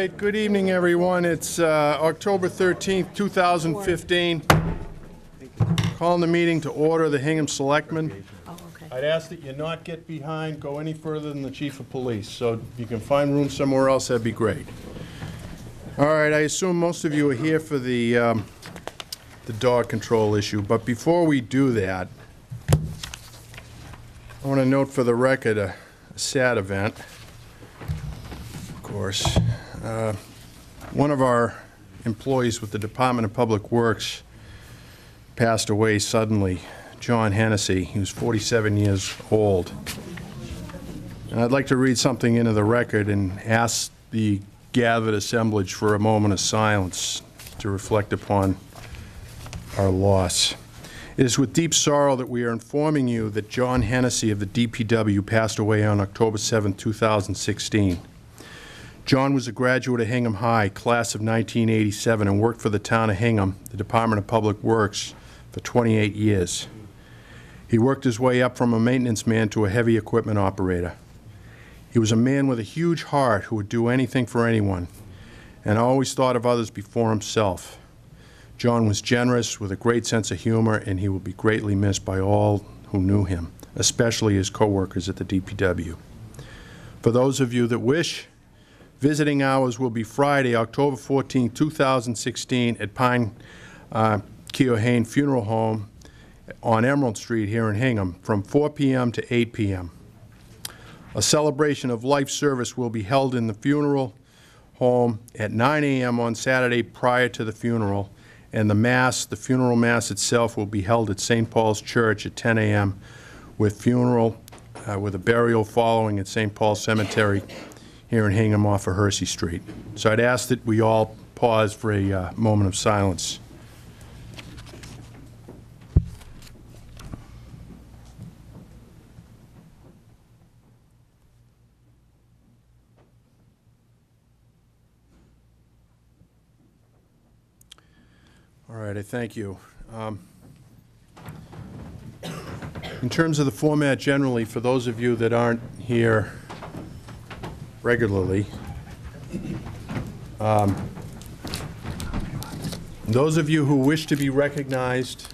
right, good evening, everyone. It's October 13th, 2015. Calling the meeting to order, the Hingham Selectmen. Oh, okay. I'd ask that you not get behind, go any further than the Chief of Police. So if you can find room somewhere else, that'd be great. All right, I assume most of you are here for the dog control issue, but before we do that, I want to note for the record a sad event. Of course, one of our employees with the Department of Public Works passed away suddenly, John Hennessy. He was 47 years old. And I'd like to read something into the record and ask the gathered assemblage for a moment of silence to reflect upon our loss. It is with deep sorrow that we are informing you that John Hennessy of the DPW passed away on October 7, 2016. John was a graduate of Hingham High, class of 1987, and worked for the town of Hingham, the Department of Public Works, for 28 years. He worked his way up from a maintenance man to a heavy equipment operator. He was a man with a huge heart who would do anything for anyone, and always thought of others before himself. John was generous, with a great sense of humor, and he will be greatly missed by all who knew him, especially his co-workers at the DPW. For those of you that wish, visiting hours will be Friday, October 14, 2016, at Pine Keohane Funeral Home on Emerald Street here in Hingham, from 4 p.m. to 8 p.m. A celebration of life service will be held in the funeral home at 9 a.m. on Saturday prior to the funeral, and the funeral mass itself will be held at St. Paul's Church at 10 a.m. with a burial following at St. Paul's Cemetery here in Hingham off of Hersey Street. So I'd ask that we all pause for a moment of silence. All right, I thank you. In terms of the format generally, for those of you that aren't here regularly, those of you who wish to be recognized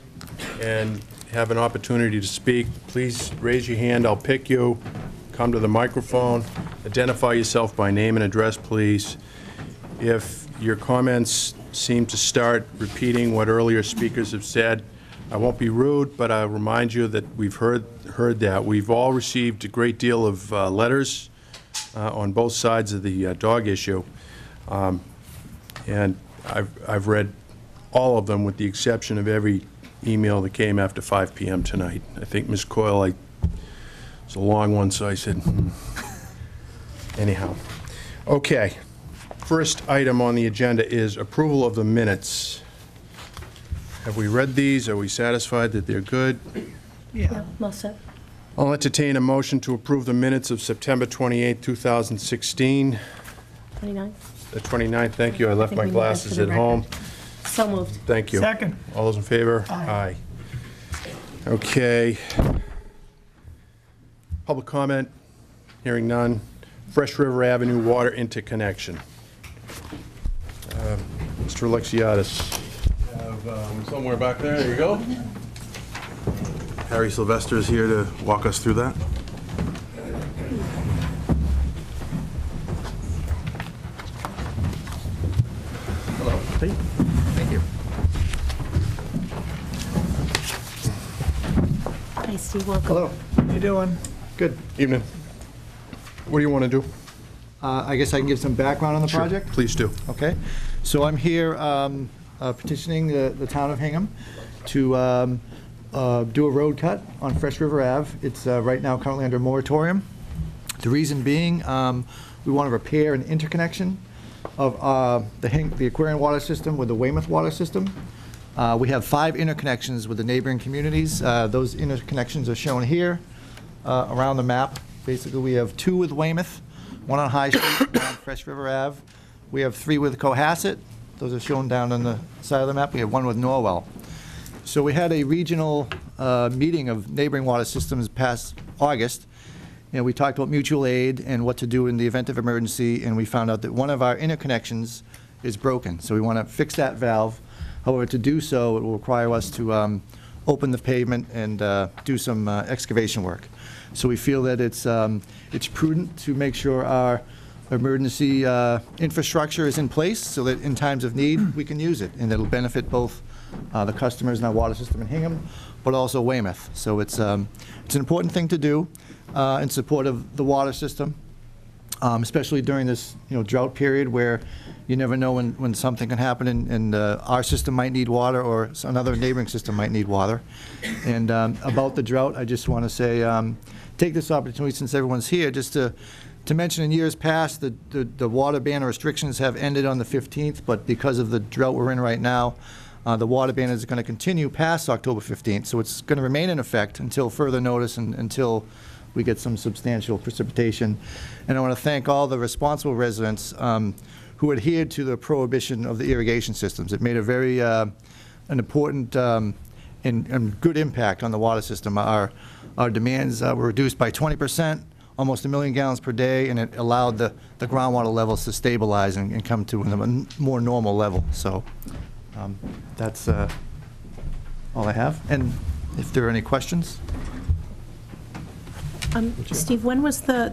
and have an opportunity to speak, please raise your hand. I'll pick you. Come to the microphone. Identify yourself by name and address, please. If your comments seem to start repeating what earlier speakers have said, I won't be rude, but I'll remind you that we've heard that. We've all received a great deal of letters on both sides of the dog issue, and I've read all of them with the exception of every email that came after 5 p.m. tonight. I think Ms. Coyle, it's a long one, so I said, anyhow. Okay. First item on the agenda is approval of the minutes. Have we read these? Are we satisfied that they're good? Yeah. Well said. I'll entertain a motion to approve the minutes of September 28, 2016. 29. The 29th, thank you. I left my glasses at home. So moved. Thank you. Second. All those in favor? Aye. Okay. Public comment? Hearing none. Fresh River Avenue water interconnection. Mr. Alexiadis. Somewhere back there, you go. Harry Sylvester is here to walk us through that. Hello. Hey. Thank you. Hi, Steve. Welcome. Hello. How you doing? Good. Evening. What do you want to do? I guess I can give some background on the Sure, project? please do. Okay. So I'm here petitioning the town of Hingham to do a road cut on Fresh River Ave. It's right now currently under moratorium. The reason being, we want to repair an interconnection of the Aquarian water system with the Weymouth water system. We have 5 interconnections with the neighboring communities. Those interconnections are shown here around the map. Basically, we have 2 with Weymouth, 1 on High Street, 1 on Fresh River Ave. We have 3 with Cohasset. Those are shown down on the side of the map. We have 1 with Norwell. So we had a regional meeting of neighboring water systems past August, we talked about mutual aid and what to do in the event of emergency, and we found out that one of our interconnections is broken. So we want to fix that valve. However, to do so, it will require us to open the pavement and do some excavation work. So we feel that it's prudent to make sure our emergency infrastructure is in place so that in times of need, we can use it, and it'll benefit both the customers in our water system in Hingham, but also Weymouth. So it's an important thing to do in support of the water system, especially during this drought period where you never know when something can happen, and our system might need water or another neighboring system might need water. And about the drought, I just want to say, take this opportunity since everyone's here, just to mention in years past, the water ban restrictions have ended on the 15th, but because of the drought we're in right now, the water ban is going to continue past October 15th, so it's going to remain in effect until further notice and until we get some substantial precipitation. And I want to thank all the responsible residents who adhered to the prohibition of the irrigation systems. It made a very an important and good impact on the water system. Our demands were reduced by 20%, almost 1 million gallons per day, and it allowed the groundwater levels to stabilize and come to a more normal level. So that's all I have. And if there are any questions. Steve, when was the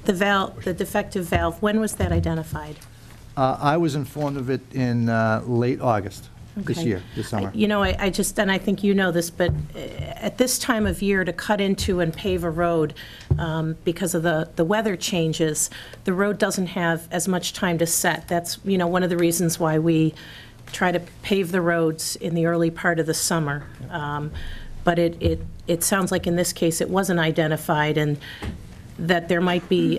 valve, the defective valve, when was that identified? I was informed of it in late August this Okay. year, this summer. I just, and I think you know this, but at this time of year to cut into and pave a road, because of the weather changes, the road doesn't have as much time to set. That's, one of the reasons why we try to pave the roads in the early part of the summer. But it sounds like in this case it wasn't identified, and that there might be,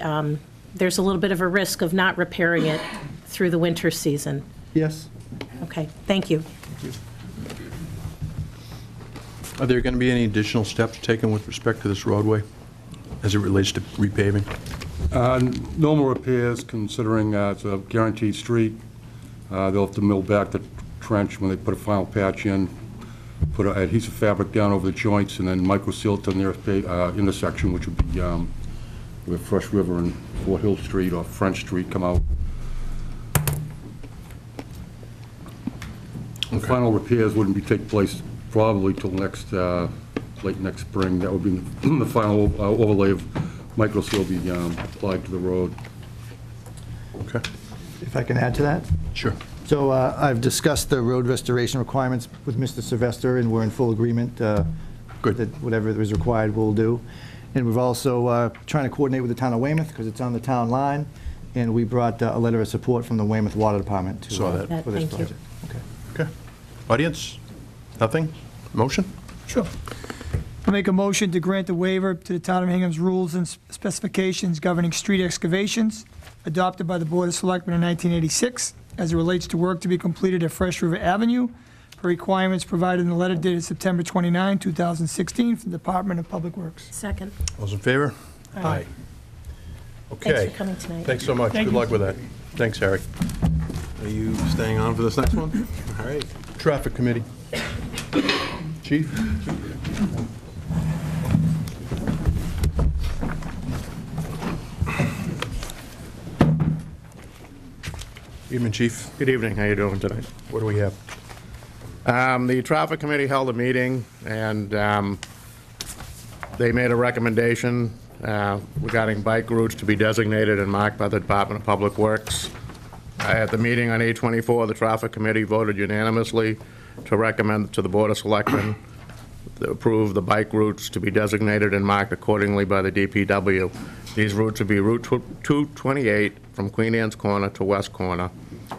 there's a little bit of a risk of not repairing it through the winter season. Yes. Okay, thank you. Are there going to be any additional steps taken with respect to this roadway as it relates to repaving? No more repairs, considering it's a guaranteed street. They'll have to mill back the trench when they put a final patch in, put an adhesive fabric down over the joints, and then micro-seal to the nearest intersection, which would be where Fresh River and Fort Hill Street or French Street come out. The final repairs wouldn't be take place probably till next, late next spring. That would be the final overlay of micro-seal be applied to the road. Okay. If I can add to that? Sure. So I've discussed the road restoration requirements with Mr. Sylvester, and we're in full agreement Good. that whatever is required, we'll do. And we've also trying to coordinate with the town of Weymouth, because it's on the town line, and we brought a letter of support from the Weymouth Water Department to, Saw that. for this Thank you. project. Okay. Okay. Audience? Nothing? Motion? Sure. I'll make a motion to grant the waiver to the Town of Hingham's rules and specifications governing street excavations adopted by the Board of Selectmen in 1986 as it relates to work to be completed at Fresh River Avenue per requirements provided in the letter dated September 29, 2016 from the Department of Public Works. Second. All's in favor? Aye. Okay. Thanks for coming tonight. Thanks so much. Thank Good you. luck with that. Thanks, Harry. Are you staying on for this next one? All right. Traffic Committee. Chief? Evening, Chief. Good evening, how you doing tonight? What do we have? The Traffic Committee held a meeting, and they made a recommendation regarding bike routes to be designated and marked by the Department of Public Works. At the meeting on 8/24, the Traffic Committee voted unanimously to recommend to the Board of Selectmen to approve the bike routes to be designated and marked accordingly by the DPW. These routes would be Route 228 from Queen Anne's Corner to West Corner,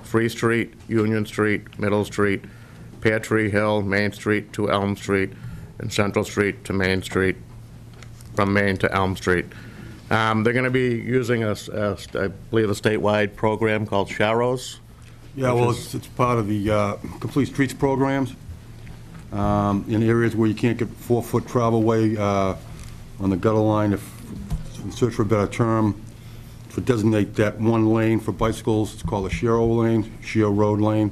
Free Street, Union Street, Middle Street, Pear Tree Hill, Main Street to Elm Street, and Central Street to Main Street, from Main to Elm Street. They're going to be using I believe, a statewide program called Sharrows. Yeah, well, it's part of the Complete Streets programs. In areas where you can't get 4-foot travelway on the gutter line, in search for a better term, to designate that one lane for bicycles, it's called a Sharrow lane, Sharrow Road lane.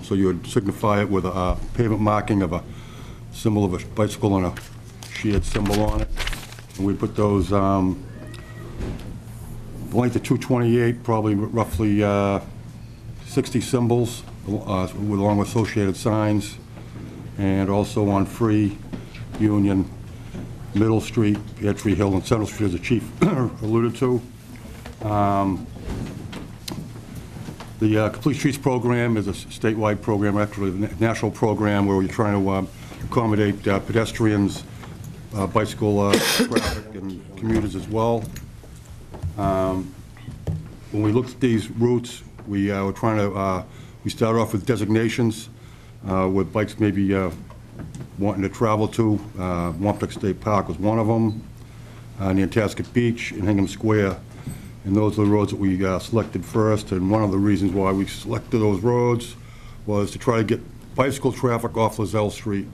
So you would signify it with a pavement marking of a symbol of a bicycle and a shared symbol on it. And we put those, length of 228, probably roughly 60 symbols, along with associated signs, and also on Free, Union, Middle Street, Peachtree Hill, and Central Street, as the chief alluded to. The Complete Streets program is a statewide program, actually a national program, where we're trying to accommodate pedestrians, bicycle traffic, and commuters as well. When we looked at these routes, we were trying to, we started off with designations where bikes maybe wanting to travel to. Wampatuck State Park was one of them, Nantasket Beach and Hingham Square. And those are the roads that we selected first, and one of the reasons why we selected those roads was to try to get bicycle traffic off Lozelle Street.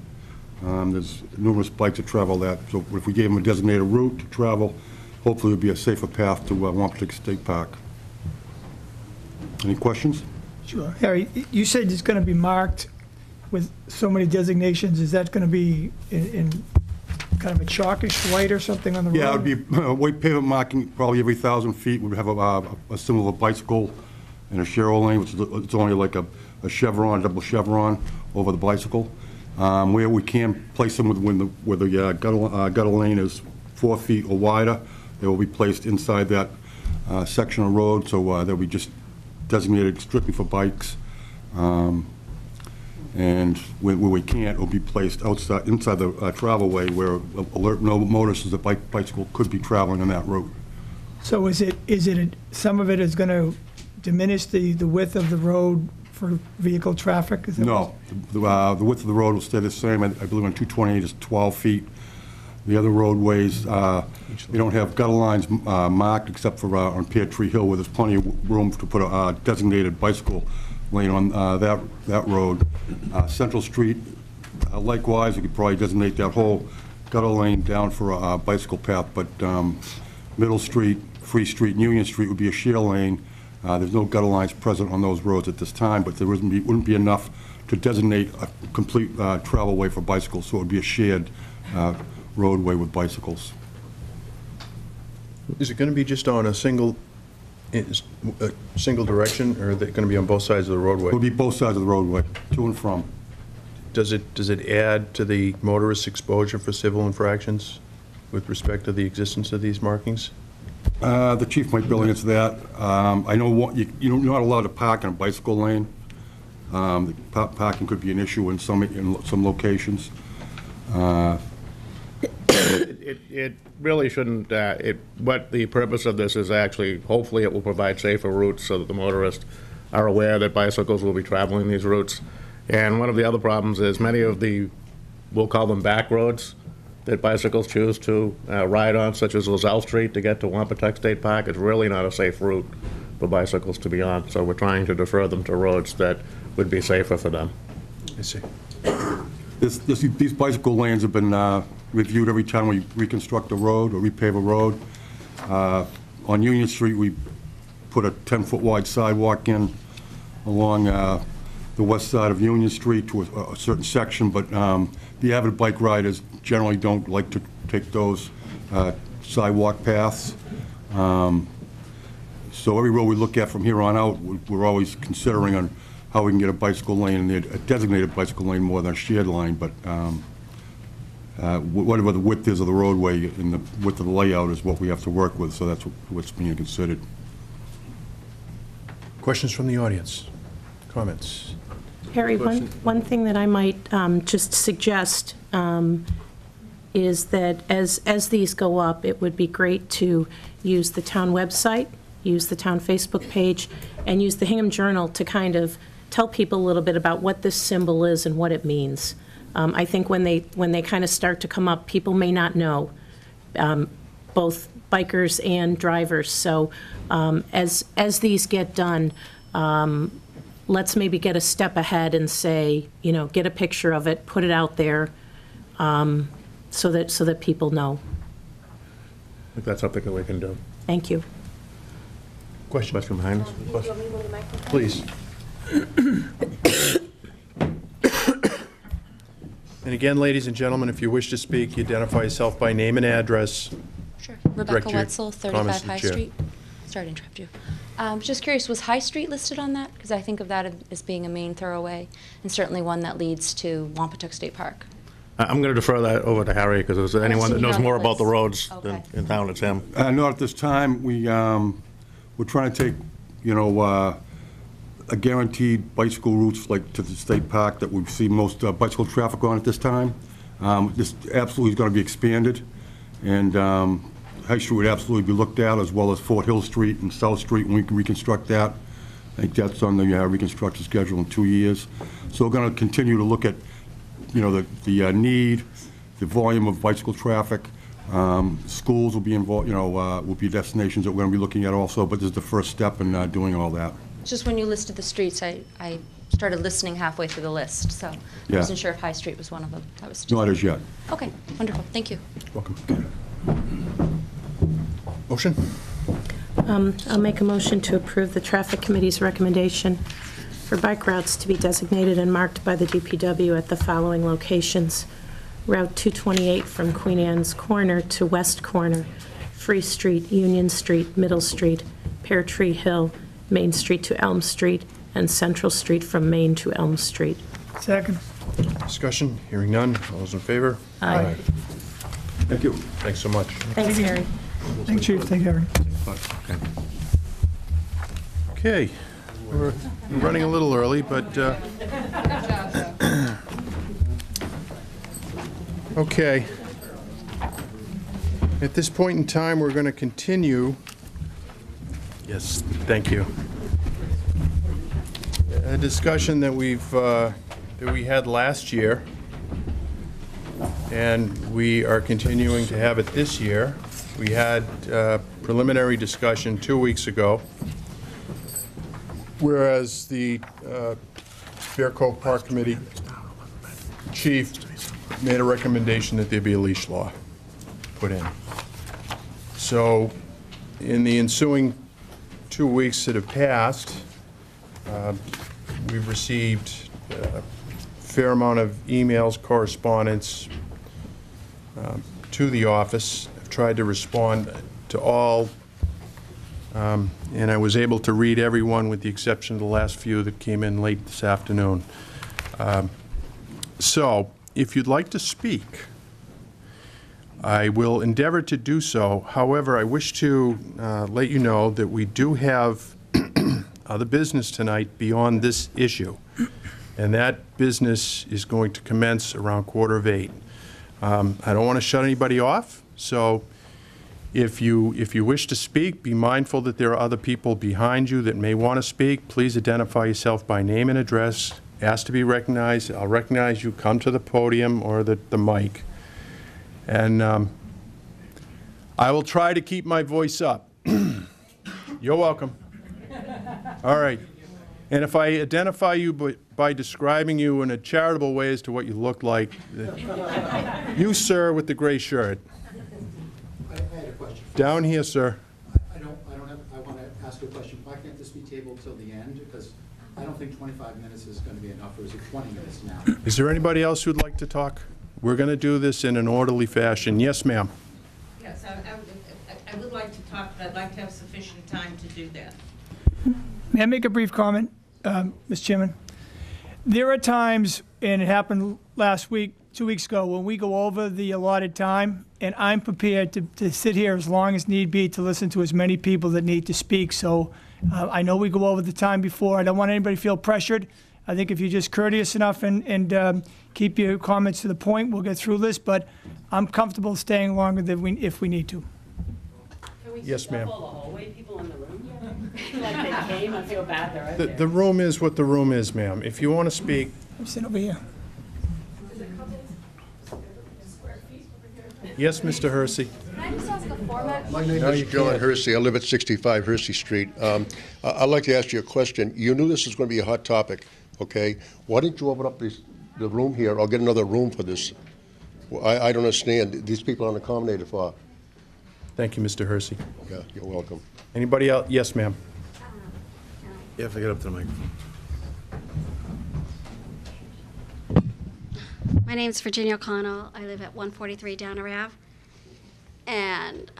There's numerous bikes that travel that, so if we gave them a designated route to travel, hopefully it would be a safer path to Wampatuck State Park. Any questions? Sure. Harry, you said it's going to be marked with so many designations. Is that going to be in kind of a chalkish white or something on the road? Yeah, it would be white pavement marking, probably every 1,000 feet. We'd have a symbol of a bicycle and a Cheryl lane, which is it's only like a chevron, double chevron over the bicycle. Where we can place them where the gutter lane is 4 feet or wider, they will be placed inside that section of road, so they'll be just designated strictly for bikes. And where we can't, it will be placed inside the travelway where alert no motorists that bicycle could be traveling on that route. So some of it is going to diminish the width of the road for vehicle traffic? Is that No, the width of the road will stay the same. I believe on 228 is 12 feet. The other roadways, they don't have gutter lines marked except for on Peachtree Hill, where there's plenty of room to put a designated bicycle lane on that road. Central Street, likewise, we could probably designate that whole gutter lane down for a bicycle path, but Middle Street, Free Street, and Union Street would be a share lane. There's no gutter lines present on those roads at this time, but there wouldn't be enough to designate a complete travelway for bicycles, so it would be a shared roadway with bicycles. Is it going to be just on a single direction, or are they going to be on both sides of the roadway? It would be both sides of the roadway, to and from. Does it add to the motorist exposure for civil infractions with respect to the existence of these markings? The chief might be able to answer that. I know you're not allowed to park in a bicycle lane. Parking could be an issue in some locations. It really shouldn't, what the purpose of this is actually, hopefully it will provide safer routes so that the motorists are aware that bicycles will be traveling these routes. And one of the other problems is many of the, we'll call them back roads, that bicycles choose to ride on, such as Lozelle Street to get to Wampatuck State Park, is really not a safe route for bicycles to be on. So we're trying to defer them to roads that would be safer for them. I see. These bicycle lanes have been reviewed every time we reconstruct a road or repave a road. On Union Street, we put a 10-foot wide sidewalk in along the west side of Union Street to a certain section, but the avid bike riders generally don't like to take those sidewalk paths. So every road we look at from here on out, we're always considering on how we can get a bicycle lane, and a designated bicycle lane more than a shared line, but whatever the width is of the roadway and the width of the layout is what we have to work with, so that's what's being considered. Questions from the audience? Comments? Harry, one thing that I might just suggest is that as these go up, it would be great to use the town website, use the town Facebook page, and use the Hingham Journal to kind of tell people a little bit about what this symbol is and what it means. I think when they kind of start to come up, people may not know, both bikers and drivers. So as these get done, let's maybe get a step ahead and say, get a picture of it, put it out there, so that people know. I think that's something that we can do. Thank you. Question behind us? Please. And again, ladies and gentlemen, if you wish to speak, you identify yourself by name and address. Rebecca direct your Wetzel, comments 35 to the High chair. Street. Sorry to interrupt you. Just curious, was High Street listed on that? Because I think of that as being a main thoroughway, and certainly one that leads to Wampatuck State Park. I'm going to defer that over to Harry, because if there's anyone that knows more about the roads than Okay. in town, it's him. Not at this time. We're trying to take, a guaranteed bicycle routes like to the state park that we see most bicycle traffic on at this time. This absolutely is going to be expanded, and High Street would absolutely be looked at, as well as Fort Hill Street and South Street, and we can reconstruct that. I think that's on the reconstruction schedule in 2 years. So we're going to continue to look at, the need, the volume of bicycle traffic. Schools will be involved, will be destinations that we're going to be looking at also, but this is the first step in doing all that. Just when you listed the streets, I started listening halfway through the list, so I Yeah. wasn't sure if High Street was one of them. That was Not as yet. Okay, wonderful, thank you. Welcome. Motion? I'll make a motion to approve the Traffic Committee's recommendation for bike routes to be designated and marked by the DPW at the following locations: Route 228 from Queen Anne's Corner to West Corner, Free Street, Union Street, Middle Street, Pear Tree Hill, Main Street to Elm Street, and Central Street from Main to Elm Street. Second. Discussion? Hearing none. All those in favor? Aye. Thank you. Thanks so much. Thanks, Harry. Thank you, Chief. Thank you, Harry. Okay, we're running a little early, but, okay. At this point in time, we're going to continue. Yes, thank you. A discussion that we had last year, and we are continuing to have it this year. We had preliminary discussion 2 weeks ago, whereas the Bear Cove Park Committee chief made a recommendation that there be a leash law put in. So in the ensuing 2 weeks that have passed, we've received a fair amount of emails, correspondence to the office. I've tried to respond to all, and I was able to read every one with the exception of the last few that came in late this afternoon. So, if you'd like to speak, I will endeavor to do so. However, I wish to let you know that we do have other business tonight beyond this issue, and that business is going to commence around 7:15. I don't want to shut anybody off, so if you wish to speak, be mindful that there are other people behind you that may want to speak. Please identify yourself by name and address. Ask to be recognized. I'll recognize you. Come to the podium or the mic. And I will try to keep my voice up. You're welcome. All right. And if I identify you by describing you in a charitable way as to what you look like, you, sir, with the gray shirt. I had a question. Down here, sir. I want to ask you a question. Why can't this be tabled till the end? Because I don't think 25 minutes is going to be enough, or is it 20 minutes now? Is there anybody else who'd like to talk? We're going to do this in an orderly fashion. Yes, ma'am. Yes, I would like to talk, but I'd like to have sufficient time to do that. May I make a brief comment, Mr. Chairman? There are times, and it happened last week, 2 weeks ago, when we go over the allotted time, and I'm prepared to sit here as long as need be to listen to as many people that need to speak. So I know we go over the time before. I don't want anybody to feel pressured. I think if you're just courteous enough and keep your comments to the point, we'll get through this, but I'm comfortable staying longer than if we need to. Yes, ma'am. Can we shuffle the hallway people in the room? Like they came, I feel bad they're right there. The room is what the room is, ma'am. If you want to speak, I'm sitting over here. yes, Mr. Hersey. Can I just ask a format? My name No, you is John can't. Hersey. I live at 65 Hersey Street. I'd like to ask you a question. You knew this was going to be a hot topic, okay? Why didn't you open up the room here or get another room for this? Well, I don't understand. These people aren't accommodated for. Thank you, Mr. Hersey. Yeah, you're welcome. Anybody else? Yes, ma'am. You have to get up to the microphone. My name's Virginia O'Connell. I live at 143 Downer Ave. And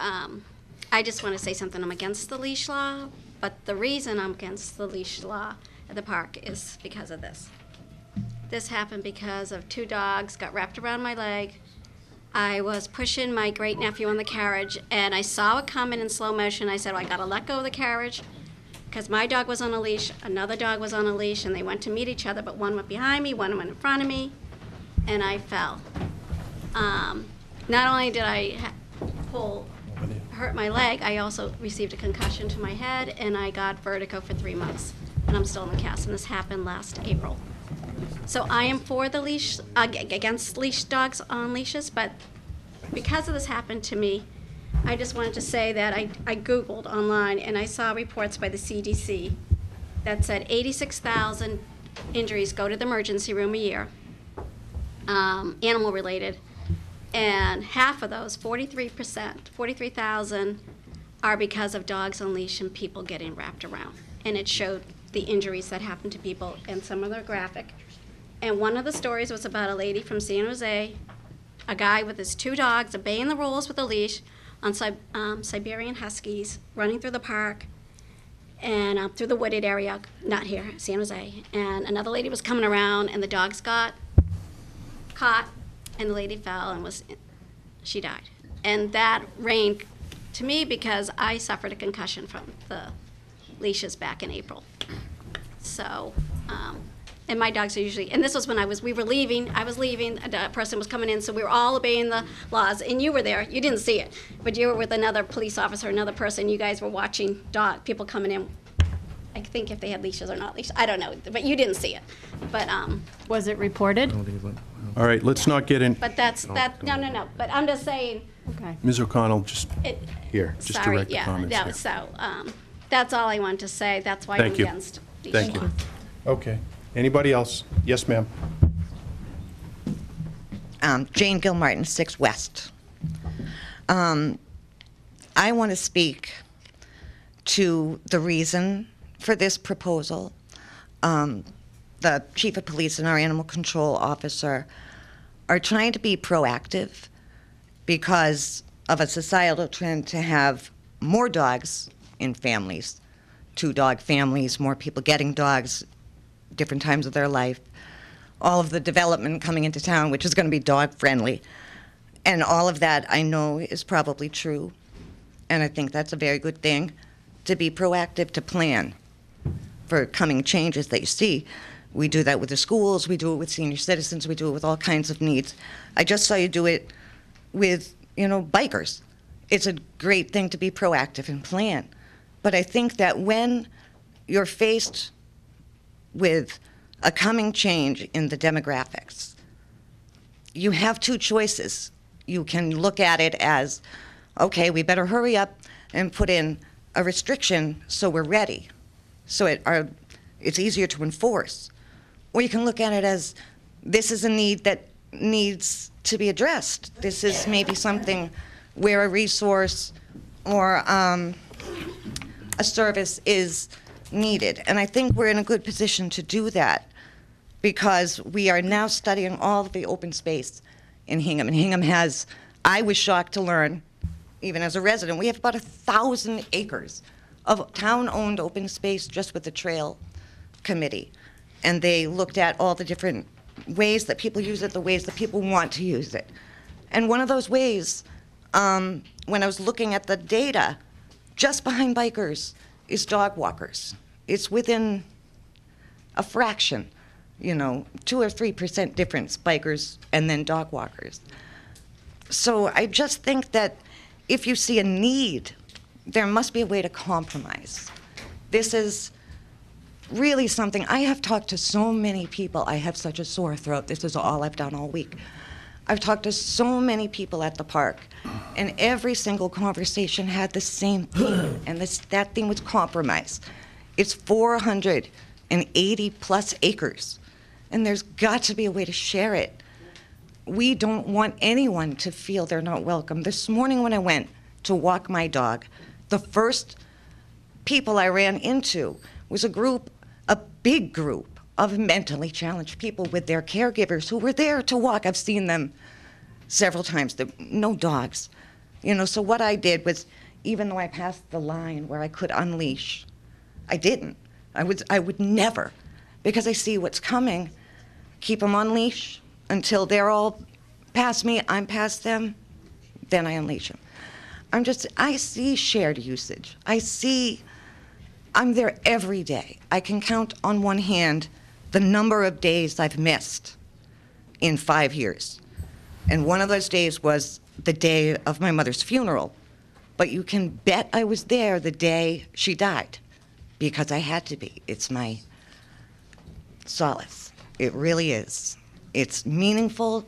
I just want to say something. I'm against the leash law, but the reason I'm against the leash law at the park is because of this. This happened because of 2 dogs got wrapped around my leg. I was pushing my great-nephew in the carriage, and I saw it coming in slow motion. I said, well, I got to let go of the carriage, because my dog was on a leash, another dog was on a leash, and they went to meet each other, but one went behind me, one went in front of me, and I fell. Not only did I hurt my leg, I also received a concussion to my head, and I got vertigo for 3 months, and I'm still in the cast, and this happened last April. So I am for the leash, against leash dogs on leashes, but because of this happened to me, I just wanted to say that I Googled online and I saw reports by the CDC that said 86,000 injuries go to the emergency room a year, animal related, and half of those, 43%, 43,000, are because of dogs on leash and people getting wrapped around. And it showed the injuries that happened to people, and some of them are graphic. And one of the stories was about a lady from San Jose, a guy with his 2 dogs obeying the rules with a leash on Siberian Huskies, running through the park and through the wooded area, not here, San Jose. And another lady was coming around, and the dogs got caught, and the lady fell and she died. And that rang to me because I suffered a concussion from the leashes back in April. So, and my dogs are usually, and this was when I was leaving, a person was coming in, so we were all obeying the laws, and you were there, you didn't see it, but you were with another police officer, another person, you guys were watching people coming in, I think if they had leashes or not leashes, I don't know, but you didn't see it. But, Was it reported? All right, let's not get in, but no, but I'm just saying, Okay. Ms. O'Connell, just here, just sorry, direct the comments yeah, here. so, that's all I want to say, that's why I'm Thank you. against leash Thank law. you. Okay. Anybody else? Yes, ma'am. Jane Gilmartin, 6 West. I want to speak to the reason for this proposal. The chief of police and our animal control officer are trying to be proactive because of a societal trend to have more dogs in families, 2-dog families, more people getting dogs, different times of their life, all of the development coming into town, which is going to be dog-friendly. And all of that, I know, is probably true. And I think that's a very good thing, to be proactive, to plan for coming changes that you see. We do that with the schools, we do it with senior citizens, we do it with all kinds of needs. I just saw you do it with, bikers. It's a great thing to be proactive and plan. But I think that when you're faced with a coming change in the demographics, you have 2 choices. You can look at it as, okay, we better hurry up and put in a restriction so we're ready, so it's easier to enforce. Or you can look at it as, this is a need that needs to be addressed. This is maybe something where a resource or a service is needed. And I think we're in a good position to do that because we are now studying all of the open space in Hingham. And Hingham has, I was shocked to learn, even as a resident, we have about 1,000 acres of town-owned open space just with the trail committee. And they looked at all the different ways that people use it, the ways that people want to use it. And one of those ways, when I was looking at the data, just behind bikers is dog walkers. It's within a fraction, 2 or 3% difference, bikers and then dog walkers. So I just think that if you see a need, there must be a way to compromise. This is really something, I have talked to so many people. I have such a sore throat. This is all I've done all week. I've talked to so many people at the park, and every single conversation had the same theme, and that theme was compromise. It's 480 plus acres, and there's got to be a way to share it. We don't want anyone to feel they're not welcome. This morning when I went to walk my dog, the first people I ran into was a big group of mentally challenged people with their caregivers who were there to walk. I've seen them several times. No dogs. So what I did was, even though I passed the line where I could unleash, I didn't. I would never, because I see what's coming, keep them on leash until they're all past me, I'm past them, then I unleash them. I see shared usage. I'm there every day. I can count on one hand the number of days I've missed in 5 years. And one of those days was the day of my mother's funeral. But you can bet I was there the day she died, because I had to be. It's my solace. It really is. It's meaningful.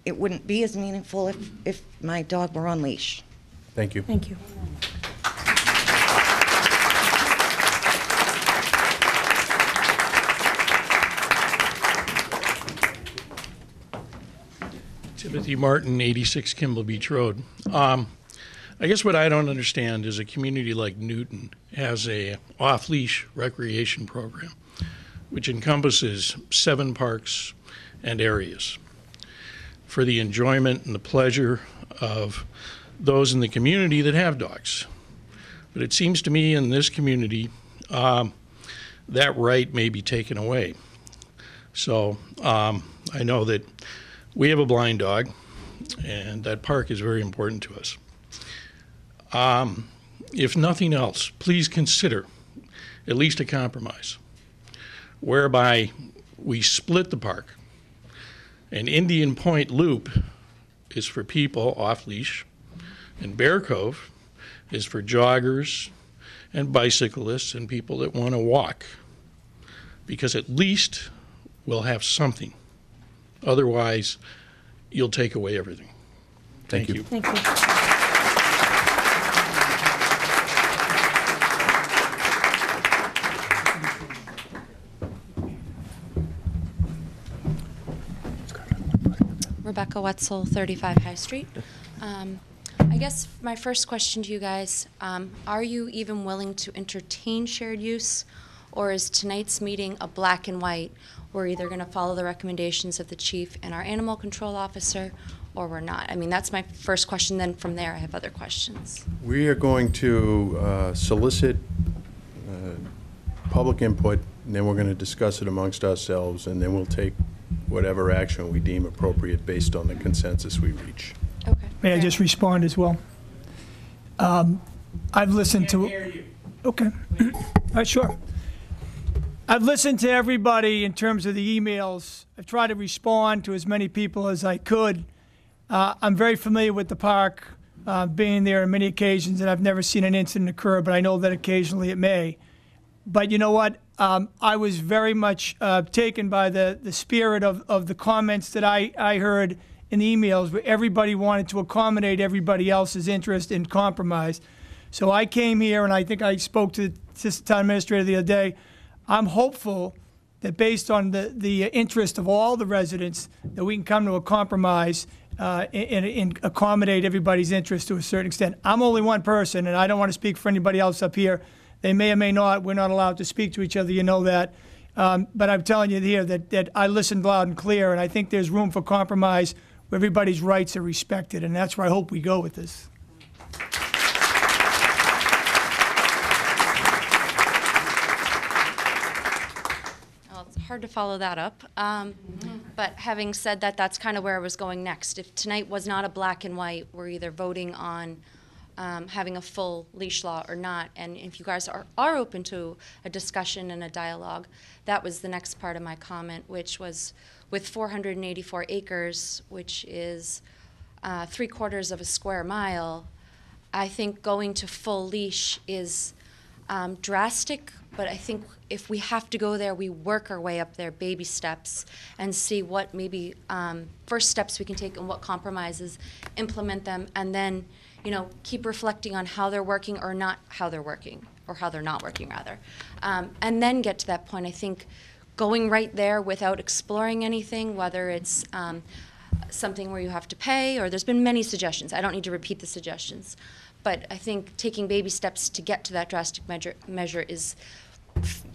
It wouldn't be as meaningful if my dog were on leash. Thank you. Thank you. Timothy Martin, 86 Kimball Beach Road. I guess what I don't understand is a community like Newton has a off-leash recreation program, which encompasses 7 parks and areas for the enjoyment and the pleasure of those in the community that have dogs. But it seems to me in this community, that right may be taken away. So I know that we have a blind dog, and that park is very important to us. If nothing else, please consider at least a compromise whereby we split the park. And Indian Point Loop is for people off leash, and Bear Cove is for joggers and bicyclists and people that want to walk, because at least we'll have something. Otherwise, you'll take away everything. Thank you. Thank you. Rebecca Wetzel, 35 High Street. I guess my first question to you guys, are you even willing to entertain shared use, or is tonight's meeting a black and white? We're either going to follow the recommendations of the chief and our animal control officer, or we're not. I mean, that's my first question. Then from there, I have other questions. We are going to solicit public input, and then we're going to discuss it amongst ourselves, and then we'll take whatever action we deem appropriate based on the consensus we reach. Okay. May I just respond as well? I've listened to... Okay. All right, sure. I've listened to everybody in terms of the emails. I've tried to respond to as many people as I could. I'm very familiar with the park, being there on many occasions, and I've never seen an incident occur, but I know that occasionally it may. But you know what? I was very much taken by the spirit of the comments that I heard in the emails, where everybody wanted to accommodate everybody else's interest in compromise. So I came here, and I think I spoke to the assistant town administrator the other day. I'm hopeful that based on the interest of all the residents, that we can come to a compromise and accommodate everybody's interest to a certain extent. I'm only one person, and I don't want to speak for anybody else up here. They may or may not. We're not allowed to speak to each other. You know that. But I'm telling you here that I listened loud and clear, and I think there's room for compromise where everybody's rights are respected, and that's where I hope we go with this. Hard to follow that up. But having said that, that's kind of where I was going next. If tonight was not a black and white, we're either voting on having a full leash law or not. And if you guys are open to a discussion and a dialogue, that was the next part of my comment, which was with 484 acres, which is 3/4 of a square mile, I think going to full leash is drastic, but I think if we have to go there, we work our way up there, baby steps, and see what maybe first steps we can take and what compromises, implement them, and then, you know, keep reflecting on how they're working or not how they're working, or how they're not working, rather. And then get to that point. I think going right there without exploring anything, whether it's something where you have to pay, or there's been many suggestions. I don't need to repeat the suggestions. But I think taking baby steps to get to that drastic measure is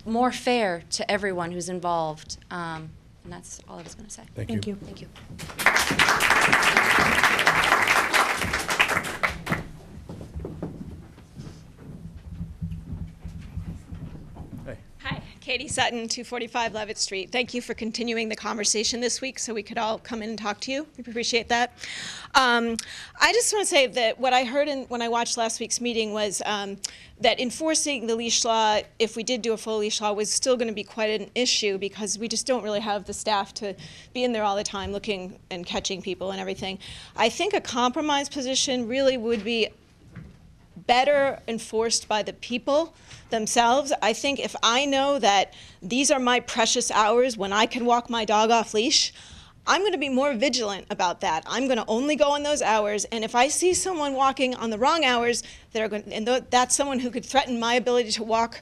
more fair to everyone who's involved. And that's all I was going to say. Thank you. Thank you. Katie Sutton, 245 Levitt Street. Thank you for continuing the conversation this week so we could all come in and talk to you. We appreciate that. I just want to say that what I heard when I watched last week's meeting was that enforcing the leash law, if we did do a full leash law, was still going to be quite an issue because we just don't really have the staff to be in there all the time looking and catching people and everything. I think a compromise position really would be better enforced by the people themselves. I think if I know that these are my precious hours when I can walk my dog off leash, I'm going to be more vigilant about that. I'm going to only go on those hours, and if I see someone walking on the wrong hours that's someone who could threaten my ability to walk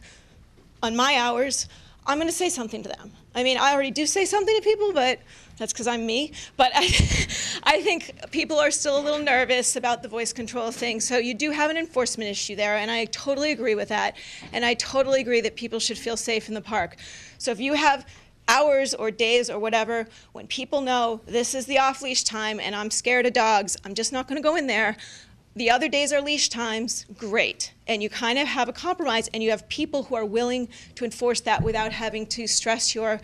on my hours, I'm going to say something to them. I mean, I already do say something to people, but that's because I'm me. But I think people are still a little nervous about the voice control thing. So you do have an enforcement issue there, and I totally agree with that. And I totally agree that people should feel safe in the park. So if you have hours or days or whatever, when people know this is the off-leash time and I'm scared of dogs, I'm just not going to go in there. The other days are leash times, great. And you kind of have a compromise, and you have people who are willing to enforce that without having to stress your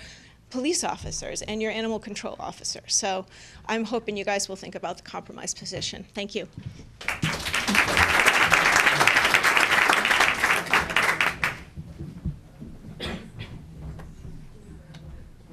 police officers and your animal control officers. So I'm hoping you guys will think about the compromise position. Thank you.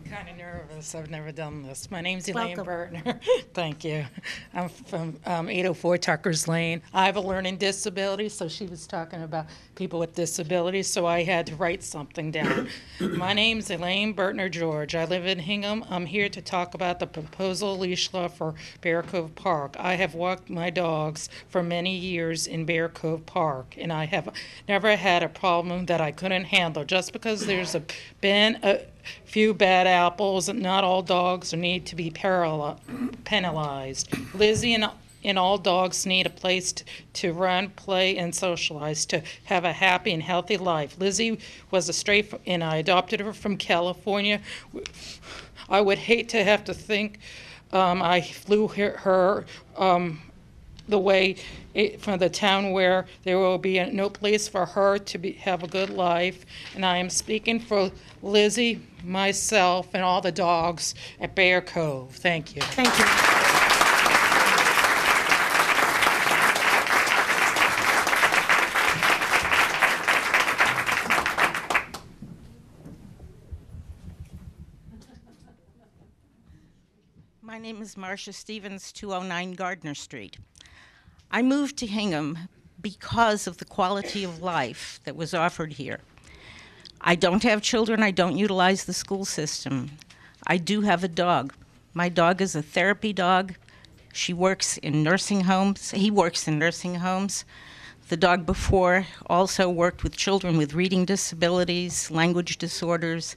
Kind of nervous. I've never done this. My name's Elaine Welcome. Bertner. Thank you. I'm from 804 Tucker's Lane. I have a learning disability, so she was talking about people with disabilities, so I had to write something down. My name's Elaine Bertner George. I live in Hingham. I'm here to talk about the proposal leash law for Bear Cove Park. I have walked my dogs for many years in Bear Cove Park, and I have never had a problem that I couldn't handle. Just because there's been a few bad apples, not all dogs need to be penalized. Lizzie and all dogs need a place to run, play, and socialize to have a happy and healthy life. Lizzie was a stray, and I adopted her from California. I would hate to have to think I flew her the way from the town where there will be no place for her to have a good life. And I am speaking for Lizzie, myself, and all the dogs at Bear Cove. Thank you. Thank you. My name is Marcia Stevens, 209 Gardner Street. I moved to Hingham because of the quality of life that was offered here. I don't have children. I don't utilize the school system. I do have a dog. My dog is a therapy dog. She works in nursing homes. He works in nursing homes. The dog before also worked with children with reading disabilities, language disorders.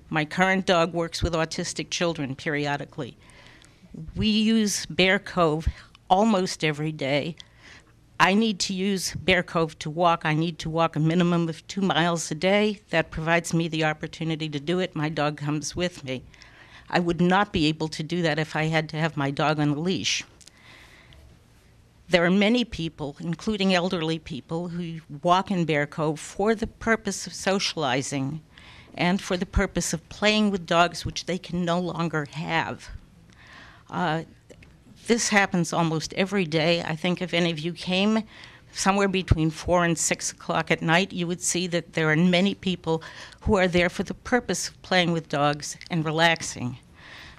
My current dog works with autistic children periodically. We use Bear Cove almost every day. I need to use Bear Cove to walk. I need to walk a minimum of 2 miles a day. That provides me the opportunity to do it. My dog comes with me. I would not be able to do that if I had to have my dog on a leash. There are many people, including elderly people, who walk in Bear Cove for the purpose of socializing and for the purpose of playing with dogs which they can no longer have. This happens almost every day. I think if any of you came somewhere between 4 and 6 o'clock at night, you would see that there are many people who are there for the purpose of playing with dogs and relaxing.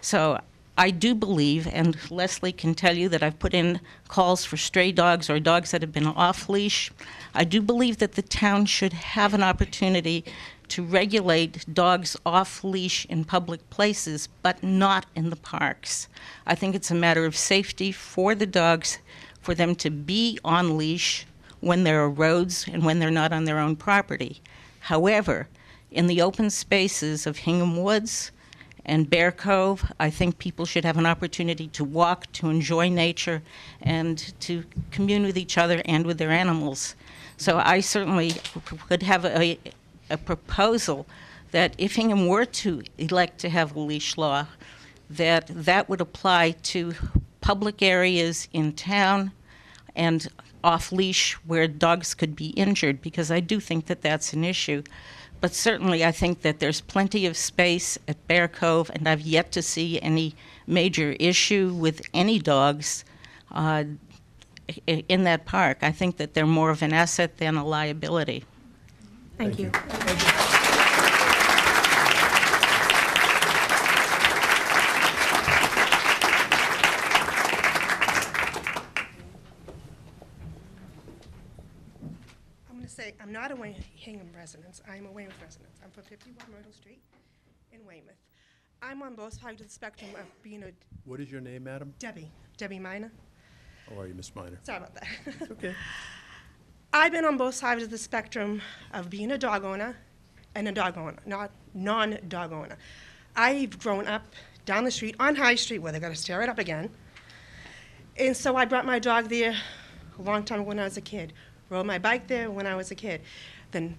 So I do believe, and Leslie can tell you that I've put in calls for stray dogs or dogs that have been off leash. I do believe that the town should have an opportunity to regulate dogs off leash in public places, but not in the parks. I think it's a matter of safety for the dogs, for them to be on leash when there are roads and when they're not on their own property. However, in the open spaces of Hingham Woods and Bear Cove, I think people should have an opportunity to walk, to enjoy nature, and to commune with each other and with their animals. So I certainly would have a proposal that if Hingham were to elect to have a leash law, that would apply to public areas in town and off leash where dogs could be injured, because I do think that that's an issue. But certainly, I think that there's plenty of space at Bear Cove, and I've yet to see any major issue with any dogs in that park. I think that they're more of an asset than a liability. Thank you. I'm not a Hingham resident. I'm a Weymouth resident. I'm from 51 Myrtle Street in Weymouth. I'm on both sides of the spectrum of being a... What is your name, madam? Debbie Miner. How are you, Miss Miner? Sorry about that. It's okay. I've been on both sides of the spectrum of being a dog owner and a dog owner, not non-dog owner. I've grown up down the street on High Street where they're going to tear it up again. And so I brought my dog there a long time ago when I was a kid. Rode my bike there when I was a kid. Then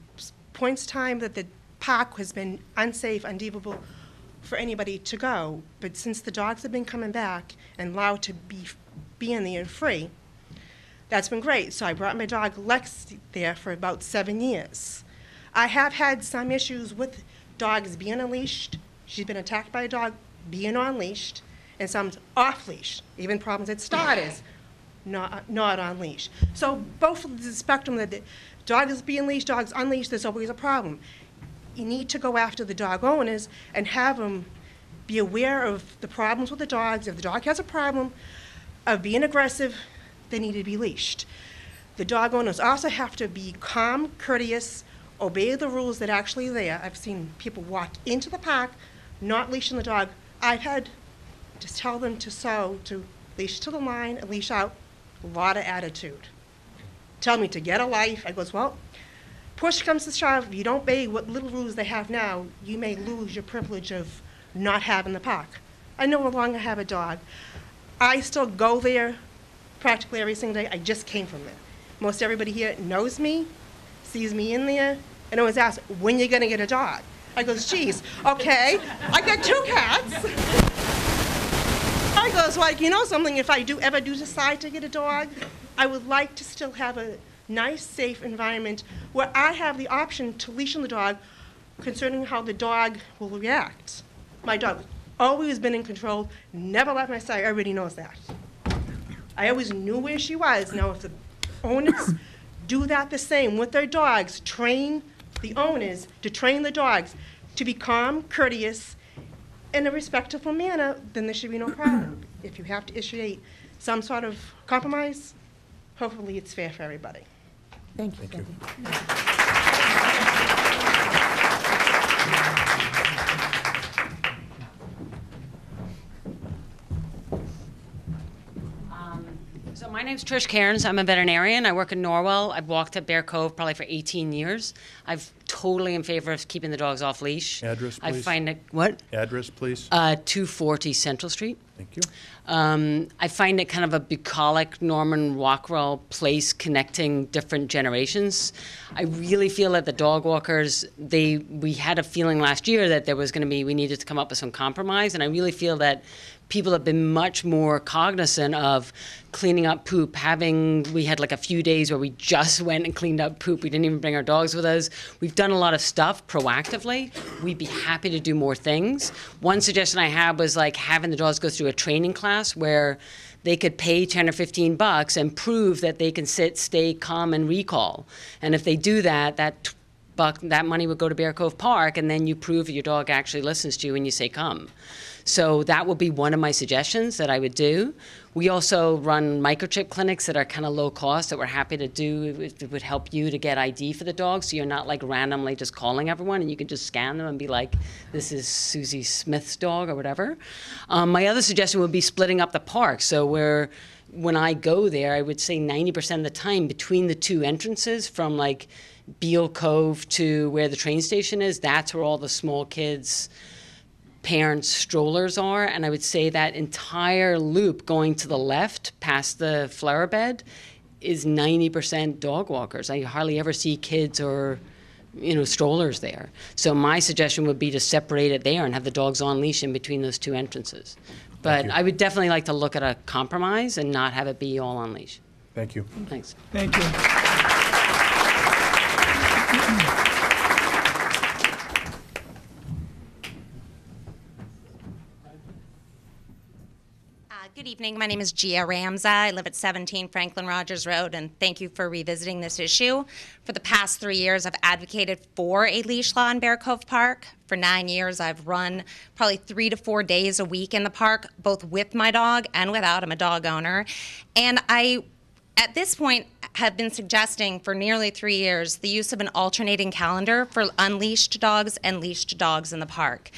points time that the park has been unsafe, undeepable for anybody to go. But since the dogs have been coming back and allowed to be in there and free, that's been great. So I brought my dog Lex there for about 7 years. I have had some issues with dogs being unleashed. She's been attacked by a dog being on-leashed, and some off-leash. Even problems at starters. Not on leash. So both of the spectrum that the dog is being leashed, dogs unleashed, there's always a problem. You need to go after the dog owners and have them be aware of the problems with the dogs. If the dog has a problem of being aggressive, they need to be leashed. The dog owners also have to be calm, courteous, obey the rules that are actually there. I've seen people walk into the park, not leashing the dog. I've had to tell them to leash to the line and leash out. A lot of attitude. Tell me to get a life. I goes, well, push comes to shove. If you don't obey what little rules they have now, you may lose your privilege of not having the park. I no longer have a dog. I still go there practically every single day. I just came from there. Most everybody here knows me, sees me in there, and always asks, when you gonna get a dog? I goes, geez, okay, I got 2 cats. I goes, like, you know something, if I ever do decide to get a dog, I would like to still have a nice, safe environment where I have the option to leash on the dog concerning how the dog will react. My dog always been in control, never left my side, everybody knows that. I always knew where she was. Now, if the owners do that the same with their dogs, train the owners to train the dogs to be calm, courteous, in a respectful manner, then there should be no problem. If you have to issue some sort of compromise, hopefully it's fair for everybody. Thank you. Thank you. So my name's Trish Cairns. I'm a veterinarian. I work in Norwell. I've walked at Bear Cove probably for 18 years. I've totally in favor of keeping the dogs off leash. Address, please. I find it, what? Address, please. 240 Central Street. Thank you. I find it kind of a bucolic Norman Rockwell place connecting different generations. I really feel that the dog walkers, we had a feeling last year that there was going to be, we needed to come up with some compromise, and I really feel that people have been much more cognizant of cleaning up poop. We had like a few days where we just went and cleaned up poop. We didn't even bring our dogs with us. We've done a lot of stuff proactively. We'd be happy to do more things. One suggestion I had was like having the dogs go through a training class where they could pay 10 or 15 bucks and prove that they can sit, stay calm, and recall. And if they do that, that money would go to Bear Cove Park, and then you prove your dog actually listens to you when you say come. So that would be one of my suggestions that I would do. We also run microchip clinics that are kind of low cost that we're happy to do. It would help you to get ID for the dog, so you're not like randomly just calling everyone, and you can just scan them and be like, this is Susie Smith's dog or whatever. My other suggestion would be splitting up the park. So when I go there, I would say 90% of the time between the 2 entrances from like Beal Cove to where the train station is, that's where all the small kids' parents' strollers are, and I would say that entire loop going to the left past the flower bed is 90% dog walkers. I hardly ever see kids or strollers there. So my suggestion would be to separate it there and have the dogs on leash in between those 2 entrances. But I would definitely like to look at a compromise and not have it be all on leash. Thank you. Thanks. Thank you. Good evening. My name is Gia Ramza. I live at 17 Franklin Rogers Road, and thank you for revisiting this issue. For the past 3 years, I've advocated for a leash law in Bear Cove Park. For 9 years, I've run probably 3 to 4 days a week in the park, both with my dog and without. I'm a dog owner. And I, at this point, have been suggesting for nearly 3 years the use of an alternating calendar for unleashed dogs and leashed dogs in the park.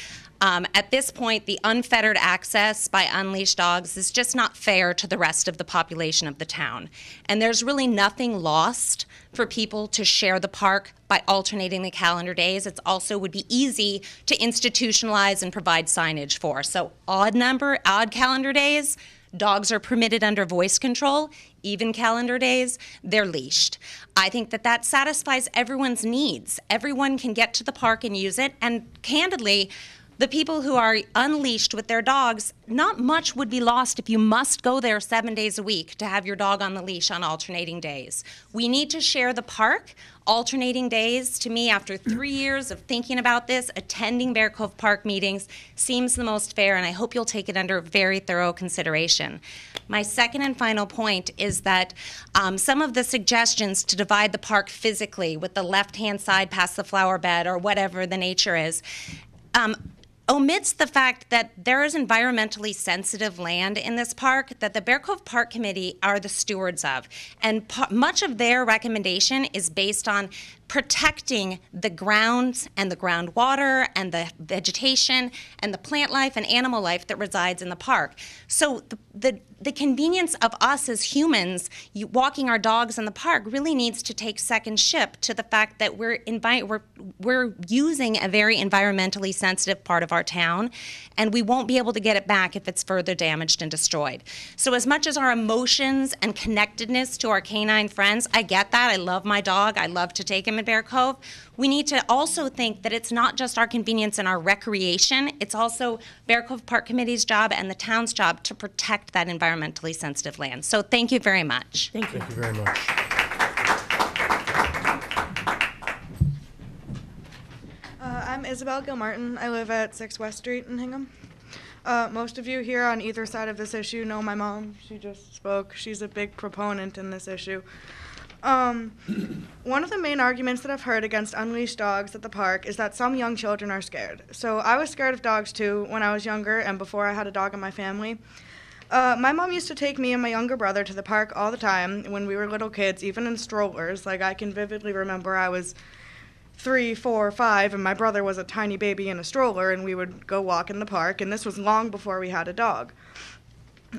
At this point, the unfettered access by unleashed dogs is just not fair to the rest of the population of the town. And there's really nothing lost for people to share the park by alternating the calendar days. It also would be easy to institutionalize and provide signage for. So odd calendar days, dogs are permitted under voice control. Even calendar days, they're leashed. I think that that satisfies everyone's needs. Everyone can get to the park and use it, and candidly, the people who are unleashed with their dogs, not much would be lost if you must go there 7 days a week to have your dog on the leash on alternating days. We need to share the park. Alternating days, to me, after 3 years of thinking about this, attending Bear Cove Park meetings seems the most fair, and I hope you'll take it under very thorough consideration. My second and final point is that some of the suggestions to divide the park physically with the left-hand side past the flower bed or whatever the nature is, omits the fact that there is environmentally sensitive land in this park that the Bear Cove Park Committee are the stewards of. And much of their recommendation is based on protecting the grounds and the groundwater and the vegetation and the plant life and animal life that resides in the park. So the convenience of us as humans walking our dogs in the park really needs to take second ship to the fact that we're using a very environmentally sensitive part of our town, and we won't be able to get it back if it's further damaged and destroyed. So as much as our emotions and connectedness to our canine friends, I get that. I love my dog. I love to take him in Bear Cove. We need to also think that it's not just our convenience and our recreation, it's also Bear Cove Park Committee's job and the town's job to protect that environmentally sensitive land. So thank you very much. Thank you very much. I'm Isabel Gilmartin. I live at 6 West Street in Hingham. Most of you here on either side of this issue know my mom. She just spoke. She's a big proponent in this issue. One of the main arguments that I've heard against unleashed dogs at the park is that some young children are scared. So I was scared of dogs too when I was younger and before I had a dog in my family. My mom used to take me and my younger brother to the park all the time when we were little kids, even in strollers. Like, I can vividly remember I was 3, 4, 5, and my brother was a tiny baby in a stroller, and we would go walk in the park, and this was long before we had a dog.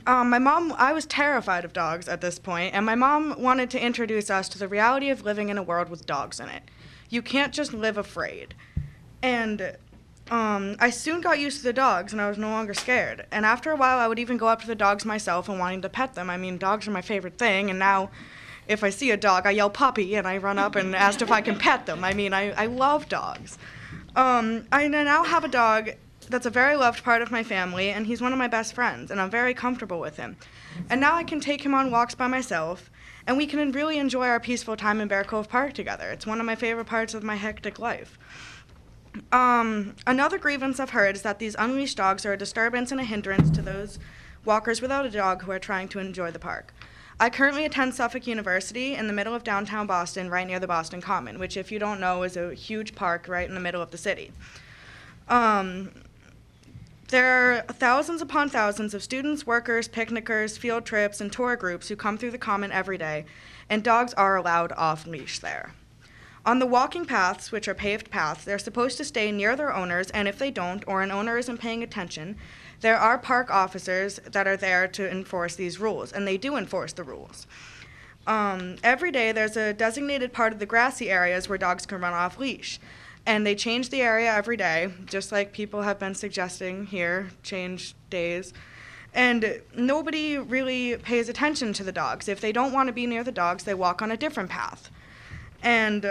I was terrified of dogs at this point, and my mom wanted to introduce us to the reality of living in a world with dogs in it. You can't just live afraid. And I soon got used to the dogs, and I was no longer scared. And after a while, I would even go up to the dogs myself and wanting to pet them. I mean, dogs are my favorite thing, and now if I see a dog, I yell puppy, and I run up and ask if I can pet them. I mean, I love dogs. I now have a dog that's a very loved part of my family, and he's one of my best friends, and I'm very comfortable with him. And now I can take him on walks by myself, and we can really enjoy our peaceful time in Bear Cove Park together. It's one of my favorite parts of my hectic life. Another grievance I've heard is that these unleashed dogs are a disturbance and a hindrance to those walkers without a dog who are trying to enjoy the park. I currently attend Suffolk University in the middle of downtown Boston, right near the Boston Common, which, if you don't know, is a huge park right in the middle of the city. There are thousands upon thousands of students, workers, picnickers, field trips, and tour groups who come through the Common every day, and dogs are allowed off-leash there. On the walking paths, which are paved paths, they're supposed to stay near their owners, and if they don't, or an owner isn't paying attention, there are park officers that are there to enforce these rules, and they do enforce the rules. Every day, there's a designated part of the grassy areas where dogs can run off-leash. And they change the area every day, just like people have been suggesting here, change days. And nobody really pays attention to the dogs. If they don't want to be near the dogs, they walk on a different path. And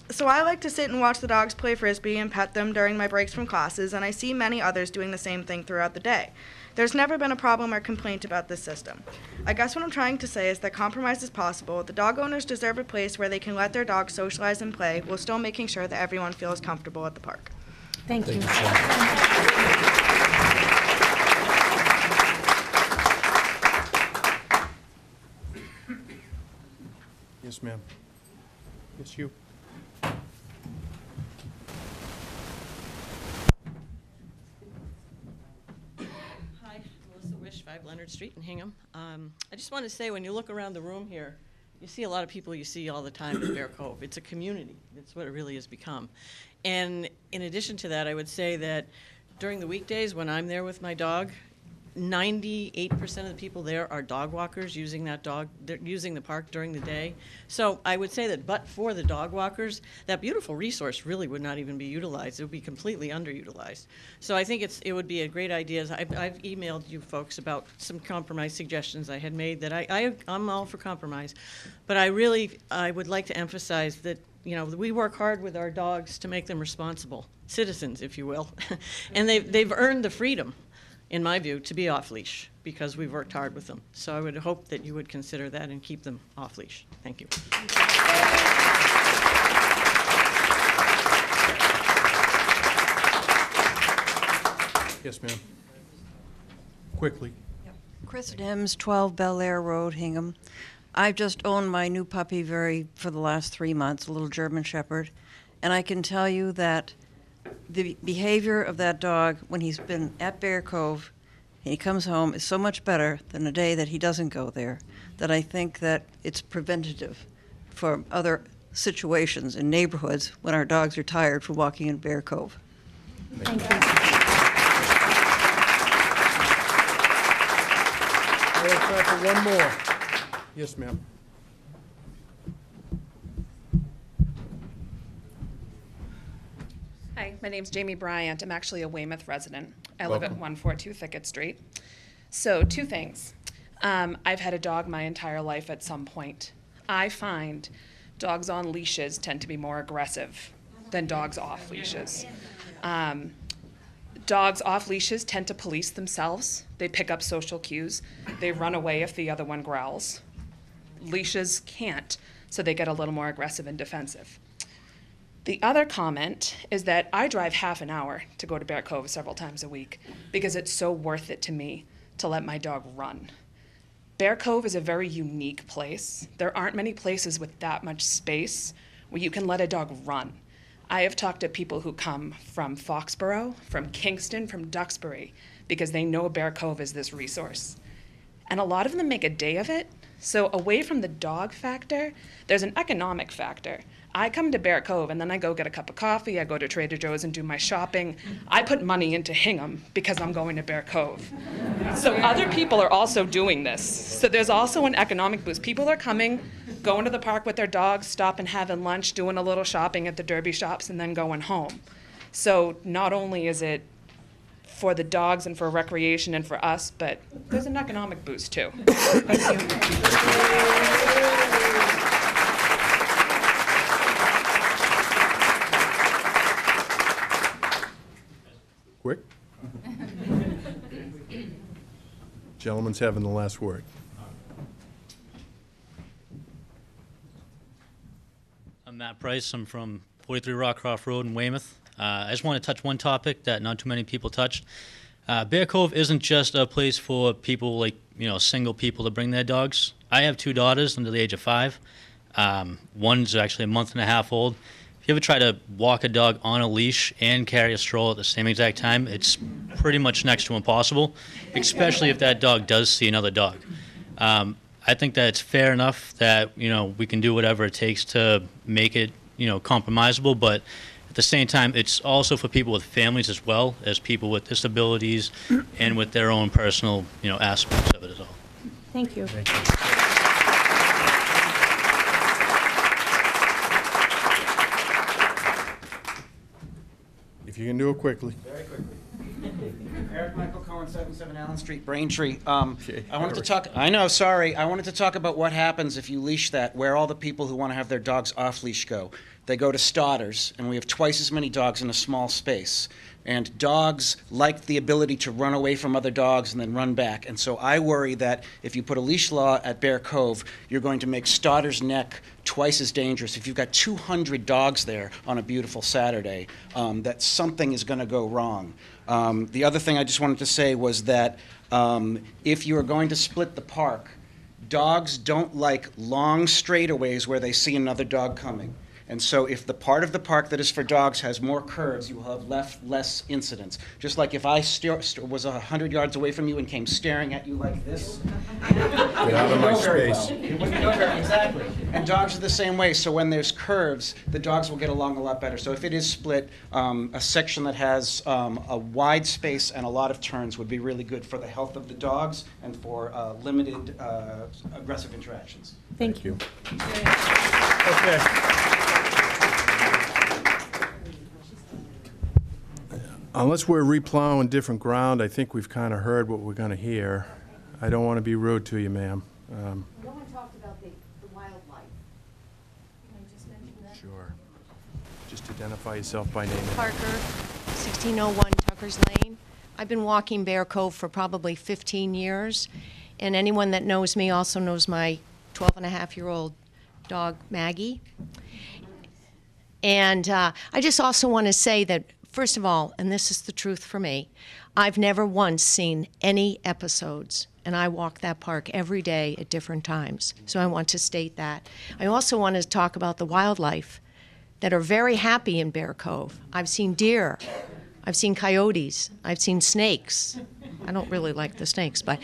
so I like to sit and watch the dogs play Frisbee and pet them during my breaks from classes, and I see many others doing the same thing throughout the day. There's never been a problem or complaint about this system. I guess what I'm trying to say is that compromise is possible. The dog owners deserve a place where they can let their dogs socialize and play while still making sure that everyone feels comfortable at the park. Thank you. Yes, ma'am. Yes, you. Hi, Melissa Wish, 5 Leonard Street in Hingham. I just want to say, when you look around the room here, you see a lot of people you see all the time in Bear Cove. It's a community. That's what it really has become. And in addition to that, I would say that during the weekdays when I'm there with my dog, 98% of the people there are dog walkers using they're using the park during the day. So I would say that but for the dog walkers, that beautiful resource really would not even be utilized. It would be completely underutilized. So I think it would be a great idea. I've emailed you folks about some compromise suggestions I had made that I'm all for compromise. But I would like to emphasize that, you know, we work hard with our dogs to make them responsible citizens, if you will. And they've earned the freedom, in my view, to be off-leash because we've worked hard with them. So I would hope that you would consider that and keep them off-leash. Thank you. Yes, ma'am. Quickly. Chris Dems, 12 Bel Air Road, Hingham. I've just owned my new puppy for the last 3 months, a little German Shepherd, and I can tell you that the behavior of that dog when he's been at Bear Cove and he comes home is so much better than a day that he doesn't go there, that I think that it's preventative for other situations in neighborhoods when our dogs are tired from walking in Bear Cove. Thank you. We have time for one more. Yes, ma'am. Hi, my name's Jamie Bryant. I'm actually a Weymouth resident. I live at 142 Thicket Street. So 2 things. I've had a dog my entire life at some point. I find dogs on leashes tend to be more aggressive than dogs off leashes. Dogs off leashes tend to police themselves. They pick up social cues. They run away if the other one growls. Leashes can't, so they get a little more aggressive and defensive. The other comment is that I drive half an hour to go to Bear Cove several times a week because it's so worth it to me to let my dog run. Bear Cove is a very unique place. There aren't many places with that much space where you can let a dog run. I have talked to people who come from Foxborough, from Kingston, from Duxbury, because they know Bear Cove is this resource. And a lot of them make a day of it. So away from the dog factor, there's an economic factor. I come to Bear Cove and then I go get a cup of coffee, I go to Trader Joe's and do my shopping. I put money into Hingham because I'm going to Bear Cove. So other people are also doing this. So there's also an economic boost. People are coming, going to the park with their dogs, stopping, having lunch, doing a little shopping at the derby shops, and then going home. So not only is it for the dogs and for recreation and for us, but there's an economic boost too. Quick. Gentleman's having the last word. I'm Matt Price. I'm from 43 Rockcroft Road in Weymouth. I just want to touch one topic that not too many people touched. Bear Cove isn't just a place for people like, single people to bring their dogs. I have 2 daughters under the age of 5. One's actually a month and a half old. If you ever try to walk a dog on a leash and carry a stroller at the same exact time, it's pretty much next to impossible, especially if that dog does see another dog. I think that it's fair enough that, we can do whatever it takes to make it, compromisable, but at the same time, it's also for people with families as well as people with disabilities and with their own personal, aspects of it as well. Thank you. Thank you. If you can do it quickly. Very quickly. Eric Michael Cohen, 77 Allen Street, Braintree. I wanted to talk. I know, sorry. I wanted to talk about what happens if you leash that, where all the people who want to have their dogs off leash go. They go to starters, and we have twice as many dogs in a small space. And dogs like the ability to run away from other dogs and then run back. And so I worry that if you put a leash law at Bear Cove, you're going to make Starter's Neck twice as dangerous. If you've got 200 dogs there on a beautiful Saturday, that something is going to go wrong. The other thing I just wanted to say was that if you are going to split the park, Dogs don't like long straightaways where they see another dog coming. And so if the part of the park that is for dogs has more curves, you will have less incidents. Just like if I was 100 yards away from you and came staring at you like this. Get out of my space. It wouldn't go very, exactly. And dogs are the same way. So when there's curves, the dogs will get along a lot better. So if it is split, a section that has a wide space and a lot of turns would be really good for the health of the dogs and for limited aggressive interactions. Thank you. Okay. Unless we're replowing different ground, I think we've kind of heard what we're going to hear. I don't want to be rude to you, ma'am. No one talked about the wildlife. Can I just mention that? Sure. Just identify yourself by name. Parker, 1601 Tucker's Lane. I've been walking Bear Cove for probably 15 years, and anyone that knows me also knows my 12-and-a-half-year-old dog, Maggie. And I just also want to say that, first of all, and this is the truth for me, I've never once seen any episodes, and I walk that park every day at different times. So I want to state that. I also want to talk about the wildlife that are very happy in Bear Cove. I've seen deer, I've seen coyotes, I've seen snakes. I don't really like the snakes, but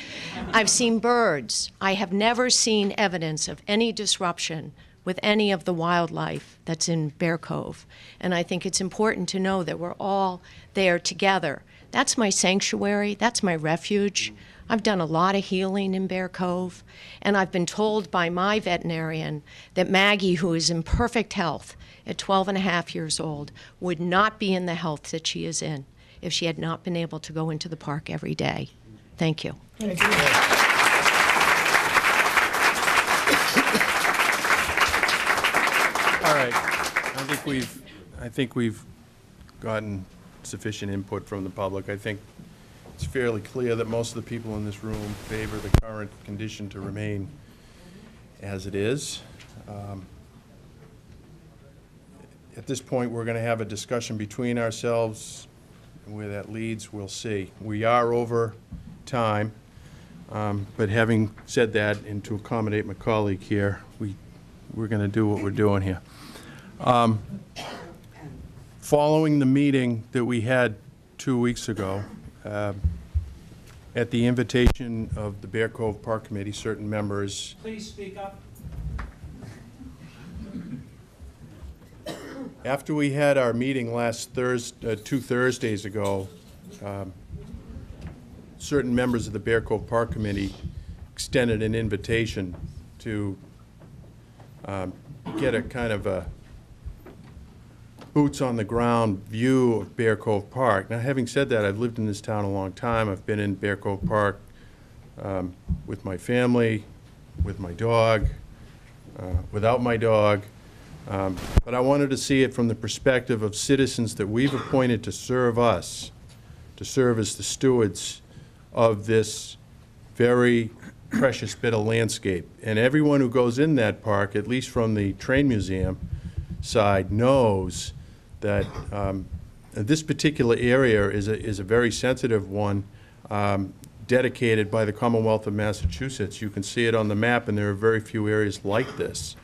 I've seen birds. I have never seen evidence of any disruption with any of the wildlife that's in Bear Cove. And I think it's important to know that we're all there together. That's my sanctuary, that's my refuge. I've done a lot of healing in Bear Cove, and I've been told by my veterinarian that Maggie, who is in perfect health at 12-and-a-half years old, would not be in the health that she is in if she had not been able to go into the park every day. Thank you. Thank you. All right. I think we've gotten sufficient input from the public. I think it's fairly clear that most of the people in this room favor the current condition to remain as it is. At this point, we're going to have a discussion between ourselves. Where that leads, we'll see. We are over time, but having said that, and to accommodate my colleague here, we're going to do what we're doing here. Following the meeting that we had 2 weeks ago, at the invitation of the Bear Cove Park Committee, certain members. Please speak up. After we had our meeting last Thursday, 2 Thursdays ago, certain members of the Bear Cove Park Committee extended an invitation to get a kind of a boots-on-the-ground view of Bear Cove Park. Now, having said that, I've lived in this town a long time. I've been in Bear Cove Park with my family, with my dog, without my dog. But I wanted to see it from the perspective of citizens that we've appointed to serve us, to serve as the stewards of this very precious bit of landscape. And everyone who goes in that park, at least from the train museum side, knows that this particular area is a very sensitive one, dedicated by the Commonwealth of Massachusetts. You can see it on the map, and there are very few areas like this.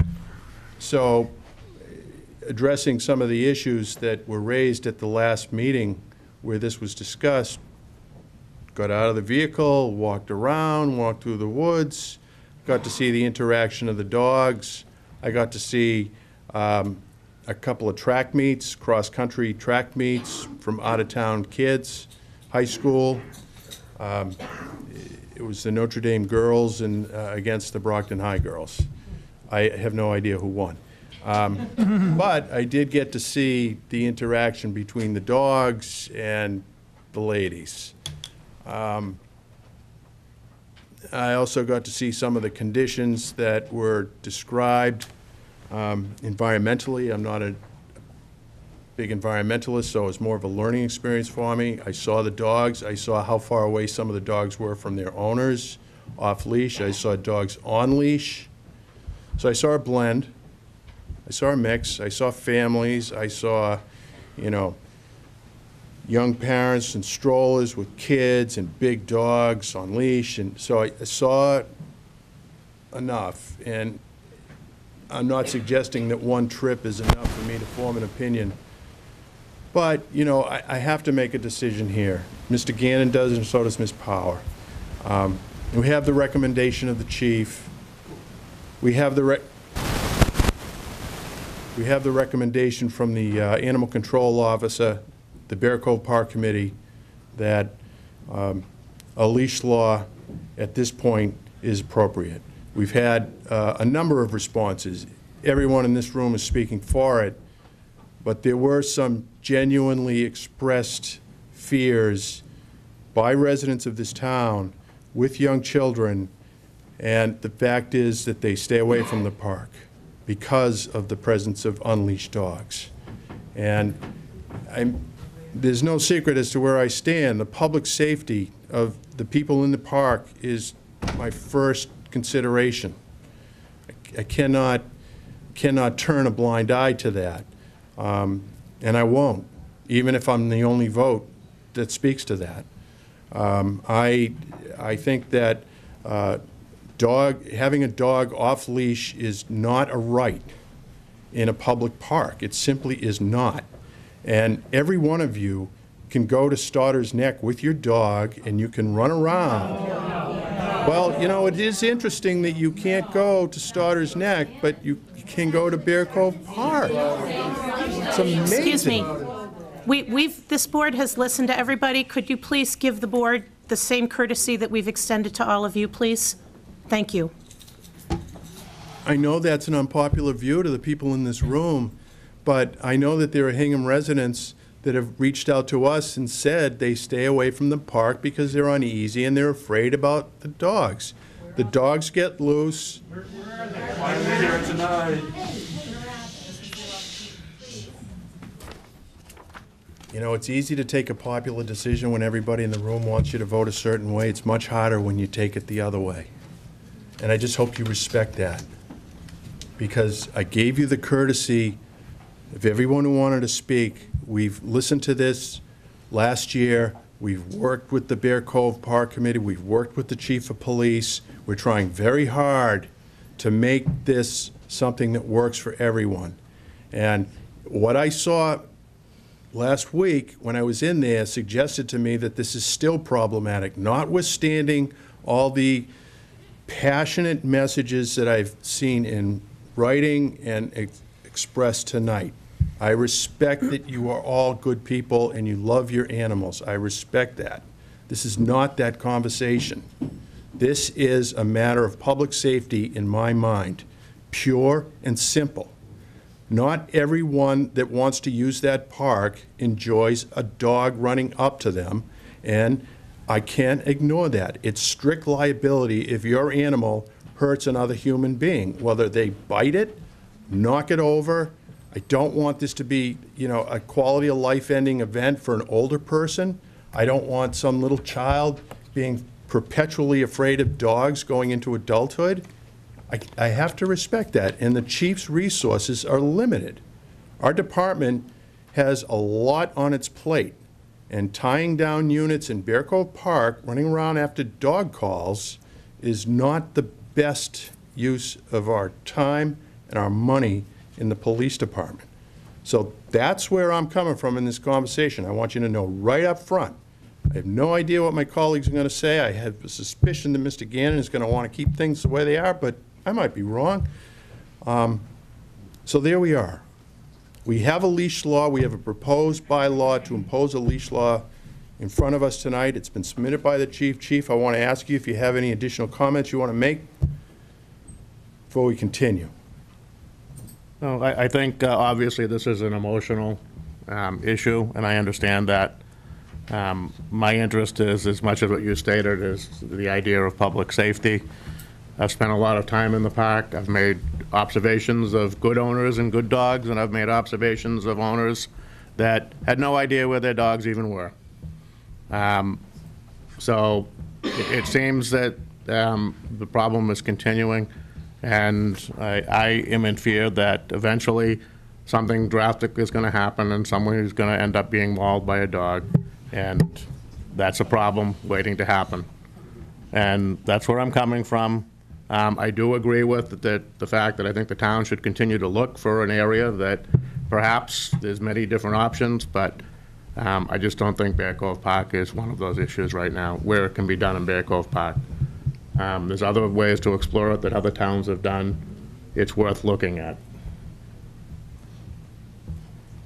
So, addressing some of the issues that were raised at the last meeting where this was discussed, got out of the vehicle, walked around, walked through the woods, got to see the interaction of the dogs. I got to see a couple of track meets, cross-country track meets from out-of-town kids, high school. It was the Notre Dame girls and against the Brockton High girls. I have no idea who won. But I did get to see the interaction between the dogs and the ladies. I also got to see some of the conditions that were described environmentally. I'm not a big environmentalist, so it was more of a learning experience for me. I saw the dogs. I saw how far away some of the dogs were from their owners, off leash. I saw dogs on leash. So I saw a blend. I saw a mix. I saw families. I saw, young parents and strollers with kids and big dogs on leash. And so I saw enough, and I'm not suggesting that one trip is enough for me to form an opinion. But, you know, I have to make a decision here. Mr. Gannon does, and so does Ms. Power. We have the recommendation of the chief. We have the recommendation from the Animal Control Officer, the Bear Cove Park Committee, that a leash law at this point is appropriate. We've had a number of responses. Everyone in this room is speaking for it, but there were some genuinely expressed fears by residents of this town with young children, and the fact is that they stay away from the park because of the presence of unleashed dogs. And there's no secret as to where I stand. The public safety of the people in the park is my first consideration. I cannot turn a blind eye to that, and I won't, even if I'm the only vote that speaks to that. I think that having a dog off leash is not a right in a public park. It simply is not. And every one of you can go to Stotter's Neck with your dog and you can run around. Well, you know, it is interesting that you can't go to Stotter's Neck, but you can go to Bear Cove Park. It's amazing. Excuse me. This board has listened to everybody. Could you please give the board the same courtesy that we've extended to all of you, please? Thank you. I know that's an unpopular view to the people in this room, but I know that there are Hingham residents that have reached out to us and said they stay away from the park because they're uneasy and they're afraid about the dogs. The dogs get loose. Why are they here tonight? You know, it's easy to take a popular decision when everybody in the room wants you to vote a certain way. It's much harder when you take it the other way. And I just hope you respect that, because I gave you the courtesy of everyone who wanted to speak. We've listened to this last year. We've worked with the Bear Cove Park Committee. We've worked with the Chief of Police. We're trying very hard to make this something that works for everyone. And what I saw last week when I was in there suggested to me that this is still problematic, notwithstanding all the passionate messages that I've seen in writing and expressed tonight. I respect that you are all good people and you love your animals. I respect that. This is not that conversation. This is a matter of public safety in my mind, pure and simple. Not everyone that wants to use that park enjoys a dog running up to them, and I can't ignore that. It's strict liability if your animal hurts another human being, whether they bite it, knock it over. I don't want this to be, you know, a quality of life ending event for an older person. I don't want some little child being perpetually afraid of dogs going into adulthood. I have to respect that, and the chief's resources are limited. Our department has a lot on its plate, and tying down units in Bear Cove Park, running around after dog calls, is not the best use of our time and our money in the police department. So that's where I'm coming from in this conversation. I want you to know right up front. I have no idea what my colleagues are going to say. I have a suspicion that Mr. Gannon is going to want to keep things the way they are, but I might be wrong. So there we are. We have a leash law. We have a proposed bylaw to impose a leash law in front of us tonight. It's been submitted by the chief. Chief, I want to ask you if you have any additional comments you want to make before we continue. No, I think obviously this is an emotional issue, and I understand that. My interest is, as much as what you stated, is the idea of public safety. I've spent a lot of time in the park. I've made observations of good owners and good dogs, and I've made observations of owners that had no idea where their dogs even were. So it seems that the problem is continuing, and I am in fear that eventually something drastic is going to happen and someone is going to end up being mauled by a dog, and that's a problem waiting to happen. And that's where I'm coming from. I do agree with the fact that I think the town should continue to look for an area that perhaps there's many different options, but I just don't think Bear Cove Park is one of those issues right now, where it can be done in Bear Cove Park. There's other ways to explore it that other towns have done. It's worth looking at.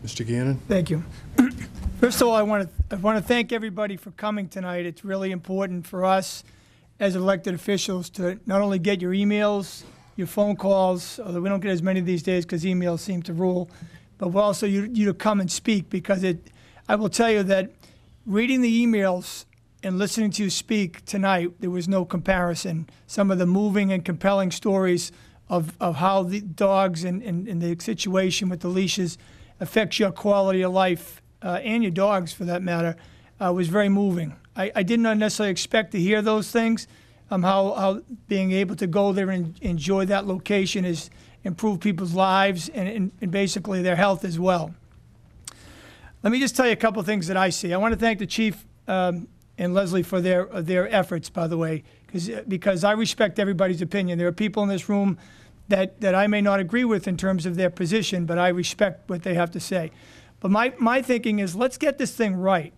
Mr. Gannon? Thank you. First of all, I want to thank everybody for coming tonight. It's really important for us as elected officials to not only get your emails, your phone calls, although we don't get as many these days because emails seem to rule, but also you to come and speak, because I will tell you that reading the emails and listening to you speak tonight, there was no comparison. Some of the moving and compelling stories of how the dogs and the situation with the leashes affects your quality of life, and your dogs for that matter, was very moving. I did not necessarily expect to hear those things, how being able to go there and enjoy that location has improved people's lives and basically their health as well. Let me just tell you a couple of things that I see. I want to thank the chief and Leslie for their efforts, by the way, because I respect everybody's opinion. There are people in this room that I may not agree with in terms of their position, but I respect what they have to say. But my thinking is, let's get this thing right.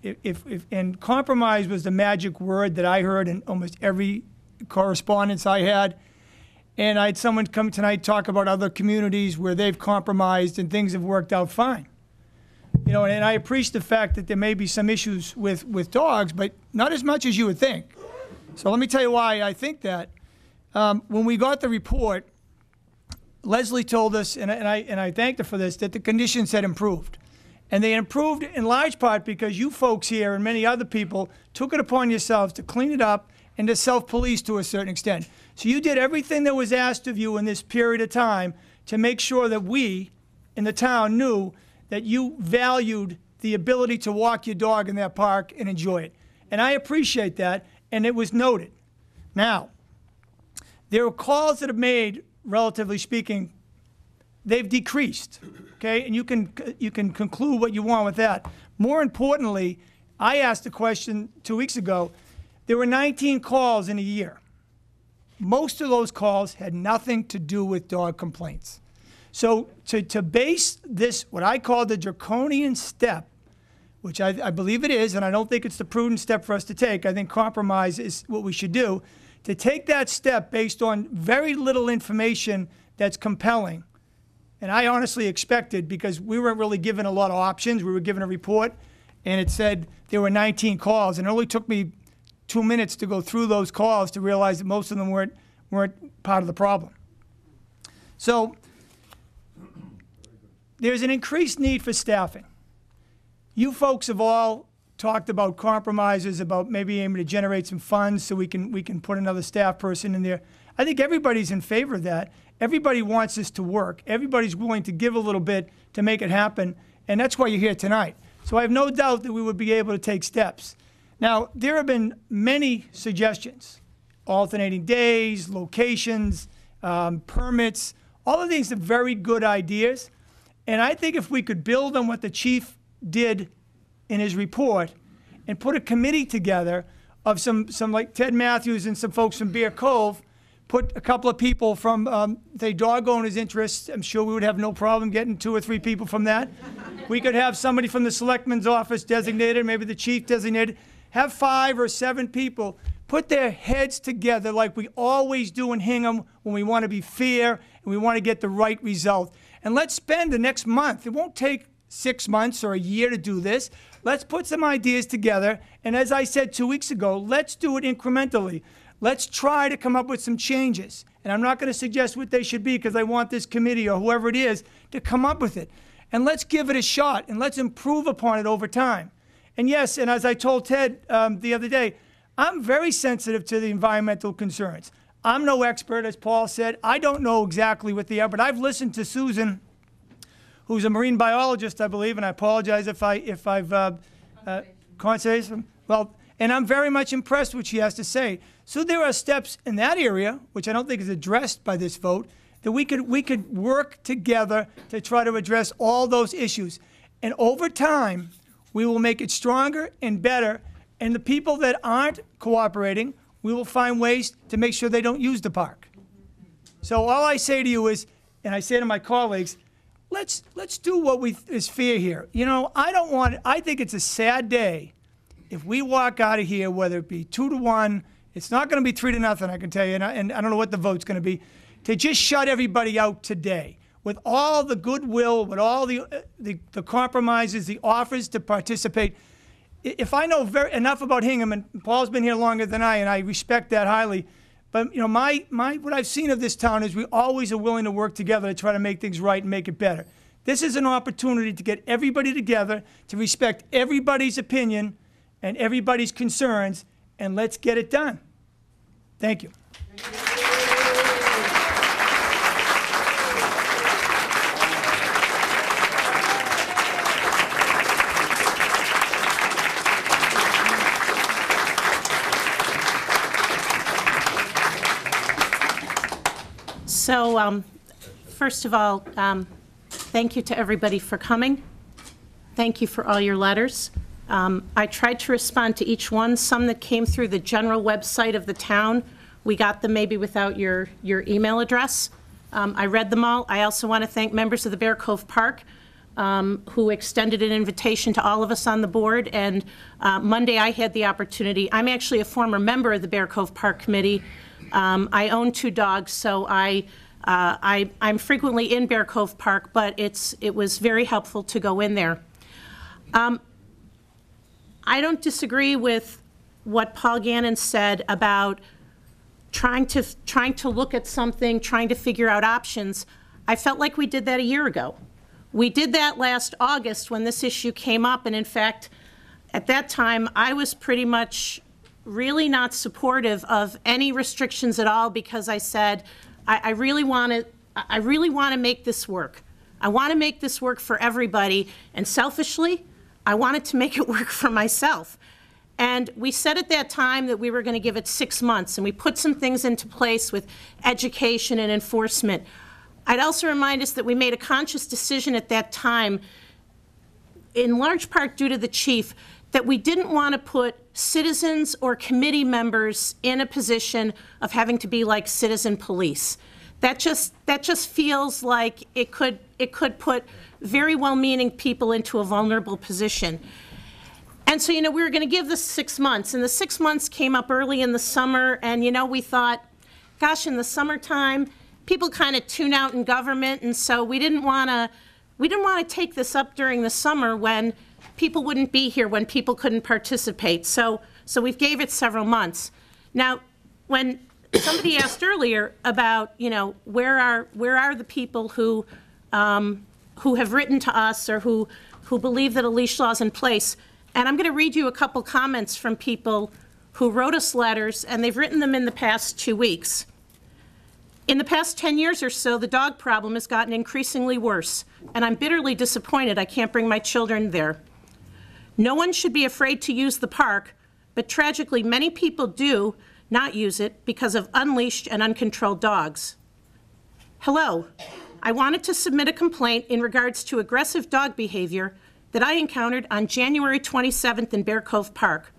And compromise was the magic word that I heard in almost every correspondence I had. And I had someone come tonight talk about other communities where they've compromised and things have worked out fine. You know, and I appreciate the fact that there may be some issues with dogs, but not as much as you would think. So let me tell you why I think that. When we got the report, Leslie told us, and I thanked her for this, that the conditions had improved. And they improved in large part because you folks here and many other people took it upon yourselves to clean it up and to self-police to a certain extent. So you did everything that was asked of you in this period of time to make sure that we in the town knew that you valued the ability to walk your dog in that park and enjoy it. And I appreciate that, and it was noted. Now, there are calls that have made, relatively speaking, they've decreased, okay? And you can conclude what you want with that. More importantly, I asked a question 2 weeks ago. There were 19 calls in a year. Most of those calls had nothing to do with dog complaints. So to base this, what I call the draconian step, which I believe it is, and I don't think it's the prudent step for us to take. I think compromise is what we should do. To take that step based on very little information that's compelling, and I honestly expected, because we weren't really given a lot of options. We were given a report, and it said there were 19 calls, and it only took me 2 minutes to go through those calls to realize that most of them weren't part of the problem. So there's an increased need for staffing. You folks have all talked about compromises, about maybe aiming to generate some funds so we can put another staff person in there. I think everybody's in favor of that. Everybody wants this to work. Everybody's willing to give a little bit to make it happen, and that's why you're here tonight. So I have no doubt that we would be able to take steps. Now, there have been many suggestions, alternating days, locations, permits. All of these are very good ideas, and I think if we could build on what the chief did in his report and put a committee together of some like Ted Matthews and some folks from Bear Cove, put a couple of people from, say, dog owners' interests. I'm sure we would have no problem getting 2 or 3 people from that. We could have somebody from the selectman's office designated, maybe the chief designated. Have 5 or 7 people put their heads together like we always do in Hingham when we want to be fair and we want to get the right result. And let's spend the next month. It won't take 6 months or a year to do this. Let's put some ideas together. And as I said 2 weeks ago, let's do it incrementally. Let's try to come up with some changes. And I'm not going to suggest what they should be because I want this committee or whoever it is to come up with it. And let's give it a shot and let's improve upon it over time. And yes, and as I told Ted the other day, I'm very sensitive to the environmental concerns. I'm no expert, as Paul said. I don't know exactly what they are, but I've listened to Susan, who's a marine biologist, I believe, and I apologize if I've conservation. Well, and I'm very much impressed with what she has to say. So there are steps in that area, which I don't think is addressed by this vote, that we could work together to try to address all those issues. And over time, we will make it stronger and better. And the people that aren't cooperating, we will find ways to make sure they don't use the park. So all I say to you is, and I say to my colleagues, let's do what is fair here. You know, I think it's a sad day if we walk out of here, whether it be 2-1, it's not going to be 3-0, I can tell you, and I don't know what the vote's going to be, to just shut everybody out today with all the goodwill, with all the compromises, the offers to participate. If I know enough about Hingham, and Paul's been here longer than I, and I respect that highly, but you know, what I've seen of this town is we always are willing to work together to try to make things right and make it better. This is an opportunity to get everybody together, to respect everybody's opinion and everybody's concerns, and let's get it done. Thank you. So, first of all, thank you to everybody for coming. Thank you for all your letters. I tried to respond to each one. Some that came through the general website of the town, we got them maybe without your email address. I read them all. I also want to thank members of the Bear Cove Park who extended an invitation to all of us on the board. And Monday I had the opportunity. I'm actually a former member of the Bear Cove Park Committee. I own 2 dogs, so I'm frequently in Bear Cove Park, but it was very helpful to go in there. I don't disagree with what Paul Gannon said about trying to look at something, trying to figure out options. I felt like we did that a year ago. We did that last August when this issue came up, and in fact, at that time, I was pretty much really not supportive of any restrictions at all because I said, I really want to make this work. I want to make this work for everybody, and selfishly, I wanted to make it work for myself. And we said at that time that we were going to give it 6 months, and we put some things into place with education and enforcement. I'd also remind us that we made a conscious decision at that time, in large part due to the chief, that we didn't want to put citizens or committee members in a position of having to be like citizen police. That just feels like it could put very well-meaning people into a vulnerable position. And so, you know, we were going to give this 6 months, and the 6 months came up early in the summer, and, you know, we thought, gosh, in the summertime, people kind of tune out in government, and so we didn't want to take this up during the summer when people wouldn't be here, when people couldn't participate. So we've gave it several months. Now, when somebody asked earlier about, you know, where are the people who have written to us or who believe that a leash law is in place, and I'm going to read you a couple comments from people who wrote us letters, and they've written them in the past 2 weeks. In the past 10 years or so, the dog problem has gotten increasingly worse, and I'm bitterly disappointed I can't bring my children there. No one should be afraid to use the park, but tragically many people do not use it because of unleashed and uncontrolled dogs. Hello, I wanted to submit a complaint in regards to aggressive dog behavior that I encountered on January 27th in Bear Cove Park.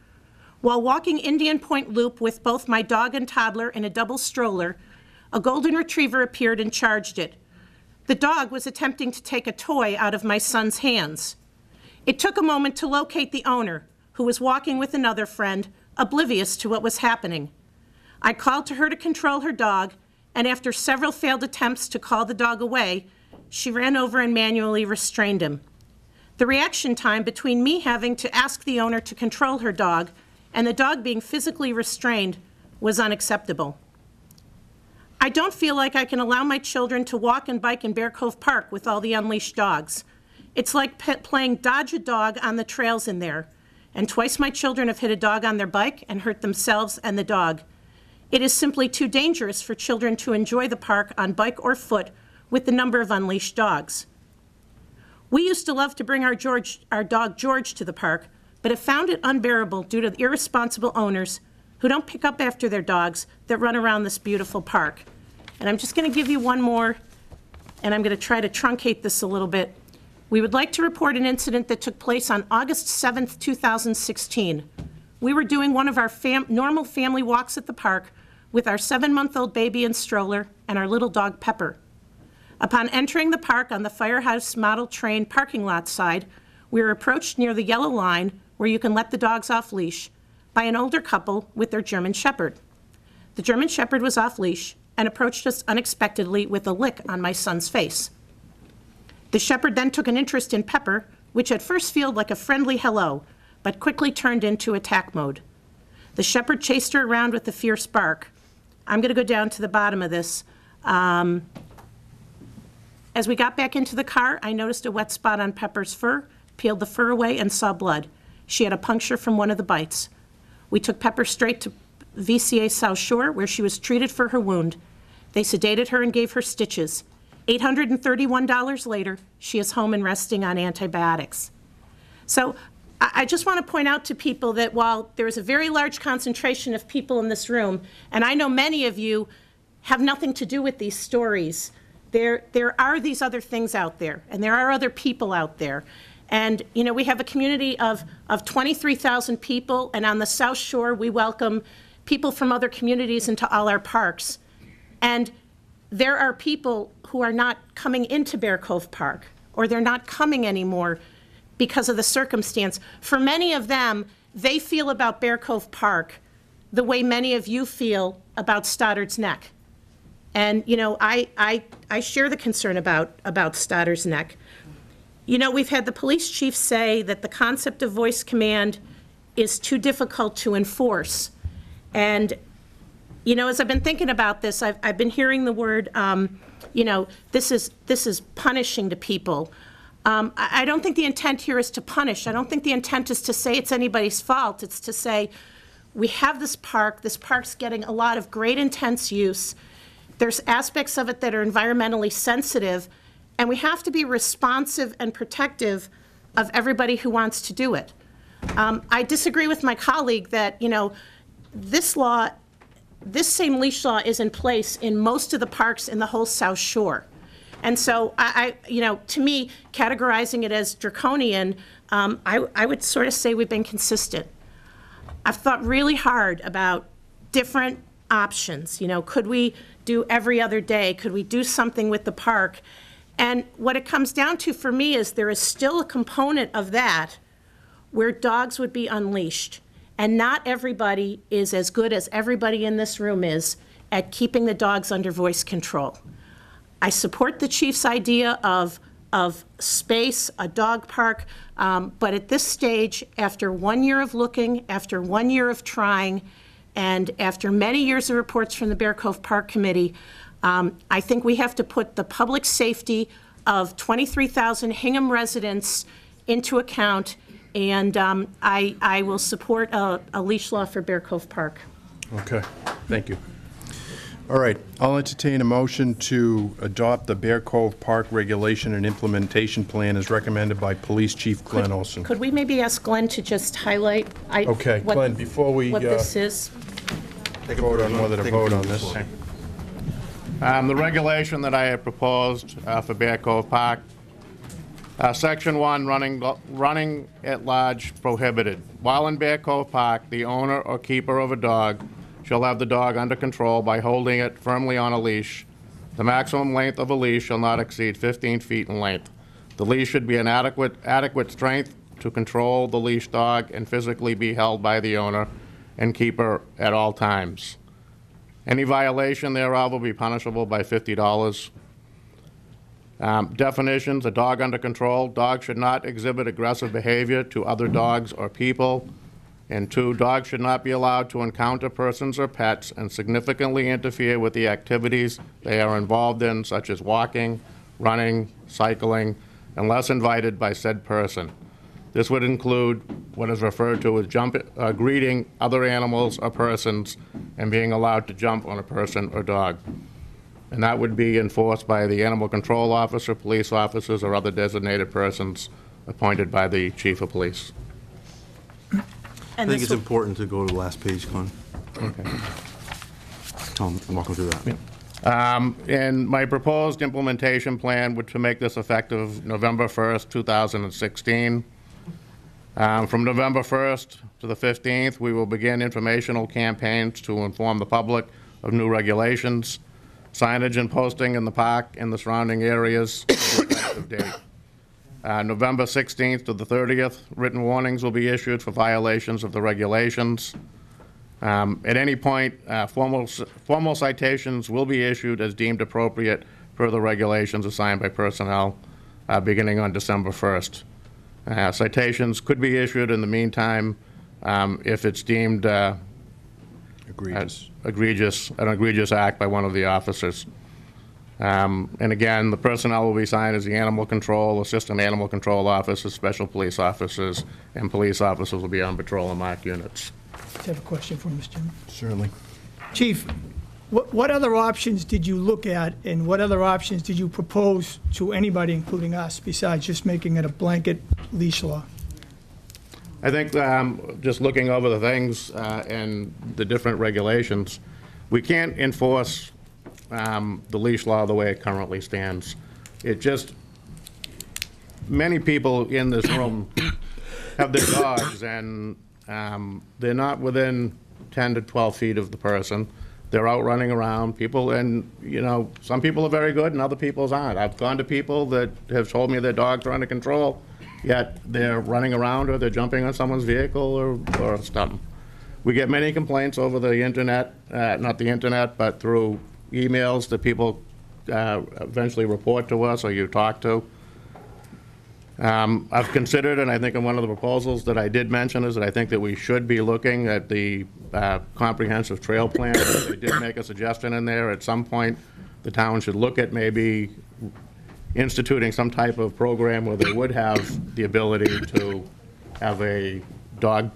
While walking Indian Point Loop with both my dog and toddler in a double stroller, a golden retriever appeared and charged it. The dog was attempting to take a toy out of my son's hands. It took a moment to locate the owner, who was walking with another friend, oblivious to what was happening. I called to her to control her dog, and after several failed attempts to call the dog away, she ran over and manually restrained him. The reaction time between me having to ask the owner to control her dog and the dog being physically restrained was unacceptable. I don't feel like I can allow my children to walk and bike in Bear Cove Park with all the unleashed dogs. It's like playing dodge a dog on the trails in there, and twice my children have hit a dog on their bike and hurt themselves and the dog. It is simply too dangerous for children to enjoy the park on bike or foot with the number of unleashed dogs. We used to love to bring our dog George to the park, but have found it unbearable due to the irresponsible owners who don't pick up after their dogs that run around this beautiful park. And I'm just going to give you one more, and I'm going to try to truncate this a little bit. We would like to report an incident that took place on August 7th, 2016. We were doing one of our normal family walks at the park with our 7-month-old baby in stroller and our little dog Pepper. Upon entering the park on the Firehouse Model Train parking lot side, we were approached near the yellow line where you can let the dogs off leash by an older couple with their German Shepherd. The German Shepherd was off leash and approached us unexpectedly with a lick on my son's face. The Shepherd then took an interest in Pepper, which at first felt like a friendly hello, but quickly turned into attack mode. The Shepherd chased her around with a fierce bark. I'm going to go down to the bottom of this. As we got back into the car, I noticed a wet spot on Pepper's fur, peeled the fur away, and saw blood. She had a puncture from one of the bites. We took Pepper straight to VCA South Shore, where she was treated for her wound. They sedated her and gave her stitches. $831 later, she is home and resting on antibiotics. So I just want to point out to people that while there is a very large concentration of people in this room, and I know many of you have nothing to do with these stories, there are these other things out there, and there are other people out there. And, you know, we have a community of 23,000 people, and on the South Shore, we welcome people from other communities into all our parks. And there are people who are not coming into Bear Cove Park, or they're not coming anymore because of the circumstance. For many of them, they feel about Bear Cove Park the way many of you feel about Stoddard's Neck. And, you know, I share the concern about Stoddard's Neck. You know, we've had the police chief say that the concept of voice command is too difficult to enforce. And, you know, as I've been thinking about this, I've been hearing the word, you know, this is punishing to people. I don't think the intent here is to punish. I don't think the intent is to say it's anybody's fault. It's to say we have this park. This park's getting a lot of great intense use. There's aspects of it that are environmentally sensitive, and we have to be responsive and protective of everybody who wants to do it. I disagree with my colleague that, you know, this same leash law is in place in most of the parks in the whole South Shore. And so you know, to me, categorizing it as draconian, I would sort of say we've been consistent. I've thought really hard about different options. You know, could we do every other day? Could we do something with the park? And what it comes down to for me is there is still a component of that where dogs would be unleashed. And not everybody is as good as everybody in this room is at keeping the dogs under voice control. I support the chief's idea of space, a dog park, but at this stage, after 1 year of looking, after 1 year of trying, and after many years of reports from the Bear Cove Park Committee, I think we have to put the public safety of 23,000 Hingham residents into account, and I will support a leash law for Bear Cove Park. Okay, thank you. All right, I'll entertain a motion to adopt the Bear Cove Park Regulation and Implementation Plan as recommended by Police Chief Glenn Olson. Could we maybe ask Glenn to just highlight Okay, Glenn, before we what this is? vote on whether to vote on this. The regulation that I have proposed for Bear Cove Park, Section 1, running at large prohibited. While in Bear Cove Park, the owner or keeper of a dog shall have the dog under control by holding it firmly on a leash. The maximum length of a leash shall not exceed 15 feet in length. The leash should be an adequate strength to control the leash dog and physically be held by the owner and keeper at all times. Any violation thereof will be punishable by $50. Definitions: a dog under control. Dogs should not exhibit aggressive behavior to other dogs or people. And 2, dogs should not be allowed to encounter persons or pets and significantly interfere with the activities they are involved in, such as walking, running, cycling, unless invited by said person. This would include what is referred to as greeting other animals or persons and being allowed to jump on a person or dog. And that would be enforced by the animal control officer, police officers, or other designated persons appointed by the chief of police. I think it's important to go to the last page, Glenn. Okay. Tom, walk through that. And my proposed implementation plan would to make this effective November 1st, 2016. From November 1st to the 15th, we will begin informational campaigns to inform the public of new regulations. Signage and posting in the park and the surrounding areas. Effective date. November 16th to the 30th, written warnings will be issued for violations of the regulations. At any point, formal citations will be issued as deemed appropriate per the regulations assigned by personnel beginning on December 1st. Citations could be issued in the meantime if it's deemed an egregious act by one of the officers. And again, the personnel will be assigned as the animal control, assistant animal control officers, special police officers, and police officers will be on patrol and marked units. I have a question for Mr. Chairman. Certainly. Chief, what other options did you look at, and what other options did you propose to anybody, including us, besides just making it a blanket leash law? I think just looking over the things and the different regulations, we can't enforce the leash law the way it currently stands. It just, many people in this room have their dogs, and they're not within 10 to 12 feet of the person. They're out running around. People, and you know, some people are very good and other people's aren't. I've gone to people that have told me their dogs are under control, yet they're running around or they're jumping on someone's vehicle or something. We get many complaints over the internet, not the internet, but through emails that people eventually report to us or you talk to. I've considered, and I think in one of the proposals that I did mention is that I think that we should be looking at the comprehensive trail plan. They did make a suggestion in there. At some point, the town should look at maybe instituting some type of program where they would have the ability to have a dog,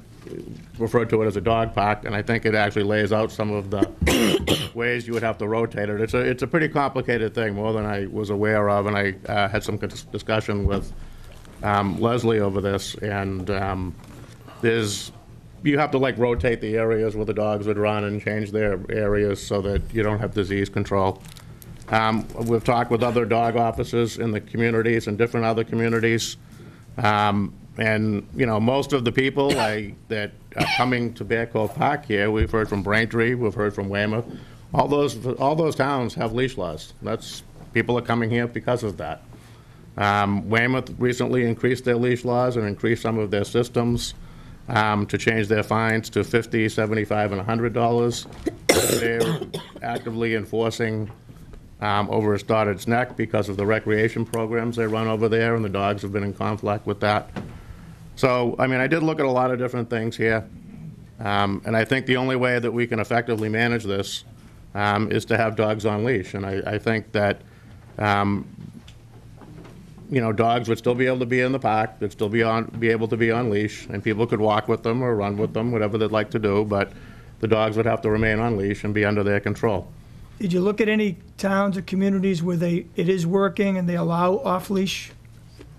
referred to it as a dog park, and I think it actually lays out some of the ways you would have to rotate it. It's a pretty complicated thing, more than I was aware of, and I had some discussion with Leslie over this, and you have to like rotate the areas where the dogs would run and change their areas so that you don't have disease control. We've talked with other dog officers in the communities and different other communities. And, you know, most of the people that are coming to Bear Cove Park here, we've heard from Braintree, we've heard from Weymouth. All those towns have leash laws. People are coming here because of that. Weymouth recently increased their leash laws and increased some of their systems to change their fines to $50, $75, and $100. They're actively enforcing over Stoddard's Neck because of the recreation programs they run over there, and the dogs have been in conflict with that. So, I mean, I did look at a lot of different things here, and I think the only way that we can effectively manage this is to have dogs on leash, and I think that you know, dogs would still be able to be in the park, they'd still be able to be on leash, and people could walk with them or run with them, whatever they'd like to do, but the dogs would have to remain on leash and be under their control. Did you look at any towns or communities where it is working and they allow off-leash?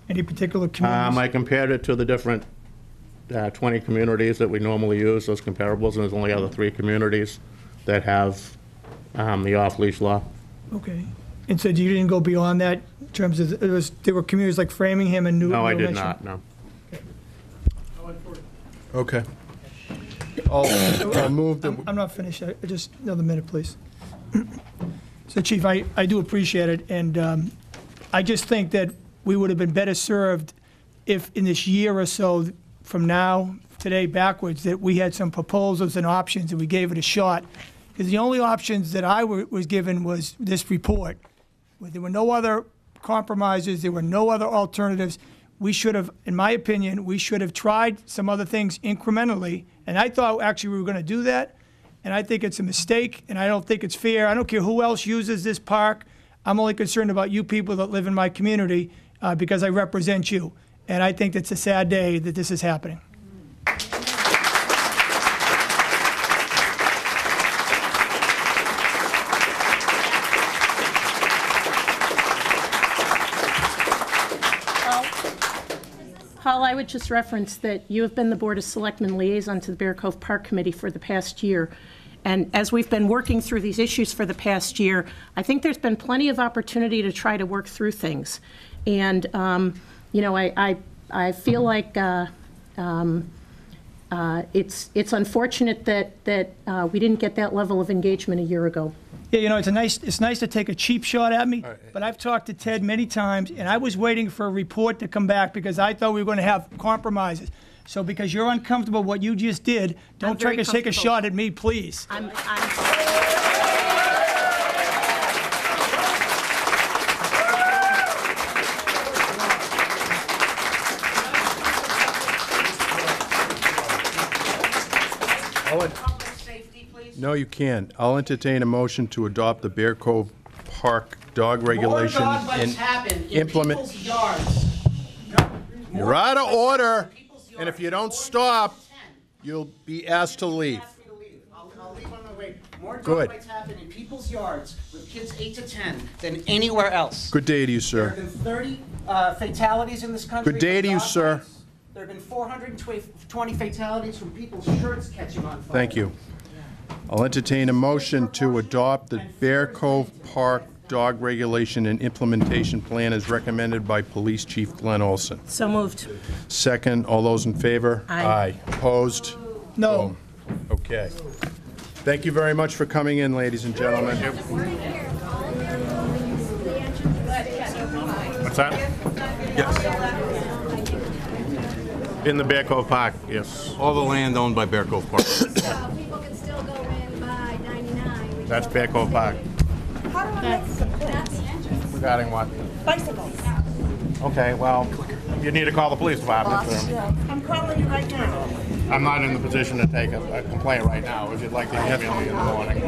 Any particular communities? I compared it to the different 20 communities that we normally use, those comparables, and there's only other 3 communities that have the off-leash law. Okay. And so you didn't go beyond that in terms of, there were communities like Framingham and Newton? No, I did not, no. Okay. I'll move the... I'm not finished. Just another minute, please. So, Chief, I do appreciate it, and I just think that we would have been better served if in this year or so from now, today backwards, that we had some proposals and options and we gave it a shot. Because the only options that I was given was this report. There were no other compromises, there were no other alternatives. We should have, in my opinion, we should have tried some other things incrementally, and I thought actually we were going to do that. And I think it's a mistake, and I don't think it's fair. I don't care who else uses this park. I'm only concerned about you people that live in my community because I represent you. And I think it's a sad day that this is happening. Paul, I would just reference that you have been the Board of Selectmen liaison to the Bear Cove Park Committee for the past year. And as we've been working through these issues for the past year, I think there's been plenty of opportunity to try to work through things. And, you know, I feel like it's unfortunate that we didn't get that level of engagement a year ago. Yeah, you know, it's nice to take a cheap shot at me, but I've talked to Ted many times, and I was waiting for a report to come back because I thought we were going to have compromises. So because you're uncomfortable with what you just did, don't try to take a shot at me, please. No, you can't. I'll entertain a motion to adopt the Bear Cove Park dog regulation and implement. You're out of order, and if you don't stop, you'll be asked to leave. I'll leave on the way. More Good. dog bites happen in people's yards with kids 8 to 10 than anywhere else. Good day to you, There have sir. been 30 fatalities in this country. Good day from to you, dog sir. bites. There have been 420 fatalities from people's shirts catching on fire. Thank you. I'll entertain a motion to adopt the Bear Cove Park dog regulation and implementation plan as recommended by Police Chief Glenn Olson. So moved. Second, all those in favor? Aye. Opposed? No. Okay. Thank you very much for coming in, ladies and gentlemen. What's that? Yes. In the Bear Cove Park, yes. All the land owned by Bear Cove Park. People can still go in by 99. That's Bear Cove Park. How do I make some Regarding what? bicycles? Okay, well, you need to call the police department. I'm calling you right now. I'm not in the position to take a complaint right now. If you'd like to email me in the morning.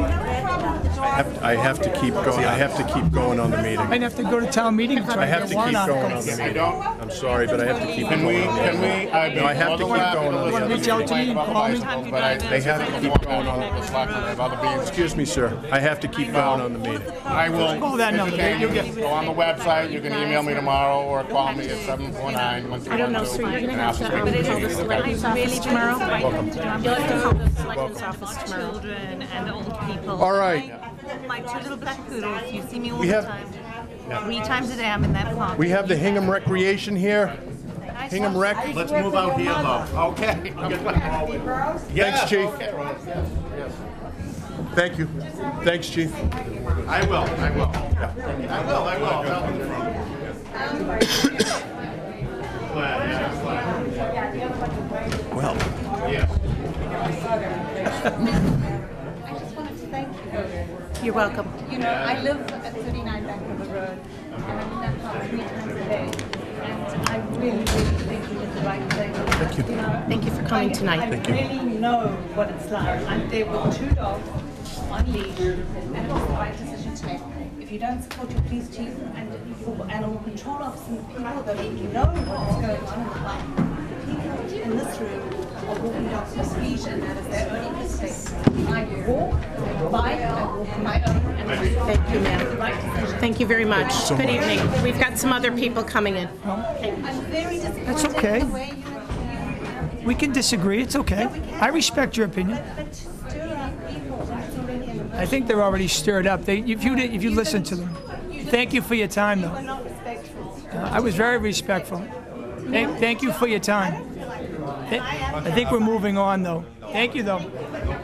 I have to keep going. I have to keep going on the meeting. I'd have to go to town meeting and try I to have get to warrant keep going on articles. the meeting. I'm sorry, but I have to keep Can going we, on the can meeting. we, I'd be No, I have to keep more than going on happy the to Reach out to me and call me. They have to keep going on. Excuse me, sir. I have to keep going on the meeting. I will. Call that number. You'll get. Go on the website, you can email me tomorrow or call me at 749-1212. I don't know, sir, you're going to have to call the selectman's office tomorrow. You'll have to call the selectman's office tomorrow. Children and old people. All right. My 2 little black poodles, you see me all We the have- time. 3 times a day I'm in that pond. We have the Hingham Recreation here. Hingham Rec. Let's move out here, though. Okay. Thanks, Chief. Thank you. Thanks, Chief. I will. Well. I just wanted to thank you. You're welcome. You know, I live at 39 Vancouver Road, and I'm in that pond 3 times a day. And I really, really think you did the right thing. Thank you. Thank you for coming tonight. I Thank you. really know what it's like. I'm there with 2 dogs on leash, and it's the right decision to make. If you don't support your police chief and your animal control officer and the people that know what's going on in the park, people in this room are walking dogs with leash, and that is their only mistake. I walk, bike, I walk on my own, and I Thank you, ma'am. Thank you very much. Good evening. We've got some other people coming in. I'm very disappointed. That's okay. in the way you We can disagree. It's okay. I respect your opinion. I think they're already stirred up. If you listen to them. Thank you for your time, though. I was very respectful. Thank you for your time. I think we're moving on, though. Thank you, though.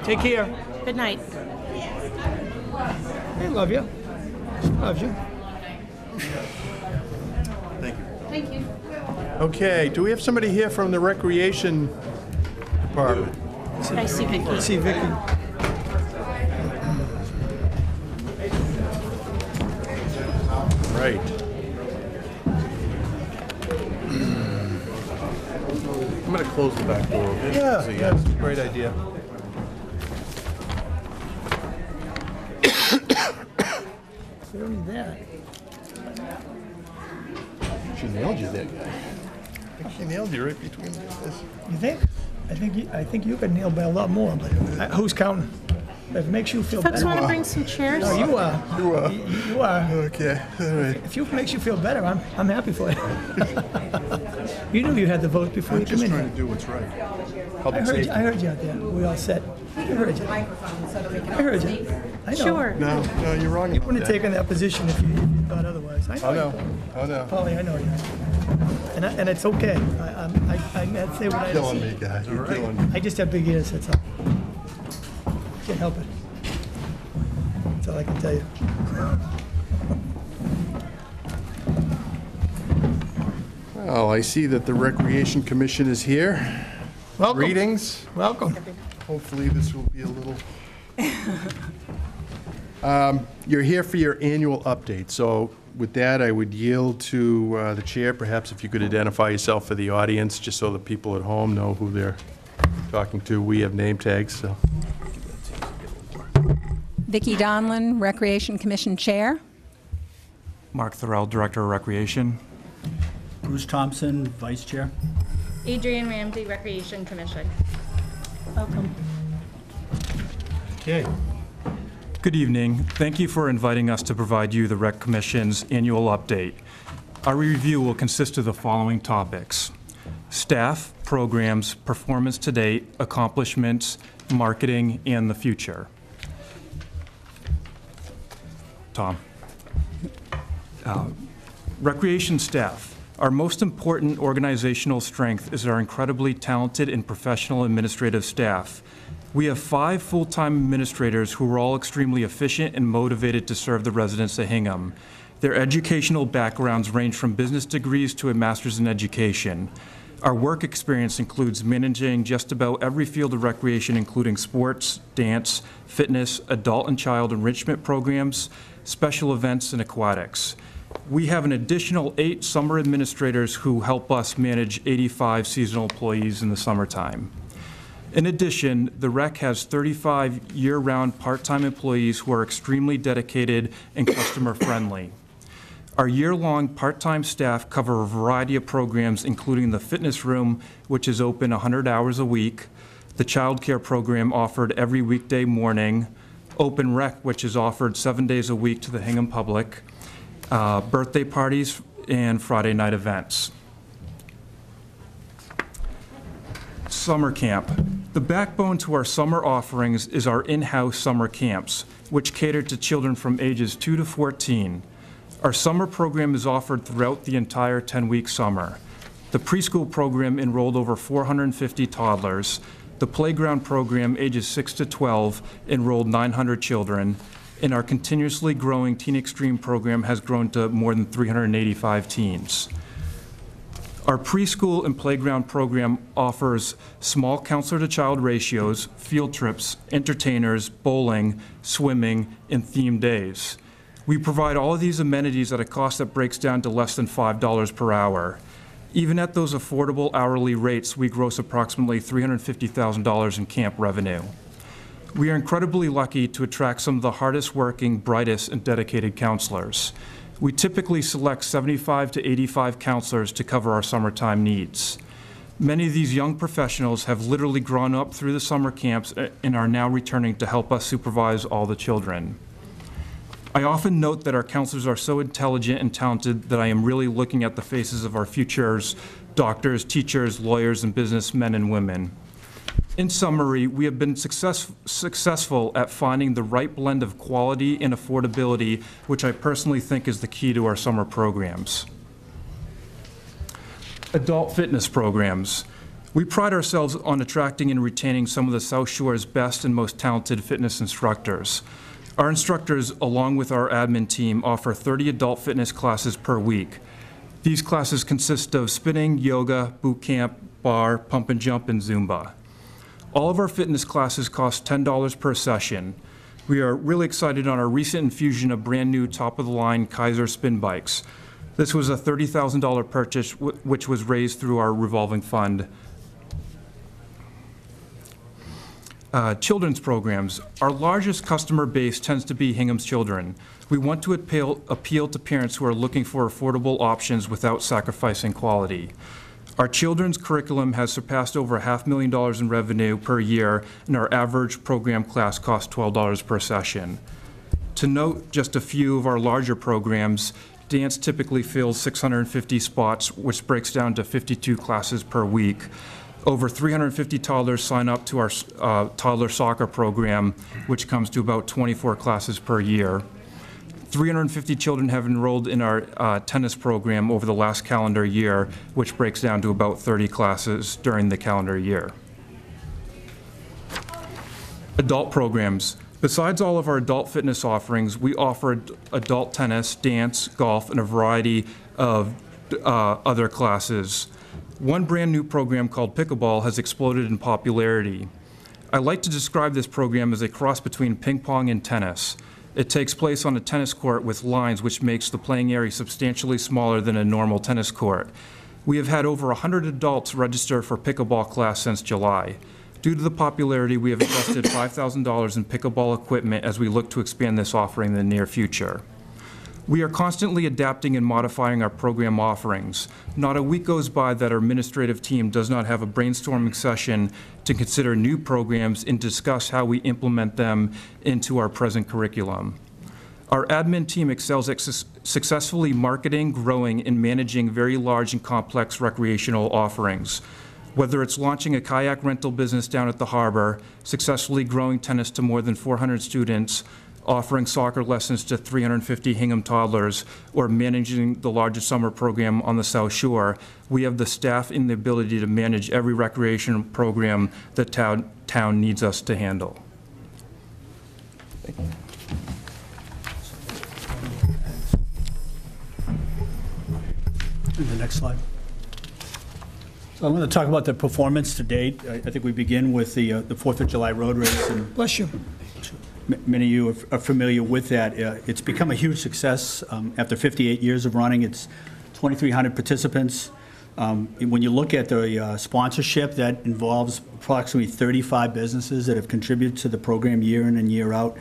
Take care. Good night. I love you. She loves you. Thank you. Thank you. Okay, do we have somebody here from the Recreation Department? I see Vicky. I see Vicky. Right. I'm going to close the back door. Okay? Yeah, So, yeah, that's a great idea. We don't need that. She nailed you there, guy. I think she nailed you right between this. You think? I think you could nail by a lot more, but who's counting? If it makes you feel Folks better. want to bring some chairs? No, you are. You are. You are. Okay, all right. If it makes you feel better, I'm happy for you. You knew you had the vote before I'm you come just in trying here. to do what's right. I Public heard safety. you out there. We all set. I heard you. I heard you. I know. Sure. No, you're wrong. You wouldn't have taken that position if you thought otherwise. I know. Oh, no. Oh, no. Polly, I know you. And it's okay. I say what I Killing see. me, guys. You're killing me. I just have big ears, that's all. Can't help it. That's all I can tell you. Well, I see that the Recreation Commission is here. Welcome. Greetings. Welcome. Hopefully this will be a little... You're here for your annual update, so with that, I would yield to the chair. Perhaps if you could identify yourself for the audience, just so the people at home know who they're talking to. We have name tags, so... Vicki Donlin, Recreation Commission Chair. Mark Thorell, Director of Recreation. Bruce Thompson, Vice Chair. Adrian Ramsey, Recreation Commission. Welcome. Okay. Good evening. Thank you for inviting us to provide you the Rec Commission's annual update. Our review will consist of the following topics: staff, programs, performance to date, accomplishments, marketing, and the future. Tom. Recreation staff. Our most important organizational strength is our incredibly talented and professional administrative staff. We have 5 full-time administrators who are all extremely efficient and motivated to serve the residents of Hingham. Their educational backgrounds range from business degrees to a master's in education. Our work experience includes managing just about every field of recreation, including sports, dance, fitness, adult and child enrichment programs, special events, and aquatics. We have an additional 8 summer administrators who help us manage 85 seasonal employees in the summertime. In addition, the Rec has 35 year-round part-time employees who are extremely dedicated and customer-friendly. Our year-long part-time staff cover a variety of programs, including the fitness room, which is open 100 hours a week, the child care program offered every weekday morning, Open Rec, which is offered 7 days a week to the Hingham public, birthday parties, and Friday night events. Summer camp. The backbone to our summer offerings is our in-house summer camps, which cater to children from ages 2 to 14. Our summer program is offered throughout the entire 10-week summer. The preschool program enrolled over 450 toddlers. The playground program, ages 6 to 12, enrolled 900 children, and our continuously growing Teen Extreme program has grown to more than 385 teens. Our preschool and playground program offers small counselor-to-child ratios, field trips, entertainers, bowling, swimming, and themed days. We provide all of these amenities at a cost that breaks down to less than $5 per hour. Even at those affordable hourly rates, we gross approximately $350,000 in camp revenue. We are incredibly lucky to attract some of the hardest working, brightest, and dedicated counselors. We typically select 75 to 85 counselors to cover our summertime needs. Many of these young professionals have literally grown up through the summer camps and are now returning to help us supervise all the children. I often note that our counselors are so intelligent and talented that I am really looking at the faces of our futures, doctors, teachers, lawyers, and businessmen and women. In summary, we have been successful at finding the right blend of quality and affordability, which I personally think is the key to our summer programs. Adult fitness programs. We pride ourselves on attracting and retaining some of the South Shore's best and most talented fitness instructors. Our instructors, along with our admin team, offer 30 adult fitness classes per week. These classes consist of spinning, yoga, boot camp, bar, pump and jump, and Zumba. All of our fitness classes cost $10 per session. We are really excited on our recent infusion of brand new top-of-the-line Kaiser spin bikes. This was a $30,000 purchase, which was raised through our revolving fund. Children's programs. Our largest customer base tends to be Hingham's children. We want to appeal to parents who are looking for affordable options without sacrificing quality. Our children's curriculum has surpassed over $500,000 in revenue per year, and our average program class costs $12 per session. To note just a few of our larger programs, dance typically fills 650 spots, which breaks down to 52 classes per week. Over 350 toddlers sign up to our toddler soccer program, which comes to about 24 classes per year. 350 children have enrolled in our tennis program over the last calendar year, which breaks down to about 30 classes during the calendar year. Adult programs. Besides all of our adult fitness offerings, we offer adult tennis, dance, golf, and a variety of other classes. One brand new program called Pickleball has exploded in popularity. I like to describe this program as a cross between ping pong and tennis. It takes place on a tennis court with lines, which makes the playing area substantially smaller than a normal tennis court. We have had over 100 adults register for pickleball class since July. Due to the popularity, we have invested $5,000 in pickleball equipment as we look to expand this offering in the near future. We are constantly adapting and modifying our program offerings. Not a week goes by that our administrative team does not have a brainstorming session to consider new programs and discuss how we implement them into our present curriculum. Our admin team excels at successfully marketing, growing, and managing very large and complex recreational offerings. Whether it's launching a kayak rental business down at the harbor, successfully growing tennis to more than 400 students, offering soccer lessons to 350 Hingham toddlers, or managing the largest summer program on the South Shore, we have the staff and the ability to manage every recreation program that town needs us to handle. Thank you. The next slide. So I'm going to talk about the performance to date. I think we begin with the 4th of July road race. And bless you. Many of you are familiar with that. It's become a huge success. After 58 years of running, it's 2,300 participants. When you look at the sponsorship, that involves approximately 35 businesses that have contributed to the program year in and year out.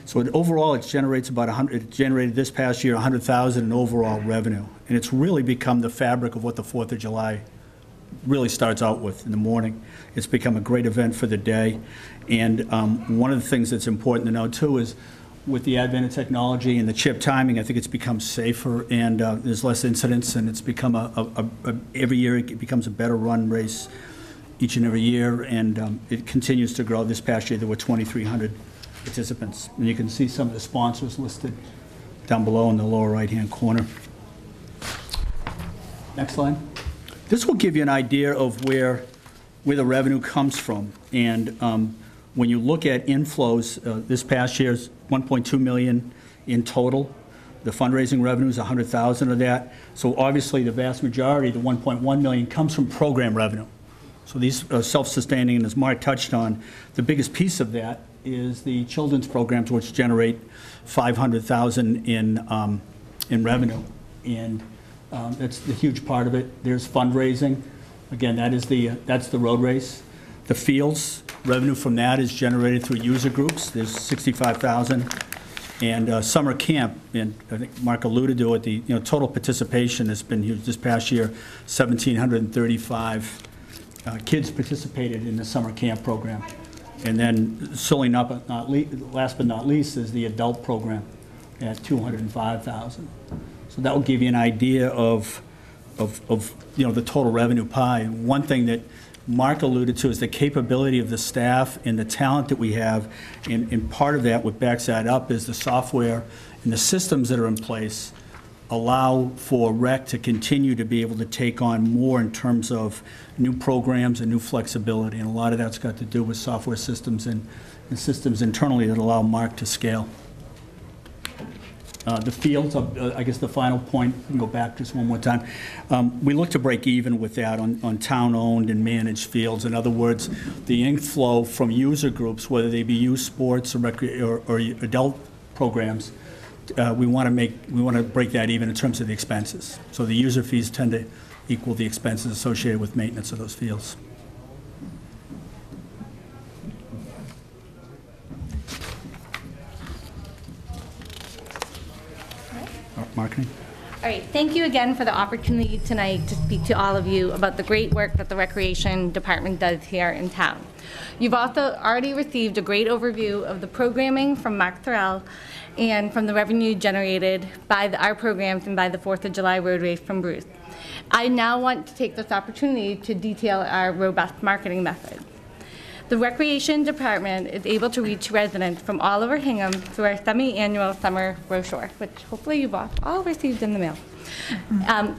So overall, it generates about it generated this past year $100,000 in overall revenue, and it's really become the fabric of what the 4th of July really starts out with in the morning. It's become a great event for the day, and one of the things that's important to know too is with the advent of technology and the chip timing, I think it's become safer and there's less incidents, and it's become every year it becomes a better run race each and every year, and it continues to grow. This past year there were 2,300 participants, and you can see some of the sponsors listed down below in the lower right-hand corner. Next slide. This will give you an idea of where the revenue comes from, and when you look at inflows, this past year's $1.2 million in total. The fundraising revenue is $100,000 of that. So obviously the vast majority, the $1.1 million, comes from program revenue. So these are self-sustaining, and as Mark touched on, the biggest piece of that is the children's programs, which generate $500,000 in revenue, and that's the huge part of it. There's fundraising. Again, that's the road race. The fields revenue from that is generated through user groups. There's $65,000, and summer camp. And I think Mark alluded to it. The total participation has been huge. This past year, 1,735 kids participated in the summer camp program. And then, last but not least, is the adult program at 205,000. So that will give you an idea of the total revenue pie. One thing that Mark alluded to is the capability of the staff and the talent that we have, and part of that, what backs that up, is the software and the systems that are in place allow for REC to continue to be able to take on more in terms of new programs and new flexibility, and a lot of that's got to do with software systems and systems internally that allow Mark to scale. The fields, I guess the final point, we can go back just one more time. We look to break even with that on town-owned and managed fields. In other words, the inflow from user groups, whether they be youth sports or adult programs, we want to break that even in terms of the expenses. So the user fees tend to equal the expenses associated with maintenance of those fields. Marketing. All right, thank you again for the opportunity tonight to speak to all of you about the great work that the Recreation Department does here in town. You've also already received a great overview of the programming from Mark Thorell and from the revenue generated by our programs and by the 4th of July road race from Bruce. I now want to take this opportunity to detail our robust marketing methods. The Recreation Department is able to reach residents from all over Hingham through our semi-annual summer brochure, which hopefully you've all received in the mail.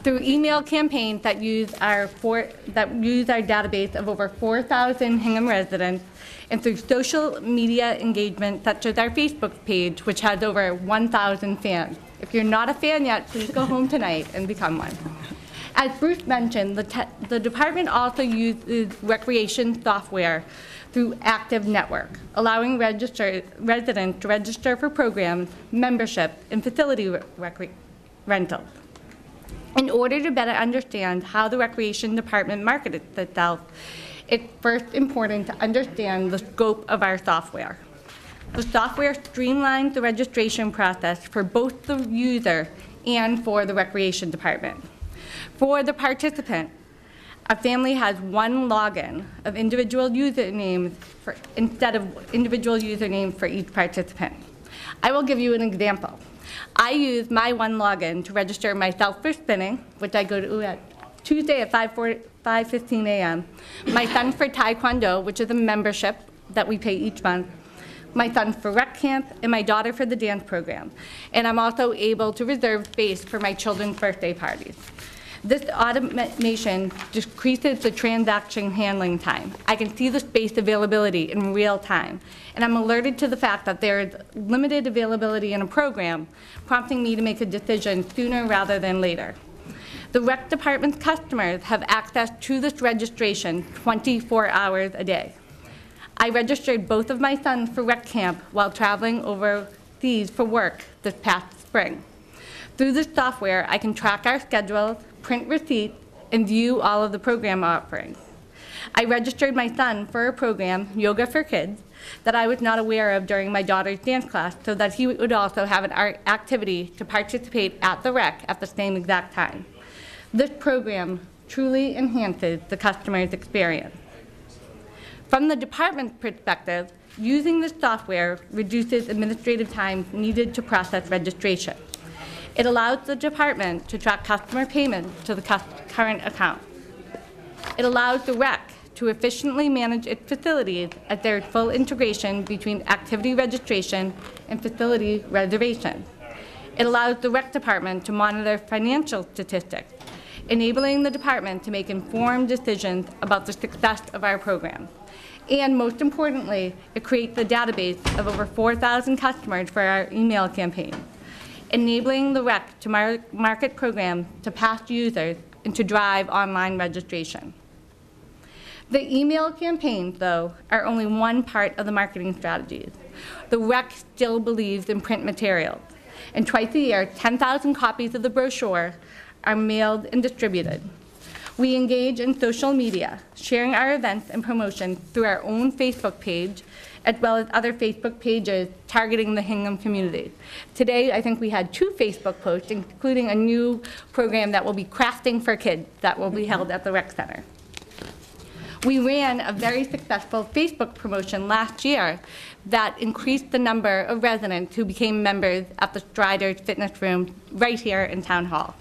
Through email campaigns that use our database of over 4,000 Hingham residents, and through social media engagement such as our Facebook page, which has over 1,000 fans. If you're not a fan yet, please go home tonight and become one. As Bruce mentioned, the department also uses recreation software through Active Network, allowing residents to register for programs, membership, and facility rentals. In order to better understand how the Recreation Department markets itself, it's first important to understand the scope of our software. The software streamlines the registration process for both the user and for the Recreation Department. For the participant, a family has one login of individual usernames instead of individual usernames for each participant. I will give you an example. I use my one login to register myself for spinning, which I go to at Tuesday at 5:15 a.m., my son for Taekwondo, which is a membership that we pay each month, my son for rec camp, and my daughter for the dance program. And I'm also able to reserve space for my children's birthday parties. This automation decreases the transaction handling time. I can see the space availability in real time, and I'm alerted to the fact that there is limited availability in a program, prompting me to make a decision sooner rather than later. The rec department's customers have access to this registration 24 hours a day. I registered both of my sons for rec camp while traveling overseas for work this past spring. Through this software, I can track our schedules, print receipts, and view all of the program offerings. I registered my son for a program, Yoga for Kids, that I was not aware of during my daughter's dance class, so that he would also have an art activity to participate at the rec at the same exact time. This program truly enhances the customer's experience. From the department's perspective, using this software reduces administrative time needed to process registration. It allows the department to track customer payments to the current account. It allows the rec to efficiently manage its facilities as there is full integration between activity registration and facility reservation. It allows the rec department to monitor financial statistics, enabling the department to make informed decisions about the success of our program. And most importantly, it creates a database of over 4,000 customers for our email campaign, enabling the rec to market programs to past users and to drive online registration. The email campaigns, though, are only one part of the marketing strategies. The rec still believes in print materials, and twice a year, 10,000 copies of the brochure are mailed and distributed. We engage in social media, sharing our events and promotions through our own Facebook page, as well as other Facebook pages targeting the Hingham community. Today, I think we had 2 Facebook posts, including a new program that will be Crafting for Kids that will be held at the Rec Center. We ran a very successful Facebook promotion last year that increased the number of residents who became members at the Striders Fitness Room right here in Town Hall.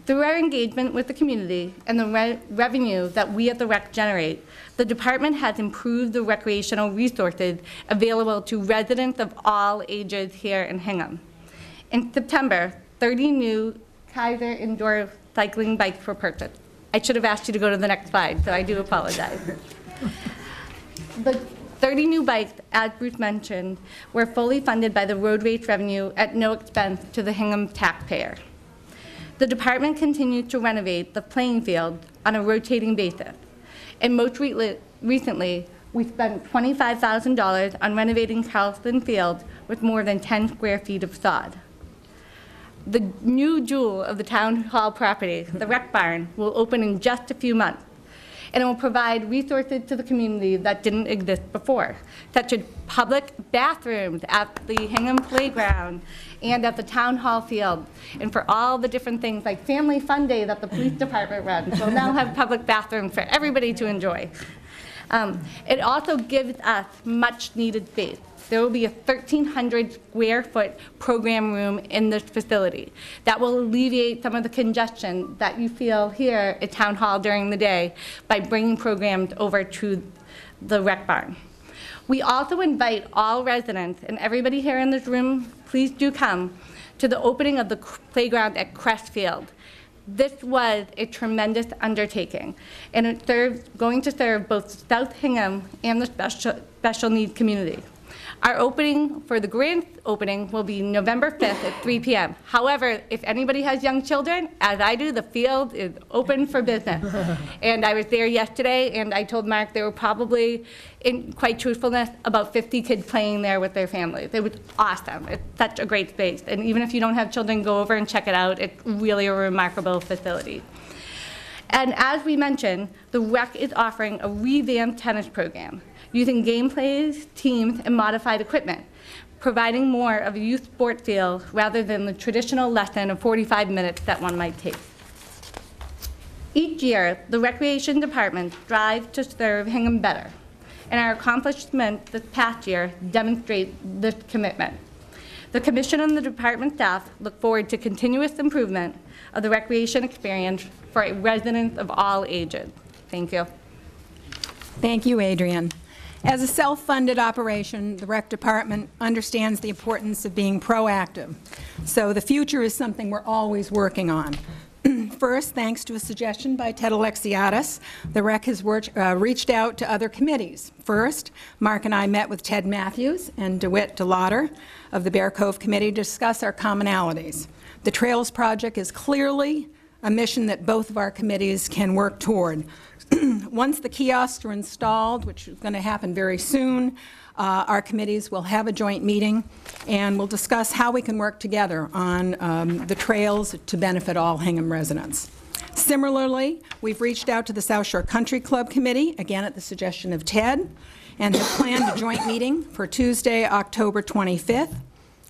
Through our engagement with the community and the revenue that we at the Rec generate, the department has improved the recreational resources available to residents of all ages here in Hingham. In September, 30 new Kaiser indoor cycling bikes were purchased. I should have asked you to go to the next slide, so I do apologize. The 30 new bikes, as Bruce mentioned, were fully funded by the road race revenue at no expense to the Hingham taxpayer. The department continues to renovate the playing field on a rotating basis. And most recently, we spent $25,000 on renovating Carlson Field with more than 10 square feet of sod. The new jewel of the Town Hall property, the Rec Barn, will open in just a few months. And it will provide resources to the community that didn't exist before, such as public bathrooms at the Hingham Playground and at the Town Hall field, and for all the different things like Family Fun Day that the police department runs. We'll now have public bathrooms for everybody to enjoy. It also gives us much needed space. there will be a 1,300 square foot program room in this facility. That will alleviate some of the congestion that you feel here at Town Hall during the day by bringing programs over to the rec barn. We also invite all residents, and everybody here in this room, please do come, to the opening of the playground at Crestfield. This was a tremendous undertaking, and it's going to serve both South Hingham and the special needs community. Our opening for the grand opening will be November 5th at 3 p.m. However, if anybody has young children, as I do, the field is open for business. And I was there yesterday, and I told Mark there were probably, in quite truthfulness, about 50 kids playing there with their families. It was awesome. It's such a great space. And even if you don't have children, go over and check it out. It's really a remarkable facility. And as we mentioned, the rec is offering a revamped tennis program using game plays, teams, and modified equipment, providing more of a youth sport feel rather than the traditional lesson of 45 minutes that one might take. Each year, the Recreation Department strives to serve Hingham better, and our accomplishments this past year demonstrate this commitment. The Commission and the Department staff look forward to continuous improvement of the recreation experience for residents of all ages. Thank you. Thank you, Adrian. As a self-funded operation, the Rec Department understands the importance of being proactive. So the future is something we're always working on. First, thanks to a suggestion by Ted Alexiadis, the Rec has reached out to other committees. First, Mark and I met with Ted Matthews and DeWitt DeLauder of the Bear Cove Committee to discuss our commonalities. The Trails Project is clearly a mission that both of our committees can work toward. Once the kiosks are installed, which is going to happen very soon, our committees will have a joint meeting, and we'll discuss how we can work together on the trails to benefit all Hingham residents. Similarly, we've reached out to the South Shore Country Club Committee, again at the suggestion of Ted, and have planned a joint meeting for Tuesday, October 25th.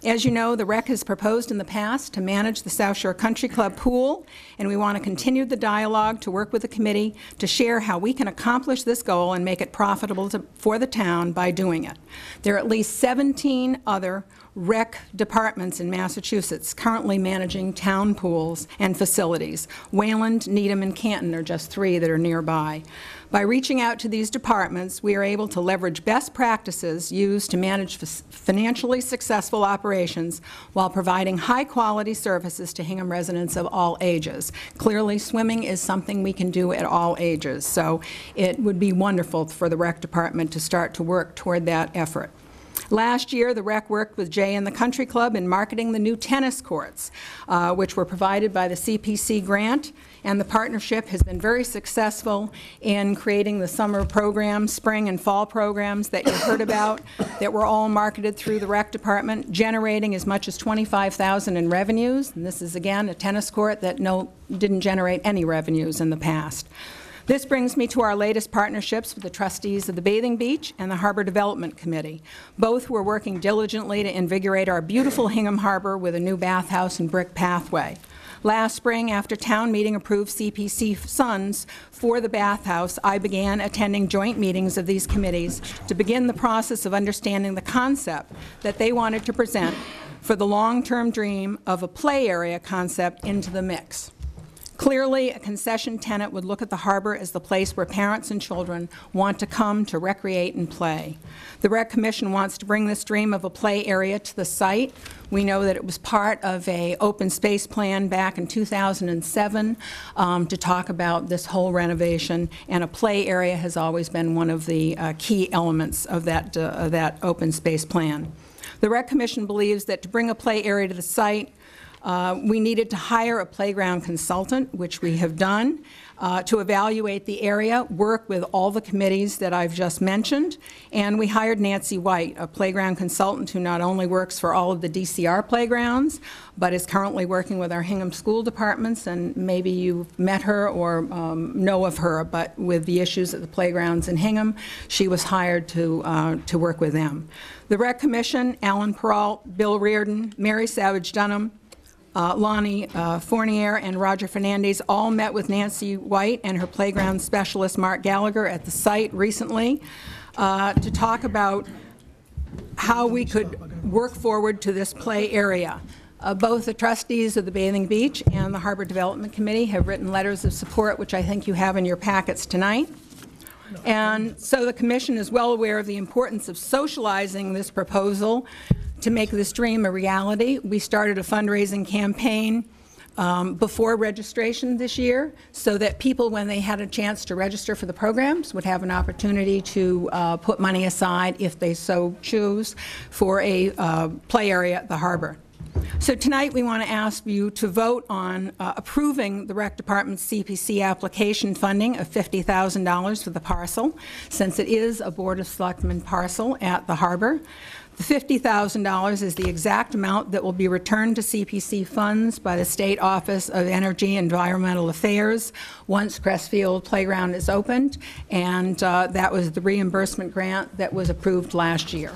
As you know, the Rec has proposed in the past to manage the South Shore Country Club pool, and we want to continue the dialogue to work with the committee to share how we can accomplish this goal and make it profitable for the town by doing it. There are at least 17 other rec departments in Massachusetts currently managing town pools and facilities. Wayland, Needham, and Canton are just 3 that are nearby. By reaching out to these departments, we are able to leverage best practices used to manage financially successful operations while providing high-quality services to Hingham residents of all ages. Clearly, swimming is something we can do at all ages, so it would be wonderful for the Rec Department to start to work toward that effort. Last year, the Rec worked with Jay and the Country Club in marketing the new tennis courts, which were provided by the CPC grant, and the partnership has been very successful in creating the summer programs, spring and fall programs that you heard about, that were all marketed through the Rec Department, generating as much as $25,000 in revenues. And this is, again, a tennis court that didn't generate any revenues in the past. This brings me to our latest partnerships with the trustees of the Bathing Beach and the Harbor Development Committee. Both were working diligently to invigorate our beautiful Hingham Harbor with a new bathhouse and brick pathway. Last spring, after town meeting approved CPC funds for the bathhouse, I began attending joint meetings of these committees to begin the process of understanding the concept that they wanted to present for the long-term dream of a play area concept into the mix. Clearly, a concession tenant would look at the harbor as the place where parents and children want to come to recreate and play. The Rec Commission wants to bring this dream of a play area to the site. We know that it was part of an open space plan back in 2007 to talk about this whole renovation, and a play area has always been one of the key elements of that open space plan. The Rec Commission believes that to bring a play area to the site, we needed to hire a playground consultant, which we have done, to evaluate the area, work with all the committees that I've just mentioned, and we hired Nancy White, a playground consultant who not only works for all of the DCR playgrounds, but is currently working with our Hingham school departments, and maybe you've met her or know of her, but with the issues at the playgrounds in Hingham, she was hired to work with them. The Rec Commission, Alan Peralt, Bill Reardon, Mary Savage Dunham, Lonnie Fournier and Roger Fernandez all met with Nancy White and her playground specialist Mark Gallagher at the site recently to talk about how we could work forward to this play area. Both the trustees of the Bathing Beach and the Harbor Development Committee have written letters of support, which I think you have in your packets tonight. And so the Commission is well aware of the importance of socializing this proposal to make this dream a reality. We started a fundraising campaign before registration this year so that people, when they had a chance to register for the programs, would have an opportunity to put money aside, if they so choose, for a play area at the harbor. So tonight we want to ask you to vote on approving the Rec Department's CPC application funding of $50,000 for the parcel, since it is a Board of Selectmen parcel at the harbor. The $50,000 is the exact amount that will be returned to CPC funds by the State Office of Energy and Environmental Affairs once Crestfield Playground is opened, and that was the reimbursement grant that was approved last year.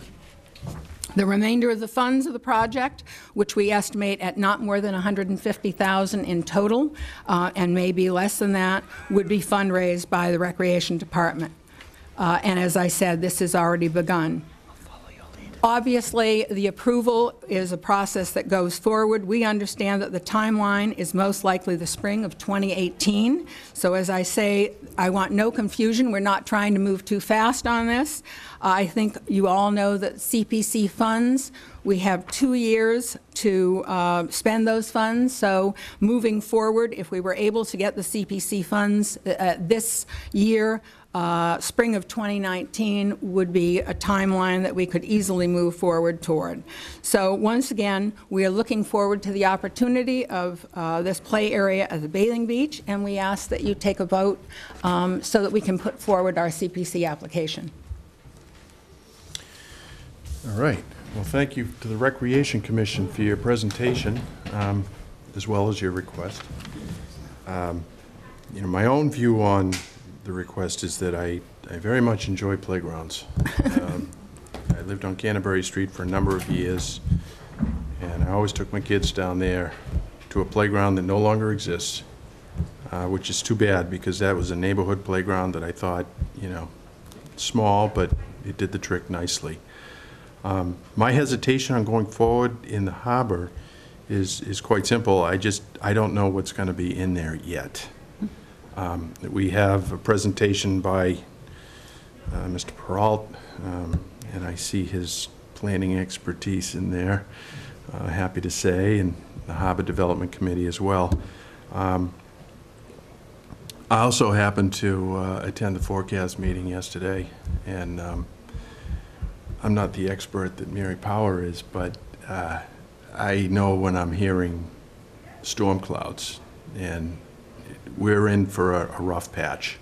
The remainder of the funds of the project, which we estimate at not more than $150,000 in total, and maybe less than that, would be fundraised by the Recreation Department. And as I said, this has already begun. Obviously, the approval is a process that goes forward. We understand that the timeline is most likely the spring of 2018. So as I say, I want no confusion. We're not trying to move too fast on this. I think you all know that CPC funds, we have 2 years to spend those funds. So moving forward, if we were able to get the CPC funds this year, spring of 2019 would be a timeline that we could easily move forward toward. So once again, we are looking forward to the opportunity of this play area at the Bathing Beach, and we ask that you take a vote so that we can put forward our CPC application. All right. Well, thank you to the Recreation Commission for your presentation, as well as your request. You know, my own view on the request is that I very much enjoy playgrounds. I lived on Canterbury Street for a number of years, and I always took my kids down there to a playground that no longer exists, which is too bad, because that was a neighborhood playground that I thought, you know, small, but it did the trick nicely. My hesitation on going forward in the harbor is quite simple. I don't know what's going to be in there yet. We have a presentation by Mr. Peralt, and I see his planning expertise in there, happy to say, and the Harbor Development Committee as well. I also happened to attend the forecast meeting yesterday, and I'm not the expert that Mary Power is, but I know when I'm hearing storm clouds, and we're in for a rough patch.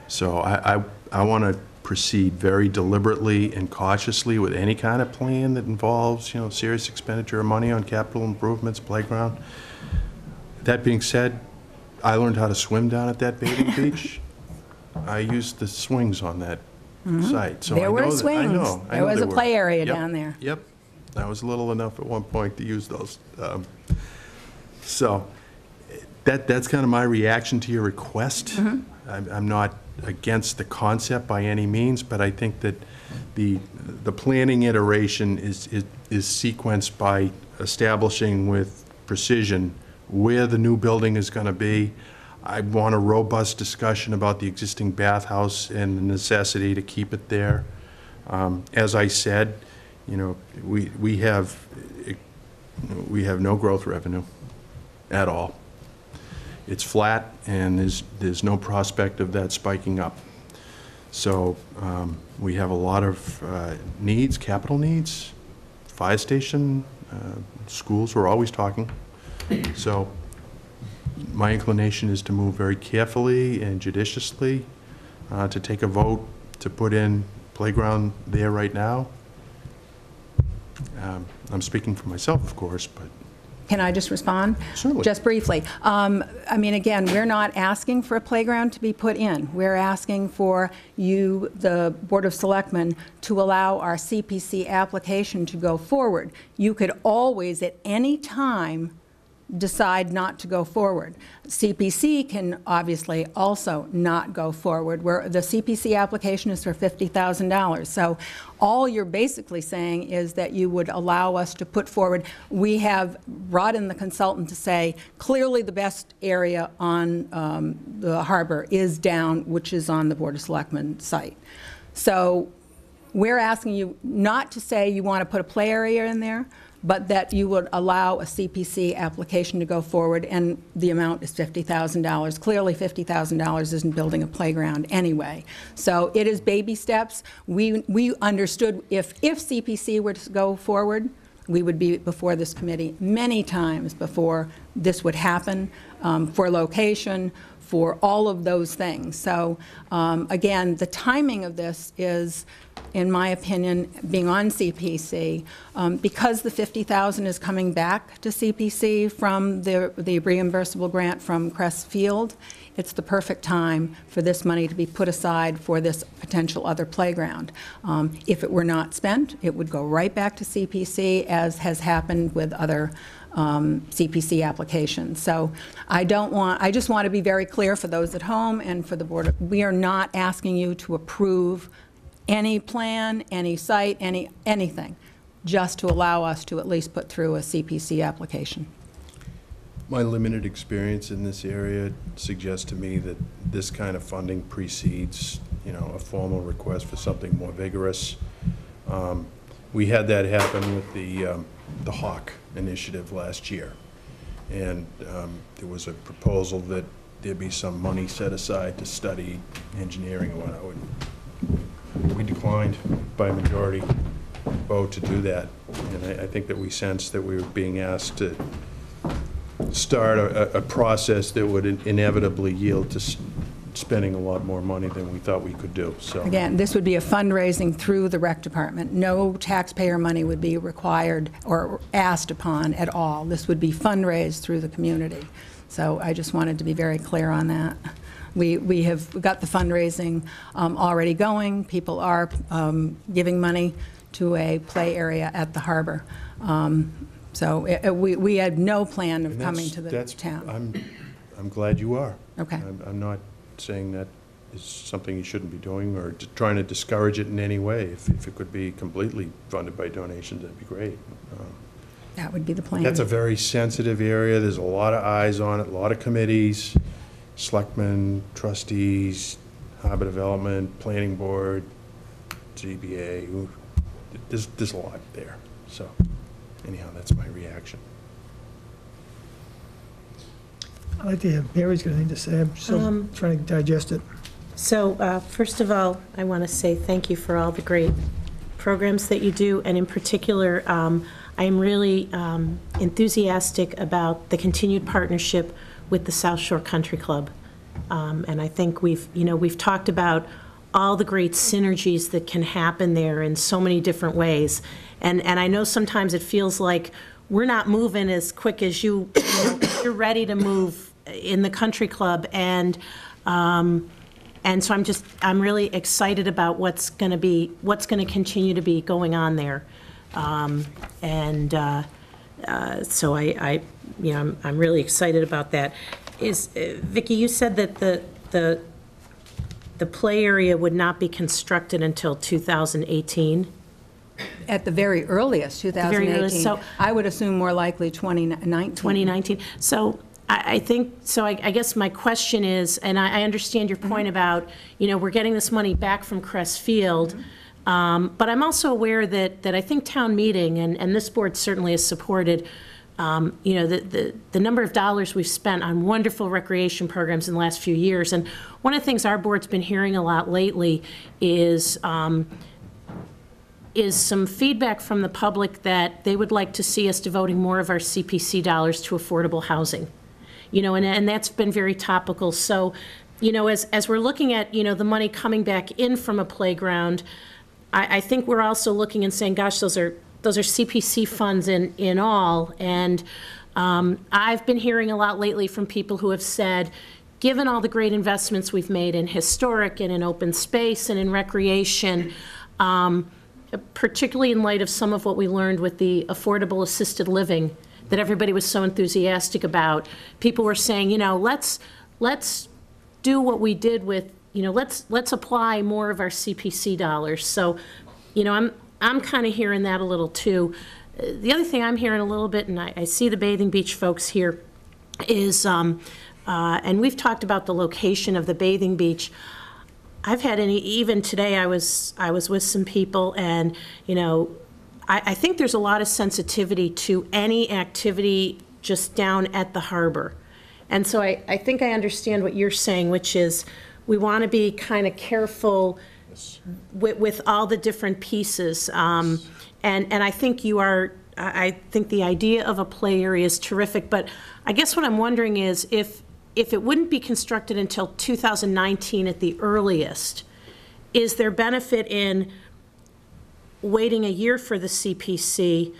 So I want to proceed very deliberately and cautiously with any kind of plan that involves, you know, serious expenditure of money on capital improvements, playground. That being said, I learned how to swim down at that bathing beach. I used the swings on that site. So there were swings. There was a play area down there. Yep. I was little enough at one point to use those. So that's kind of my reaction to your request. I'm not against the concept by any means, but I think that the planning iteration is sequenced by establishing with precision where the new building is going to be. I want a robust discussion about the existing bathhouse and the necessity to keep it there. As I said, you know, we have no growth revenue at all. It's flat, and there's no prospect of that spiking up. So we have a lot of needs, capital needs, fire station, schools, we're always talking. So my inclination is to move very carefully and judiciously, to take a vote to put in playground there right now. I'm speaking for myself, of course, but Can I just respond? Certainly. Just briefly. I mean, again, we're not asking for a playground to be put in. We're asking for you, the Board of Selectmen, to allow our CPC application to go forward. You could always, at any time, decide not to go forward. CPC can obviously also not go forward, where the CPC application is for $50,000. So all you're basically saying is that you would allow us to put forward, we have brought in the consultant to say, clearly the best area on the harbor is down, which is on the Board of Selectmen site. So we're asking you not to say you want to put a play area in there, but that you would allow a CPC application to go forward, and the amount is $50,000. Clearly, $50,000 isn't building a playground anyway. So it is baby steps. We understood if CPC were to go forward, we would be before this committee many times before this would happen, for location, for all of those things. So again, the timing of this is, in my opinion, being on CPC, because the $50,000 is coming back to CPC from the reimbursable grant from Crest Field, it's the perfect time for this money to be put aside for this potential other playground. If it were not spent, it would go right back to CPC, as has happened with other CPC applications. So I just want to be very clear for those at home and for the board. We are not asking you to approve any plan, any site, anything, just to allow us to at least put through a CPC application. My limited experience in this area suggests to me that this kind of funding precedes, a formal request for something more vigorous. We had that happen with the Hawk initiative last year, and there was a proposal that there be some money set aside to study engineering and whatnot. We declined by a majority vote to do that, and I think that we sensed that we were being asked to start a process that would inevitably yield to spending a lot more money than we thought we could do. So again, this would be a fundraising through the rec department. No taxpayer money would be required or asked upon at all. This would be fundraised through the community. So I just wanted to be very clear on that. We have got the fundraising already going. People are giving money to a play area at the harbor. So we had no plan of coming to the town. I'm glad you are. Okay. I'm not saying that is something you shouldn't be doing or trying to discourage it in any way. If it could be completely funded by donations, that'd be great. That would be the plan. That's a very sensitive area. There's a lot of eyes on it, a lot of committees, selectmen, trustees, harbor development, planning board, ZBA. There's a lot there. So anyhow, that's my reaction. I'd like to hear Mary's got anything to say. I'm still trying to digest it. So first of all, I want to say thank you for all the great programs that you do, and in particular, I am really enthusiastic about the continued partnership with the South Shore Country Club. And I think we've talked about all the great synergies that can happen there in so many different ways. And I know sometimes it feels like we're not moving as quick as you're ready to move in the country club, and so I'm really excited about what's going to continue to be going on there, so I'm really excited about that. Vicki, you said that the play area would not be constructed until 2018. At the very earliest, 2018. Very earliest, so I would assume more likely 2019. 2019. So I think, so I guess my question is, and I understand your point about, we're getting this money back from Crest Field, but I'm also aware that I think town meeting, and this board certainly has supported, the number of dollars we've spent on wonderful recreation programs in the last few years. And one of the things our board's been hearing a lot lately is some feedback from the public that they would like to see us devoting more of our CPC dollars to affordable housing. And that's been very topical. So, as we're looking at, the money coming back in from a playground, I think we're also looking and saying, gosh, those are CPC funds in all. And I've been hearing a lot lately from people who have said, given all the great investments we've made in historic and in open space and in recreation, particularly in light of some of what we learned with the affordable assisted living that everybody was so enthusiastic about. People were saying, you know, let's do what we did with, you know, let's apply more of our CPC dollars. So, you know, I'm kind of hearing that a little too. The other thing I'm hearing a little bit, and I see the Bathing Beach folks here, is, and we've talked about the location of the Bathing Beach. I've had even today I was with some people, and, you know, I think there's a lot of sensitivity to any activity just down at the harbor. And so I think I understand what you're saying, which is we want to be kind of careful with all the different pieces. And I think you are, I think the idea of a play area is terrific, but I guess what I'm wondering is if it wouldn't be constructed until 2019 at the earliest, is there benefit in waiting a year for the CPC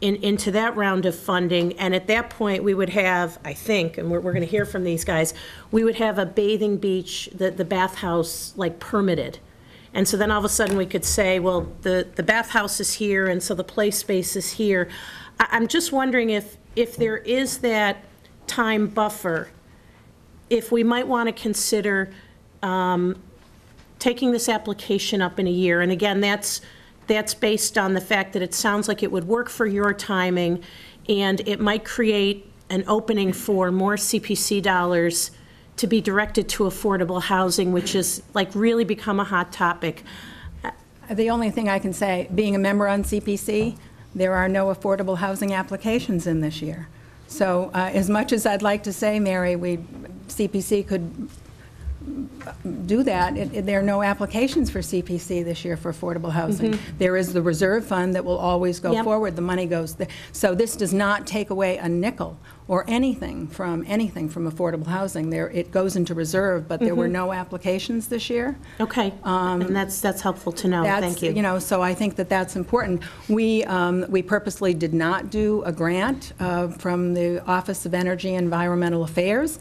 into that round of funding? And at that point, we would have, I think, and we're going to hear from these guys, we would have a bathing beach, the bathhouse, like, permitted. And so then all of a sudden we could say, well, the bathhouse is here, and so the play space is here. I'm just wondering if there is that time buffer, if we might want to consider taking this application up in a year. And again, that's based on the fact that it sounds like it would work for your timing, and it might create an opening for more CPC dollars to be directed to affordable housing, which is like really become a hot topic. The only thing I can say, being a member on CPC, there are no affordable housing applications in this year. So as much as I'd like to say, Mary, CPC could do that, there are no applications for CPC this year for affordable housing. Mm-hmm. There is the reserve fund that will always go forward. The money goes there. So this does not take away a nickel or anything from affordable housing. It goes into reserve, but there were no applications this year. Okay, and that's helpful to know. Thank you. You know, so I think that's important. We purposely did not do a grant from the Office of Energy and Environmental Affairs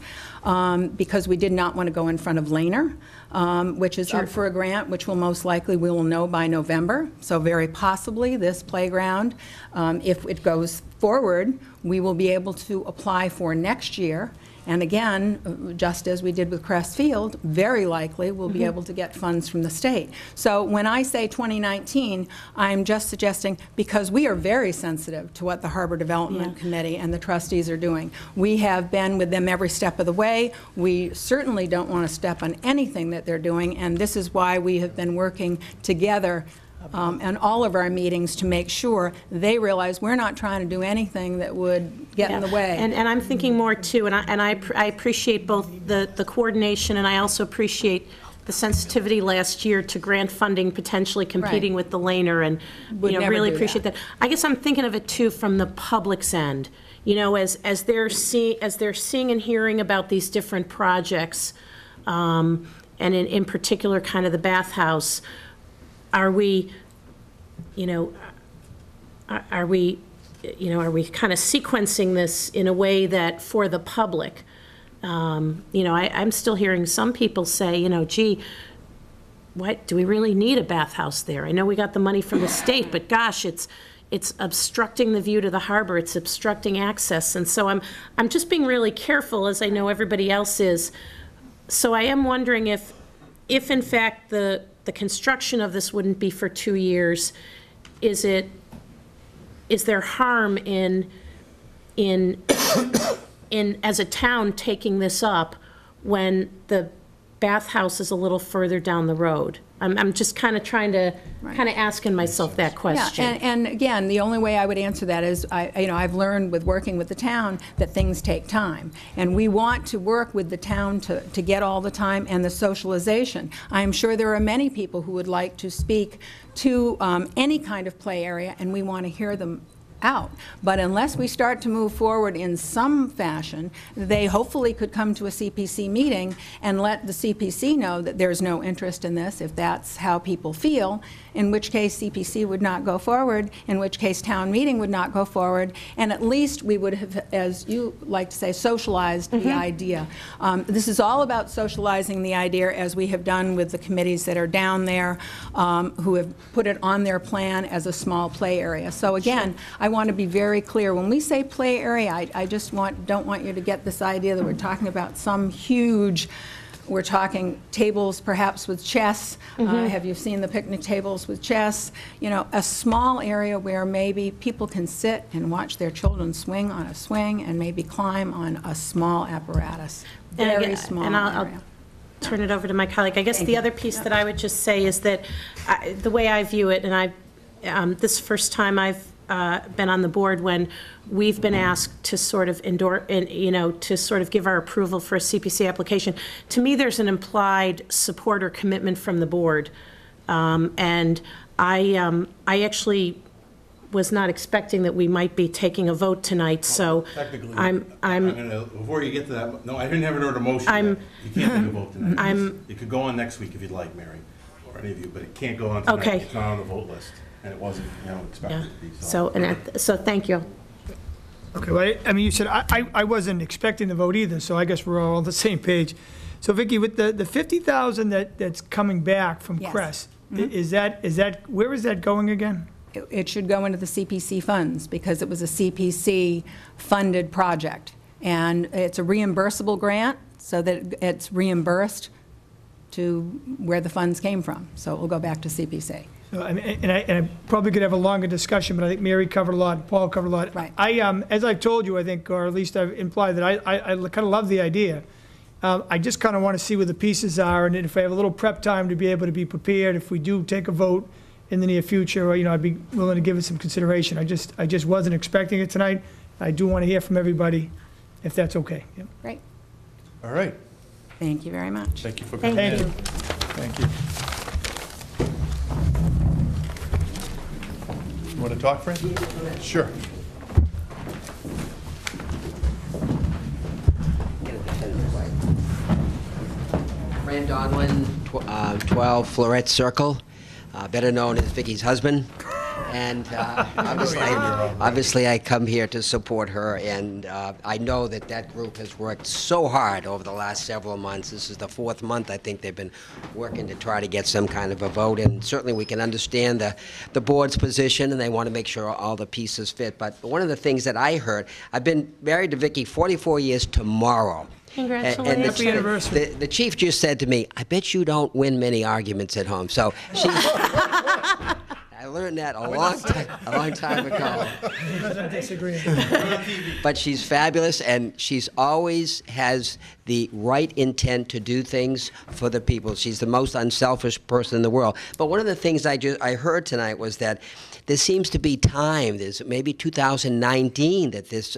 because we did not want to go in front of Laner, which is up for a grant, which we will know by November. So very possibly this playground, if it goes forward, we will be able to apply for next year. And again, just as we did with Crest Field, very likely we'll be able to get funds from the state. So when I say 2019, I'm just suggesting, because we are very sensitive to what the Harbor Development Committee and the trustees are doing. We have been with them every step of the way. We certainly don't want to step on anything that they're doing, and this is why we have been working together and all of our meetings to make sure they realize we're not trying to do anything that would get in the way. And I'm thinking more too, and I appreciate both the coordination, and I also appreciate the sensitivity last year to grant funding potentially competing with the Laner, and really appreciate that. I guess I'm thinking of it too from the public's end. You know, as they're seeing and hearing about these different projects, and in particular, kind of the bathhouse. Are we kind of sequencing this in a way that for the public, I'm still hearing some people say, gee, what, do we really need a bathhouse there? I know we got the money from the state, but gosh, it's obstructing the view to the harbor, it's obstructing access. And so I'm just being really careful, as I know everybody else is. So I am wondering if in fact the construction of this wouldn't be for 2 years, is there harm in as a town taking this up when the bathhouse is a little further down the road? I'm just kind of trying to asking myself that question. Yeah, and again, the only way I would answer that is I've learned with working with the town that things take time, and we want to work with the town to get all the time and the socialization. I'm sure there are many people who would like to speak to any kind of play area, and we want to hear them out. But unless we start to move forward in some fashion, they hopefully could come to a CPC meeting and let the CPC know that there's no interest in this, if that's how people feel, in which case CPC would not go forward, in which case town meeting would not go forward, and at least we would have, as you like to say, socialized the idea. This is all about socializing the idea, as we have done with the committees that are down there, who have put it on their plan as a small play area. So again, I want to be very clear. When we say play area, I just don't want you to get this idea that we're talking about some huge, we're talking tables perhaps with chess. Have you seen the picnic tables with chess? You know, a small area where maybe people can sit and watch their children swing on a swing and maybe climb on a small apparatus. Very small area. I'll turn it over to my colleague. I guess the other piece that I would just say is that the way I view it, and this is the first time I've been on the board when we've been asked to sort of endorse, to sort of give our approval for a CPC application. To me, there's an implied support or commitment from the board, and I actually was not expecting that we might be taking a vote tonight. So technically, I'm gonna, before you get to that. No, I didn't have an order motion. You can't take a vote tonight. It could go on next week if you'd like, Mary, or any of you, but it can't go on tonight. Okay. It's not on the vote list. And it wasn't, expected to be. So thank you. Okay, well, I mean, you said, I wasn't expecting the vote either, so I guess we're all on the same page. So Vicki, with the 50,000 that's coming back from Yes. Crest, is that, where is that going again? It should go into the CPC funds because it was a CPC-funded project. And it's a reimbursable grant, so that it's reimbursed to where the funds came from. So it will go back to CPC. So, and I probably could have a longer discussion, but I think Mary covered a lot, Paul covered a lot. Right. As I've told you, I think, or at least I've implied that I kind of love the idea. I just kind of want to see where the pieces are, and if I have a little prep time to be able to be prepared, if we do take a vote in the near future, I'd be willing to give it some consideration. I just wasn't expecting it tonight. I do want to hear from everybody, if that's okay. Yep. Great. All right. Thank you very much. Thank you for coming in. Thank you. You want to talk, Fran? Sure. Fran Donlin, 12 Florette Circle, better known as Vicky's husband. And obviously I come here to support her, and I know that group has worked so hard over the last several months. This is the 4th month, I think, they've been working to try to get some kind of a vote, and certainly we can understand the board's position, and they want to make sure all the pieces fit. But one of the things that I heard, I've been married to Vicky 44 years tomorrow. Congratulations. Happy anniversary. The chief just said to me, I bet you don't win many arguments at home. So she... I learned that a long time ago. He doesn't disagree. But she's fabulous, and she's always has the right intent to do things for the people. She's the most unselfish person in the world. But one of the things I heard tonight was that there seems to be time. There's maybe 2019 that this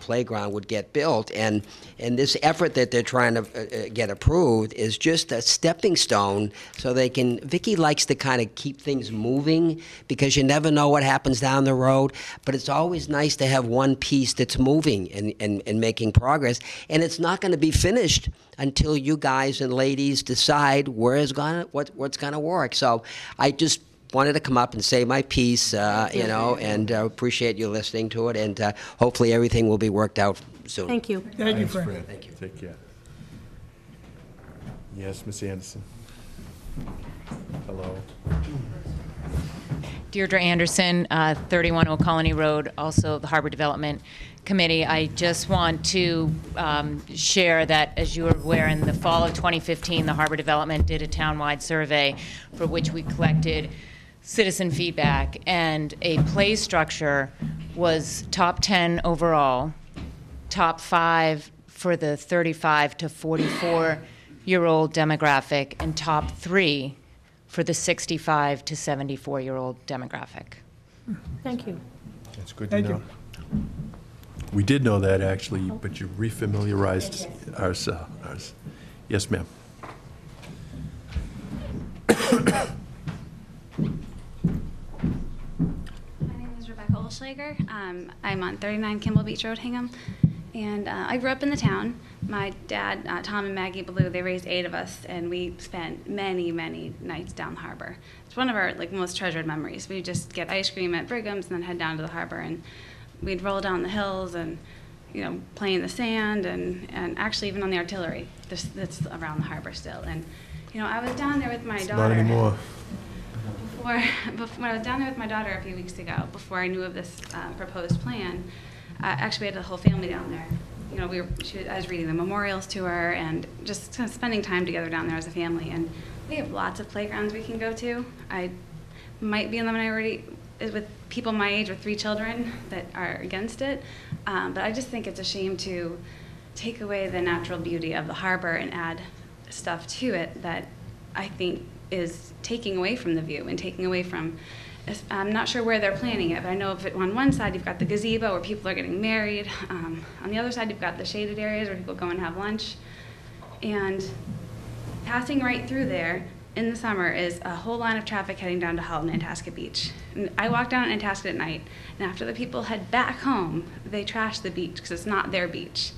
playground would get built, and this effort that they're trying to get approved is just a stepping stone so they can. Vicki likes to kind of keep things moving because you never know what happens down the road. But it's always nice to have one piece that's moving and making progress, and it's not going to be finished until you guys and ladies decide what's going to work. So I just wanted to come up and say my piece, and appreciate you listening to it, and hopefully everything will be worked out soon. Thank you. Thank you, Fran. Thank you. Take care. Yes, Ms. Anderson. Hello. Deirdre Anderson, 31 Old Colony Road, also the Harbor Development Committee. I just want to share that, as you are aware, in the fall of 2015, the Harbor Development did a townwide survey for which we collected citizen feedback, and a play structure was top 10 overall, top 5 for the 35 to 44-year-old demographic, and top 3 for the 65 to 74-year-old demographic. Thank you. That's good to know. We did know that, actually, but you refamiliarized ours. Yes, ma'am. My name is Rebecca Olschlager. I'm on 39 Kimball Beach Road, Hingham. And I grew up in the town. My dad, Tom and Maggie Ballou, they raised 8 of us, and we spent many, many nights down the harbor. It's one of our most treasured memories. We just get ice cream at Brigham's and then head down to the harbor, and we'd roll down the hills and play in the sand, and actually even on the artillery that's around the harbor still. And I was down there with my daughter. Not anymore. Before when I was down there with my daughter a few weeks ago, before I knew of this proposed plan, actually we had the whole family down there. You know, I was reading the memorials to her and just kind of spending time together down there as a family. And we have lots of playgrounds we can go to. I might be in the minority with people my age with 3 children that are against it, but I just think it's a shame to take away the natural beauty of the harbor and add stuff to it that I think is taking away from the view and taking away from, I'm not sure where they're planning it, but I know if on one side you've got the gazebo where people are getting married, on the other side you've got the shaded areas where people go and have lunch, and passing right through there in the summer is a whole line of traffic heading down to Halton and Nantasket Beach. And I walk down Nantasket at night, and after the people head back home, they trash the beach because it's not their beach.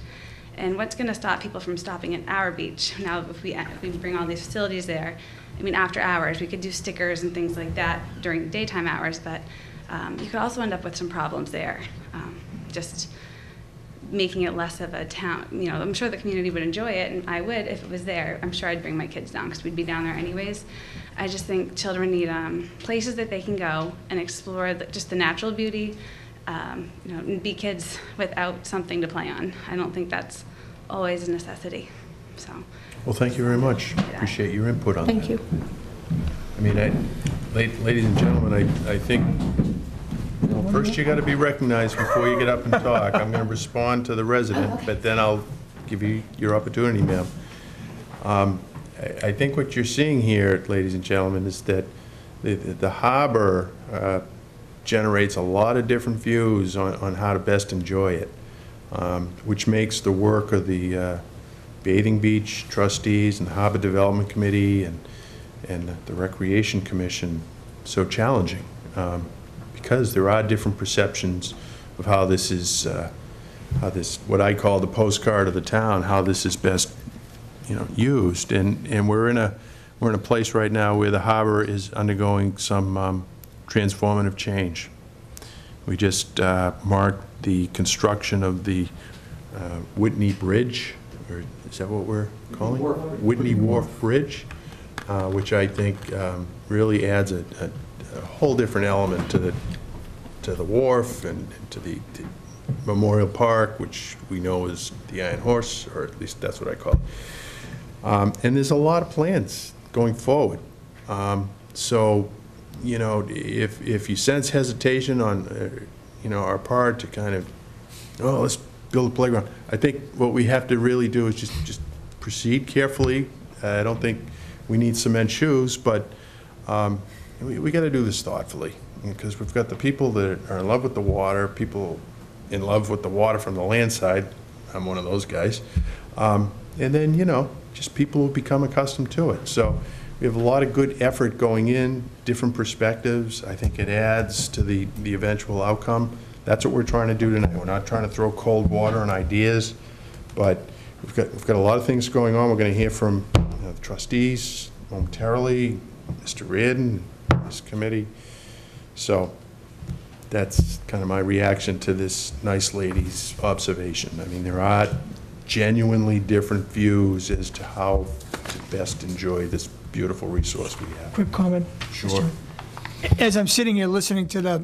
And what's going to stop people from stopping at our beach? Now, if we bring all these facilities there, I mean, after hours, we could do stickers and things like that during daytime hours, but you could also end up with some problems there. Just making it less of a town. You know, I'm sure the community would enjoy it, and I would if it was there. I'm sure I'd bring my kids down because we'd be down there anyways. I just think children need places that they can go and explore just the natural beauty, you know, and be kids without something to play on. I don't think that's always a necessity. So. Well, thank you very much. Appreciate your input on that. Thank you. I mean, ladies and gentlemen, I think, first you got to be recognized before you get up and talk. I'm going to respond to the resident, but then I'll give you your opportunity, ma'am. I think what you're seeing here, ladies and gentlemen, is that the harbor generates a lot of different views on how to best enjoy it, which makes the work of the Bathing Beach trustees and the Harbor Development Committee and the Recreation Commission so challenging, because there are different perceptions of how this is, what I call the postcard of the town, how this is best, you know, used. And we're in a place right now where the harbor is undergoing some transformative change. We just marked the construction of the Whitney Bridge, or is that what we're calling it? Whitney Wharf Bridge, which I think really adds a whole different element to the wharf and to the Memorial Park, which we know is the Iron Horse, or at least that's what I call it. And there's a lot of plans going forward. So, you know, if you sense hesitation on, you know, our part to kind of, oh, let's build a playground, I think what we have to really do is just proceed carefully. I don't think we need cement shoes, but we got to do this thoughtfully, because we've got the people that are in love with the water, people in love with the water from the land side. I'm one of those guys. And then, you know, just people who become accustomed to it. So we have a lot of good effort going in, different perspectives. I think it adds to the eventual outcome. That's what we're trying to do tonight. We're not trying to throw cold water on ideas, but we've got a lot of things going on. We're going to hear from the trustees momentarily, Mr. Reardon, this committee. So that's kind of my reaction to this nice lady's observation. I mean, there are genuinely different views as to how to best enjoy this beautiful resource we have. Quick comment. Sure. As I'm sitting here listening to the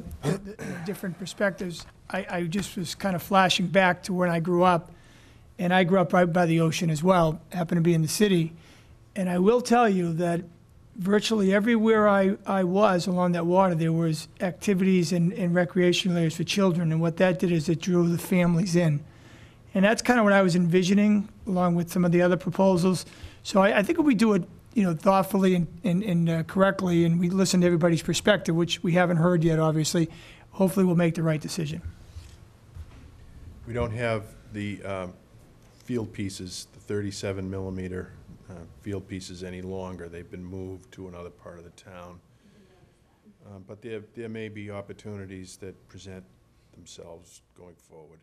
different perspectives, I just was kind of flashing back to when I grew up, and I grew up right by the ocean as well, happened to be in the city. And I will tell you that virtually everywhere I was along that water, there was activities and recreation areas for children, and what that did is it drew the families in. And that's kind of what I was envisioning, along with some of the other proposals. So I think if we do it, you know, thoughtfully and correctly, and we listen to everybody's perspective, which we haven't heard yet, obviously, hopefully we'll make the right decision. We don't have the field pieces, the 37 millimeter field pieces any longer. They've been moved to another part of the town. But there may be opportunities that present themselves going forward.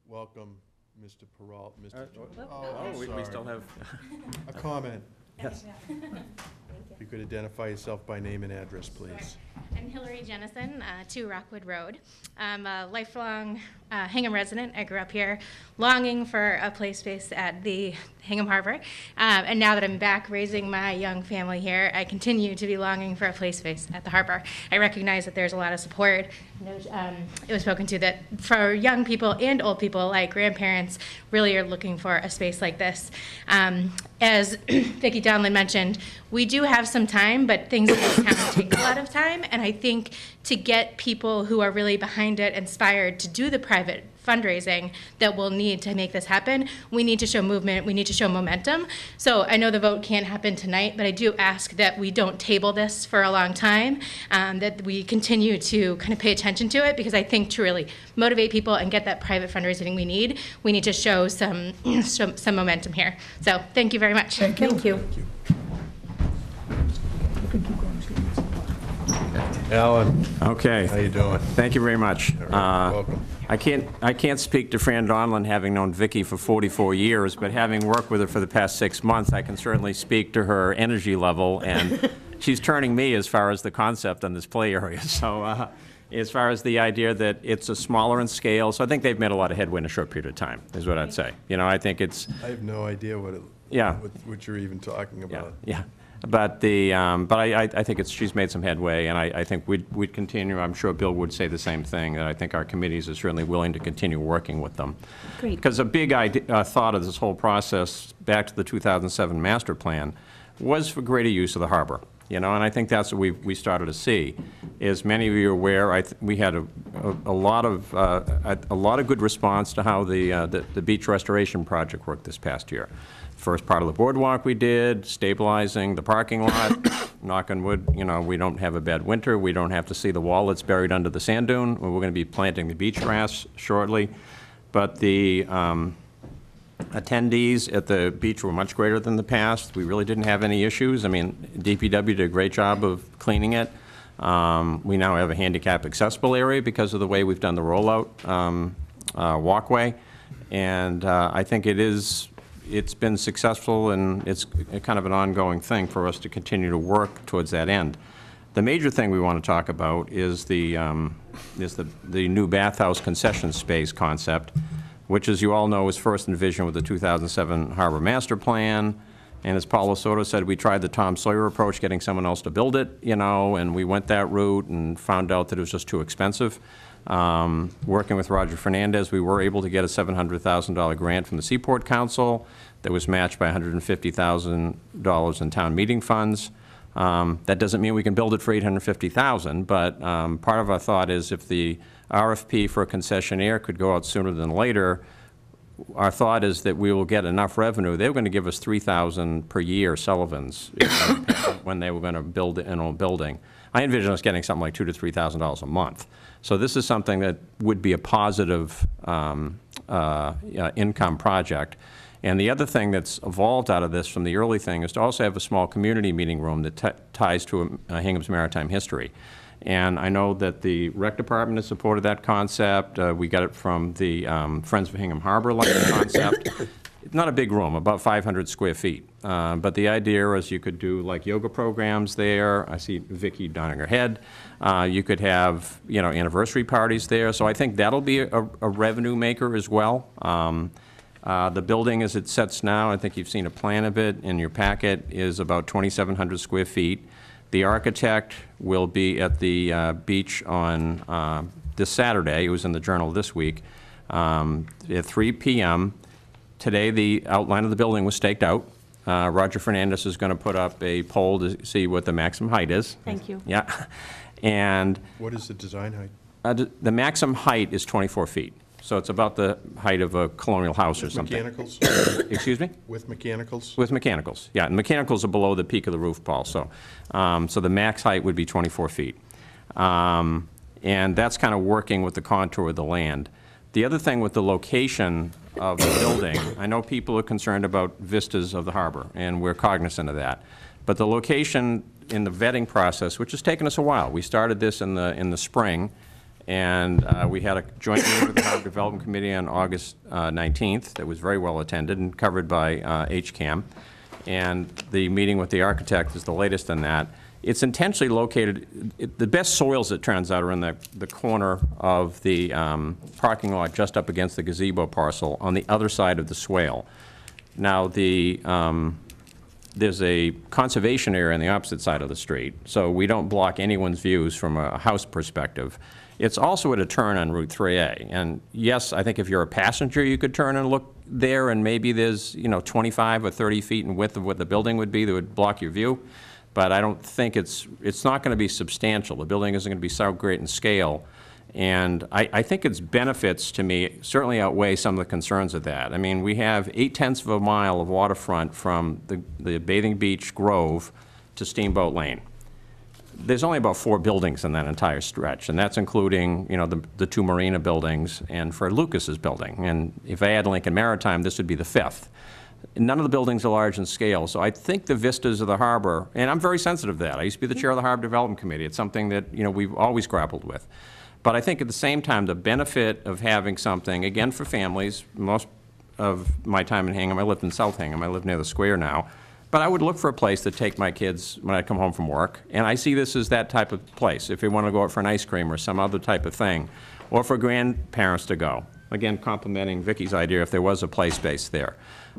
Welcome, Mr. Peralta. We still have a comment. Yes. If you could identify yourself by name and address, please. I'm Hillary Jennison, 2 Rockwood Road. I'm a lifelong Hingham resident. I grew up here, longing for a play space at the Hingham Harbor. And now that I'm back raising my young family here, I continue to be longing for a play space at the Harbor. I recognize that there's a lot of support. It was spoken to that for young people and old people, like grandparents, really are looking for a space like this. As Vicki Donlin mentioned, we do have some time, but things in this town take a lot of time. And I think to get people who are really behind it inspired to do the private fundraising that we'll need to make this happen, we need to show movement, we need to show momentum. So I know the vote can't happen tonight, but I do ask that we don't table this for a long time, that we continue to kind of pay attention to it, because I think to really motivate people and get that private fundraising we need to show some momentum here. So thank you very much. Thank you. Alan. Okay. How you doing? Thank you very much. Welcome. I can't speak to Fran Donlin, having known Vicki for 44 years, but having worked with her for the past 6 months, I can certainly speak to her energy level, and she's turning me as far as the concept on this play area. So as far as the idea that it's a smaller in scale, so I think they've made a lot of headway in a short period of time, is what I'd say. You know, I think it's... I have no idea what you're even talking about. Yeah. But I think she's made some headway, and I think we'd continue. I'm sure Bill would say the same thing, that I think our committees are certainly willing to continue working with them. Great. Because a big thought of this whole process, back to the 2007 master plan, was for greater use of the harbor. You know, and I think that's what we started to see. As many of you are aware, we had a lot of good response to how the beach restoration project worked this past year. First part of the boardwalk we did, stabilizing the parking lot, knock on wood, you know, we don't have a bad winter, we don't have to see the wall that's buried under the sand dune. We're going to be planting the beach grass shortly. But the attendees at the beach were much greater than the past. We really didn't have any issues. I mean, DPW did a great job of cleaning it. We now have a handicap accessible area because of the way we've done the rollout walkway. And I think it's been successful, and it's kind of an ongoing thing for us to continue to work towards that end. The major thing we want to talk about is the new bathhouse concession space concept, which, as you all know, was first envisioned with the 2007 Harbor Master Plan. And as Paul Lasorda said, we tried the Tom Sawyer approach, getting someone else to build it, you know, and we went that route and found out that it was just too expensive. Working with Roger Fernandez, we were able to get a $700,000 grant from the Seaport Council that was matched by $150,000 in town meeting funds. That doesn't mean we can build it for $850,000, but part of our thought is if the RFP for a concessionaire could go out sooner than later, our thought is that we will get enough revenue. They were going to give us $3,000 per year, Sullivan's, when they were going to build an old building. I envision us getting something like $2,000 to $3,000 a month. So this is something that would be a positive income project. And the other thing that's evolved out of this from the early thing is to also have a small community meeting room that ties to Hingham's maritime history. And I know that the rec department has supported that concept. We got it from the Friends of Hingham Harbor like the concept. It's not a big room, about 500 square feet. But the idea is you could do like yoga programs there. I see Vicki nodding her head. You could have, you know, anniversary parties there. So I think that'll be a revenue maker as well. The building as it sits now, I think you've seen a plan of it in your packet, is about 2,700 square feet. The architect will be at the beach on this Saturday. It was in the Journal this week at 3 p.m. Today, the outline of the building was staked out. Roger Fernandez is going to put up a pole to see what the maximum height is. Thank you. Yeah. And what is the design height? The maximum height is 24 feet. So it's about the height of a colonial house or something. Mechanicals? Excuse me? With mechanicals? With mechanicals, yeah. And mechanicals are below the peak of the roof, Paul. So, so the max height would be 24 feet. And that's kind of working with the contour of the land. The other thing with the location of the building, I know people are concerned about vistas of the harbor, and we're cognizant of that. But the location in the vetting process, which has taken us a while, we started this in the spring, and we had a joint meeting with the Harbor Development Committee on August 19th that was very well attended and covered by HCAM. And the meeting with the architect is the latest in that. It's intentionally located, the best soils, it turns out, are in the corner of the parking lot just up against the gazebo parcel on the other side of the swale. Now, there's a conservation area on the opposite side of the street, so we don't block anyone's views from a house perspective. It's also at a turn on Route 3A, and yes, I think if you're a passenger, you could turn and look there, and maybe there's, 25 or 30 feet in width of what the building would be that would block your view, but I don't think it's not going to be substantial. The building isn't going to be so great in scale, and I think its benefits, to me, certainly outweigh some of the concerns of that. I mean, we have 0.8 of a mile of waterfront from the Bathing Beach Grove to Steamboat Lane. There's only about 4 buildings in that entire stretch, and that's including, the 2 marina buildings and Fred Lucas's building. And if I add Lincoln Maritime, this would be the 5th. None of the buildings are large in scale, so I think the vistas of the harbor, and I'm very sensitive to that. I used to be the chair of the Harbor Development Committee. It's something that, we've always grappled with. But I think at the same time, the benefit of having something, again, for families, most of my time in Hingham, I lived in South Hingham. I live near the square now. But I would look for a place to take my kids when I come home from work, and I see this as that type of place, if they want to go out for an ice cream or some other type of thing, or for grandparents to go. Again, complimenting Vicky's idea if there was a play space there.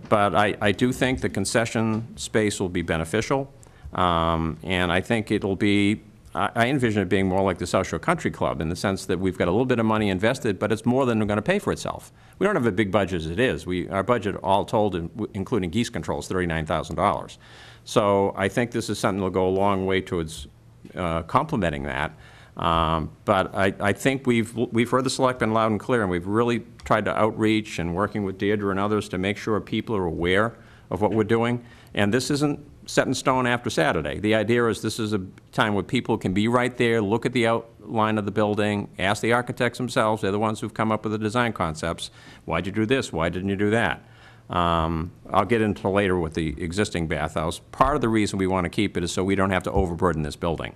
But I do think the concession space will be beneficial, and I think it'll be, I envision it being more like the South Shore Country Club in the sense that we've got a little bit of money invested, but it's more than going to pay for itself. We don't have a big budget as it is. Our budget, all told, including geese control, is $39,000. So I think this is something that will go a long way towards complementing that. But I think we've heard the selectmen loud and clear, and we've really tried to outreach and working with Deirdre and others to make sure people are aware of what we're doing. And this isn't set in stone after Saturday. The idea is this is a time where people can be right there, look at the outline of the building, ask the architects themselves. They're the ones who've come up with the design concepts. Why'd you do this? Why didn't you do that? I'll get into later with the existing bathhouse. Part of the reason we want to keep it is so we don't have to overburden this building.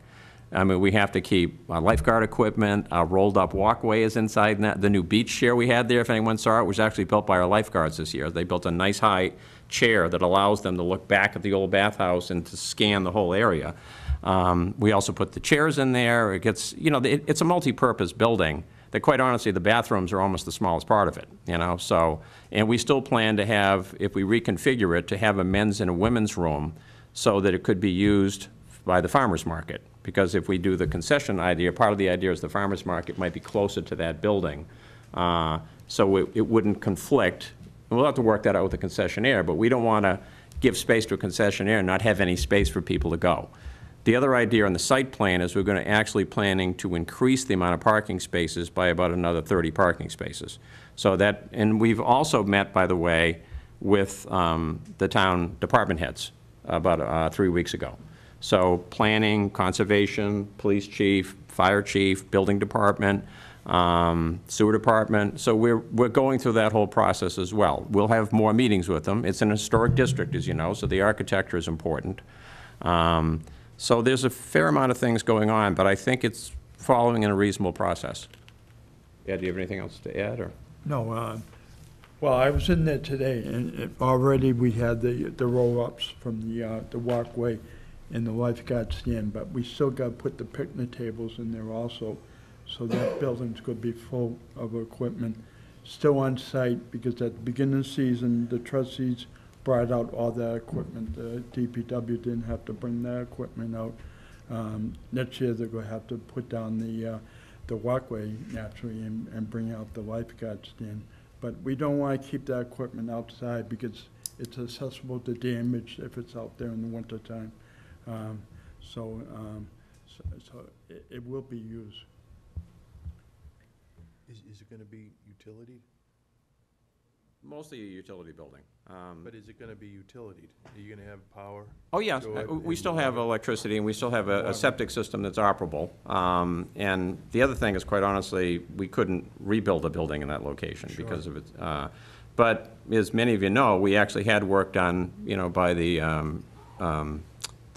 I mean, we have to keep our lifeguard equipment, our rolled-up walkway is inside that. The new beach chair we had there, if anyone saw it, was actually built by our lifeguards this year. They built a nice high chair that allows them to look back at the old bathhouse and to scan the whole area. We also put the chairs in there. It gets, it's a multi-purpose building that, quite honestly, the bathrooms are almost the smallest part of it, So, and we still plan to have, if we reconfigure it, to have a men's and a women's room so that it could be used by the farmer's market. Because if we do the concession idea, part of the idea is the farmer's market might be closer to that building. So it wouldn't conflict. We'll have to work that out with the concessionaire, but we don't want to give space to a concessionaire and not have any space for people to go. The other idea on the site plan is we're going to actually planning to increase the amount of parking spaces by about another 30 parking spaces. So that, and we've also met, by the way, with the town department heads about 3 weeks ago. So planning, conservation, police chief, fire chief, building department, sewer department. So we're going through that whole process as well. We'll have more meetings with them. It's an historic district, as you know, so the architecture is important. So there's a fair amount of things going on, but I think it's following in a reasonable process. Yeah, do you have anything else to add, or? No, well, I was in there today, and already we had the roll-ups from the walkway and the lifeguard stand, but we still got to put the picnic tables in there also, so that building's going to be full of equipment. Still on site, because at the beginning of the season, the trustees brought out all that equipment. The DPW didn't have to bring that equipment out. Next year, they're going to have to put down the walkway naturally and bring out the lifeguard stand. But we don't want to keep that equipment outside because it's accessible to damage if it's out there in the wintertime. So it will be used. Is it going to be utility? Mostly a utility building. But is it going to be utilitied? Are you going to have power? Oh, yes. We still have electricity, and we still have a septic system that's operable. And the other thing is, quite honestly, we couldn't rebuild a building in that location because of it. But as many of you know, we actually had work done, by the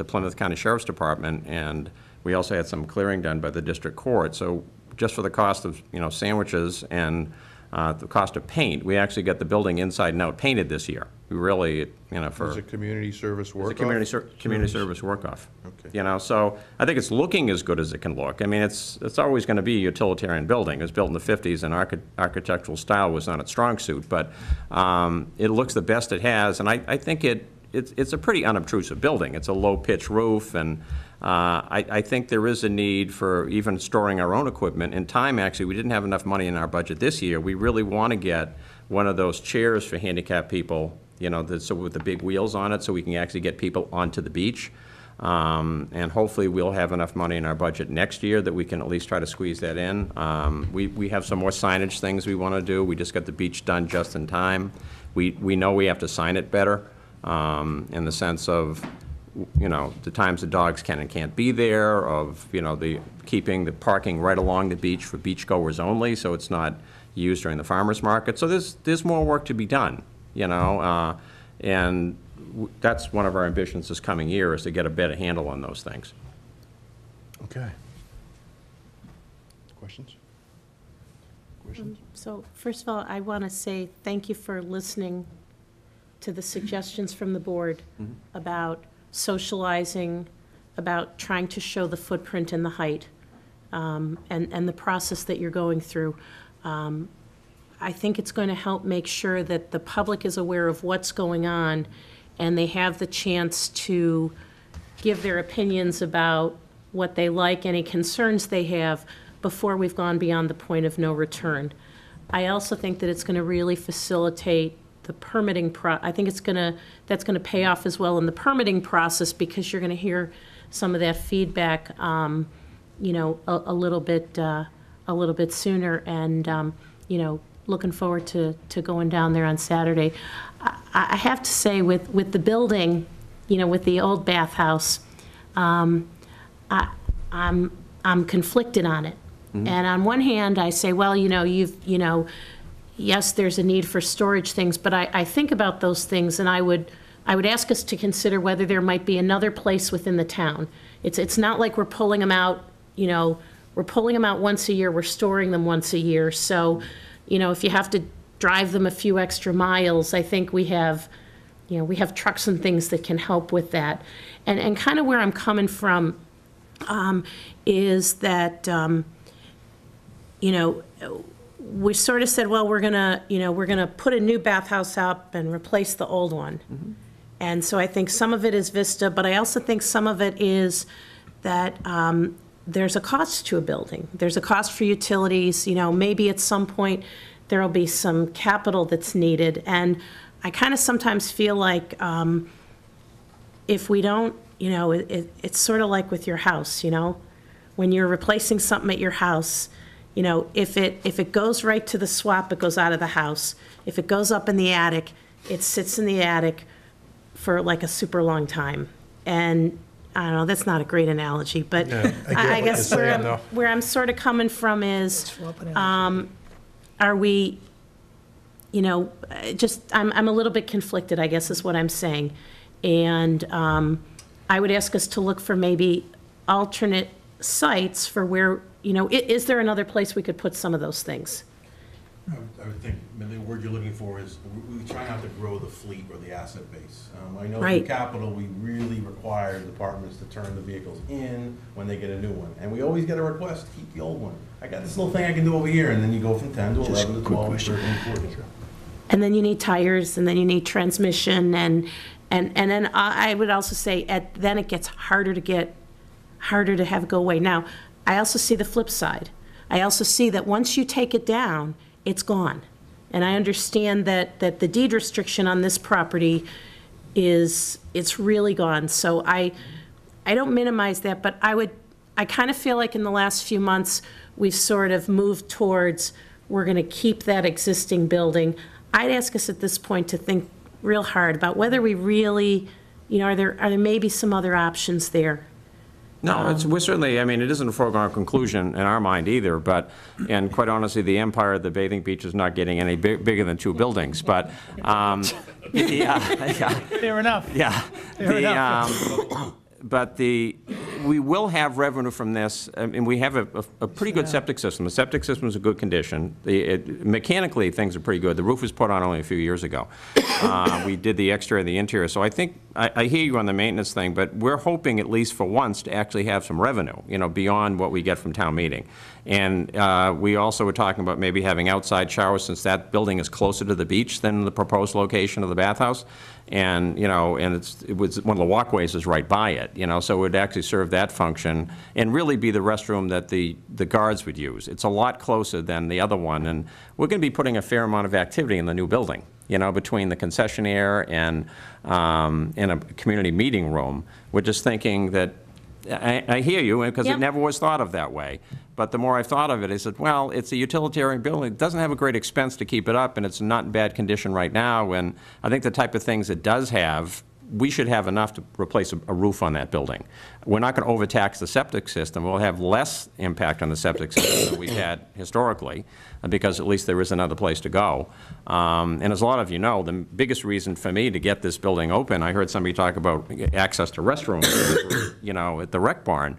Plymouth County Sheriff's Department, and we also had some clearing done by the district court. So just for the cost of, sandwiches and the cost of paint. We actually got the building inside and out painted this year. We really, you know, for... It's a community service work-off? It's a community service work-off. Okay. You know, so I think it's looking as good as it can look. I mean, it's always going to be a utilitarian building. It was built in the 50s, and architectural style was not its strong suit, but it looks the best it has, and I think it's a pretty unobtrusive building. It's a low-pitch roof, and I think there is a need for even storing our own equipment. In time, actually, we didn't have enough money in our budget this year. We really want to get one of those chairs for handicapped people, you know, so with the big wheels on it, so we can actually get people onto the beach. And hopefully we'll have enough money in our budget next year that we can at least try to squeeze that in. We have some more signage things we want to do. We just got the beach done just in time. We know we have to sign it better in the sense of, you know, the times the dogs can and can't be there, of, you know, keeping the parking right along the beach for beachgoers only, so it's not used during the farmers market. So there's more work to be done, you know, and that's one of our ambitions this coming year, is to get a better handle on those things. Okay. Questions? So first of all, I want to say thank you for listening to the suggestions from the board about socializing, about trying to show the footprint and the height, and the process that you're going through. I think it's going to help make sure that the public is aware of what's going on, and they have the chance to give their opinions about what they like, any concerns they have, before we've gone beyond the point of no return. I also think that it's going to really facilitate the permitting I think that's going to pay off as well in the permitting process, because you're going to hear some of that feedback, you know, a little bit sooner, and you know, looking forward to going down there on Saturday. I have to say, with the building, you know, with the old bathhouse, I'm conflicted on it. And on one hand, I say, well, you know, yes, there's a need for storage things, but I think about those things, and I would ask us to consider whether there might be another place within the town. It's not like we're pulling them out, you know, we're pulling them out once a year, we're storing them once a year. So, you know, if you have to drive them a few extra miles, I think we have, you know, we have trucks and things that can help with that. And kind of where I'm coming from is that, you know, we sort of said, well, we're gonna put a new bathhouse up and replace the old one. And so I think some of it is Vista, but I also think some of it is that there's a cost to a building. There's a cost for utilities. You know, maybe at some point there'll be some capital that's needed. And I kind of sometimes feel like if we don't, you know, it's sort of like with your house, you know, when you're replacing something at your house, you know, if it goes right to the swap, it goes out of the house. If it goes up in the attic, it sits in the attic for like a super long time. And I don't know, that's not a great analogy, but Yeah, I guess where I'm sort of coming from is, are we, you know, I'm a little bit conflicted, I guess is what I'm saying. And I would ask us to look for maybe alternate sites for where, you know, is there another place we could put some of those things? I would think, the word you're looking for is, we try not to grow the fleet or the asset base. I know Right. in capital, we really require departments to turn the vehicles in when they get a new one. And we always get a request to keep the old one. I got this little thing I can do over here, and then you go from 10 to 11 to 12 to 13 to 14. And then you need tires, and then you need transmission, and then I would also say, then it gets harder to have it go away. Now, I also see the flip side. I also see that once you take it down, it's gone. And I understand that the deed restriction on this property it's really gone. So I don't minimize that, but I kind of feel like in the last few months, we've sort of moved towards, we're going to keep that existing building. I'd ask us at this point to think real hard about whether we really, you know, are there maybe some other options there? No, we're certainly, I mean, it isn't a foregone conclusion in our mind either, but, and quite honestly, the empire of the bathing beach is not getting any bigger than 2 buildings, but, Fair enough. yeah. Fair enough. But we will have revenue from this, and we have a pretty good septic system. The septic system is in good condition. Mechanically, things are pretty good. The roof was put on only a few years ago. We did the exterior and the interior. So I think, I hear you on the maintenance thing, but we're hoping at least for once to actually have some revenue, beyond what we get from town meeting. And we also were talking about maybe having outside showers, since that building is closer to the beach than the proposed location of the bathhouse. And, and it was one of the walkways is right by it, so it would actually serve that function and really be the restroom that the guards would use. It's a lot closer than the other one, and we're going to be putting a fair amount of activity in the new building, between the concessionaire and a community meeting room. We're just thinking that, I hear you, because it never was thought of that way. But the more I've thought of it, I said, well, it's a utilitarian building. It doesn't have a great expense to keep it up, and it's not in bad condition right now. And I think the type of things it does have, we should have enough to replace a roof on that building. We're not going to overtax the septic system. We'll have less impact on the septic system than we've had historically, because at least there is another place to go. And as a lot of you know, the biggest reason for me to get this building open, I heard somebody talk about access to restrooms, at the rec barn,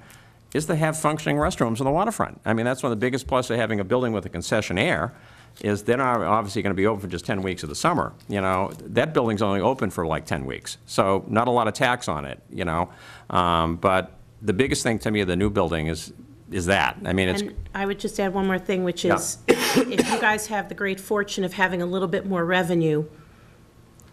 is to have functioning restrooms on the waterfront. I mean, that's one of the biggest pluses of having a building with a concessionaire, is they're not obviously going to be open for just 10 weeks of the summer. That building's only open for like 10 weeks, so not a lot of tax on it. But the biggest thing to me of the new building is that. I mean, it's. And I would just add one more thing, which is, if you guys have the great fortune of having a little bit more revenue,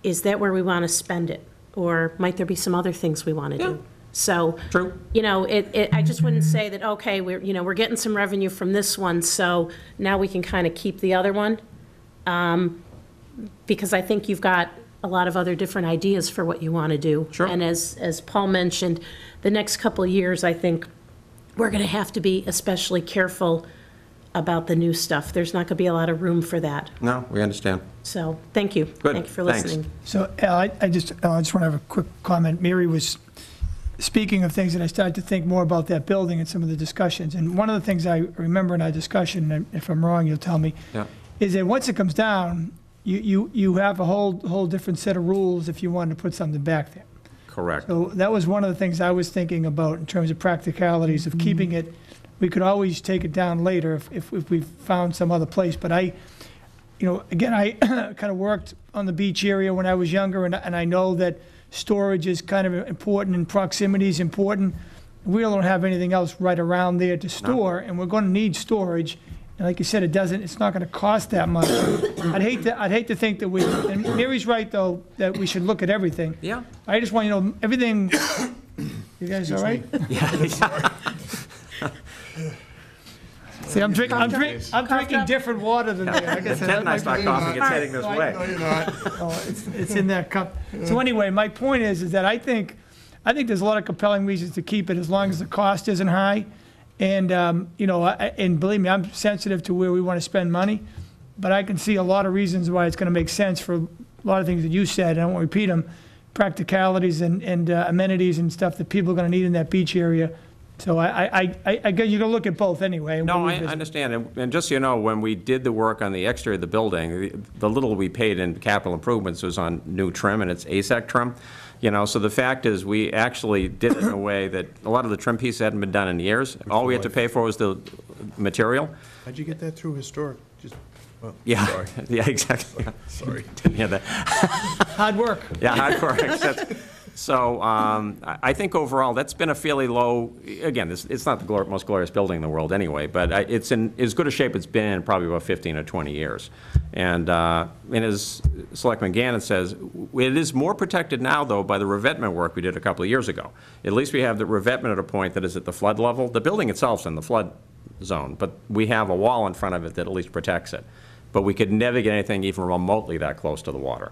is that where we want to spend it, or might there be some other things we want to do? So, true. I just wouldn't say that, okay, we're getting some revenue from this one, so now we can kind of keep the other one. Because I think you've got a lot of other different ideas for what you want to do. Sure. And as Paul mentioned, the next couple of years, I think we're going to have to be especially careful about the new stuff. There's not going to be a lot of room for that. No, we understand. So, thank you. Good. Thank you for Thanks. listening. So, Al, I just want to have a quick comment. Mary was speaking of things, and I started to think more about that building and some of the discussions. And one of the things I remember in our discussion, and if I'm wrong, you'll tell me, is that once it comes down, you have a whole different set of rules if you wanted to put something back there. Correct. So that was one of the things I was thinking about in terms of practicalities of keeping it. We could always take it down later if we found some other place. But again, I kind of worked on the beach area when I was younger, and I know that storage is kind of important and proximity is important. We don't have anything else right around there to store, and we're going to need storage. And like you said, it's not going to cost that much. I'd hate to think that and Mary's right though, that we should look at everything. Yeah. I just want everything. You guys all right? Yeah. See, I'm drinking different water than they. Like I said, and I start coughing, it's heading this way. No, you're not. Oh, it's in that cup. So anyway, my point is that I think there's a lot of compelling reasons to keep it as long as the cost isn't high. And, and believe me, I'm sensitive to where we want to spend money, but I can see a lot of reasons why it's going to make sense for a lot of things that you said. I won't repeat them, practicalities and amenities and stuff that people are going to need in that beach area. So I guess you're going to look at both anyway. No, I understand. And just so you know, when we did the work on the exterior of the building, the little we paid in capital improvements was on new trim, and it's ASEC trim. So the fact is, we actually did it in a way that a lot of the trim pieces hadn't been done in years. All we had to pay for was the material. How'd you get that through historic? Well, yeah, sorry. Yeah, exactly. Sorry. Didn't hear that. Hard work. Yeah, hard work. So I think overall that's been a fairly low. Again, it's not the most glorious building in the world anyway, but it's in as good a shape it's been in probably about 15 or 20 years. And as Selectman Gannon says, it is more protected now though by the revetment work we did a couple of years ago. At least we have the revetment at a point that is at the flood level. The building itself's in the flood zone, but we have a wall in front of it that at least protects it. But we could never get anything even remotely that close to the water.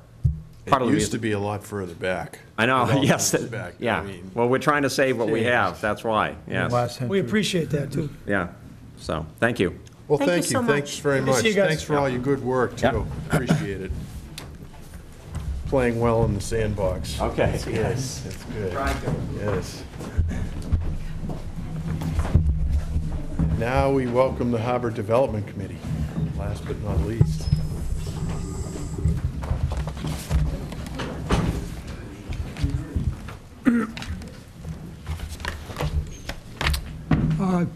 It used to be a lot further back. I know, yes. Back, yeah. Well, we're trying to save what we have. That's why. Yes. We appreciate that, too. Yeah. So, thank you. Well, thank you. so much. Thanks very much. See you guys. Thanks for all your good work, too. Appreciate it. Playing well in the sandbox. Okay. That's good. Yes. That's good. Trying to. Yes. Now we welcome the Harbor Development Committee, last but not least.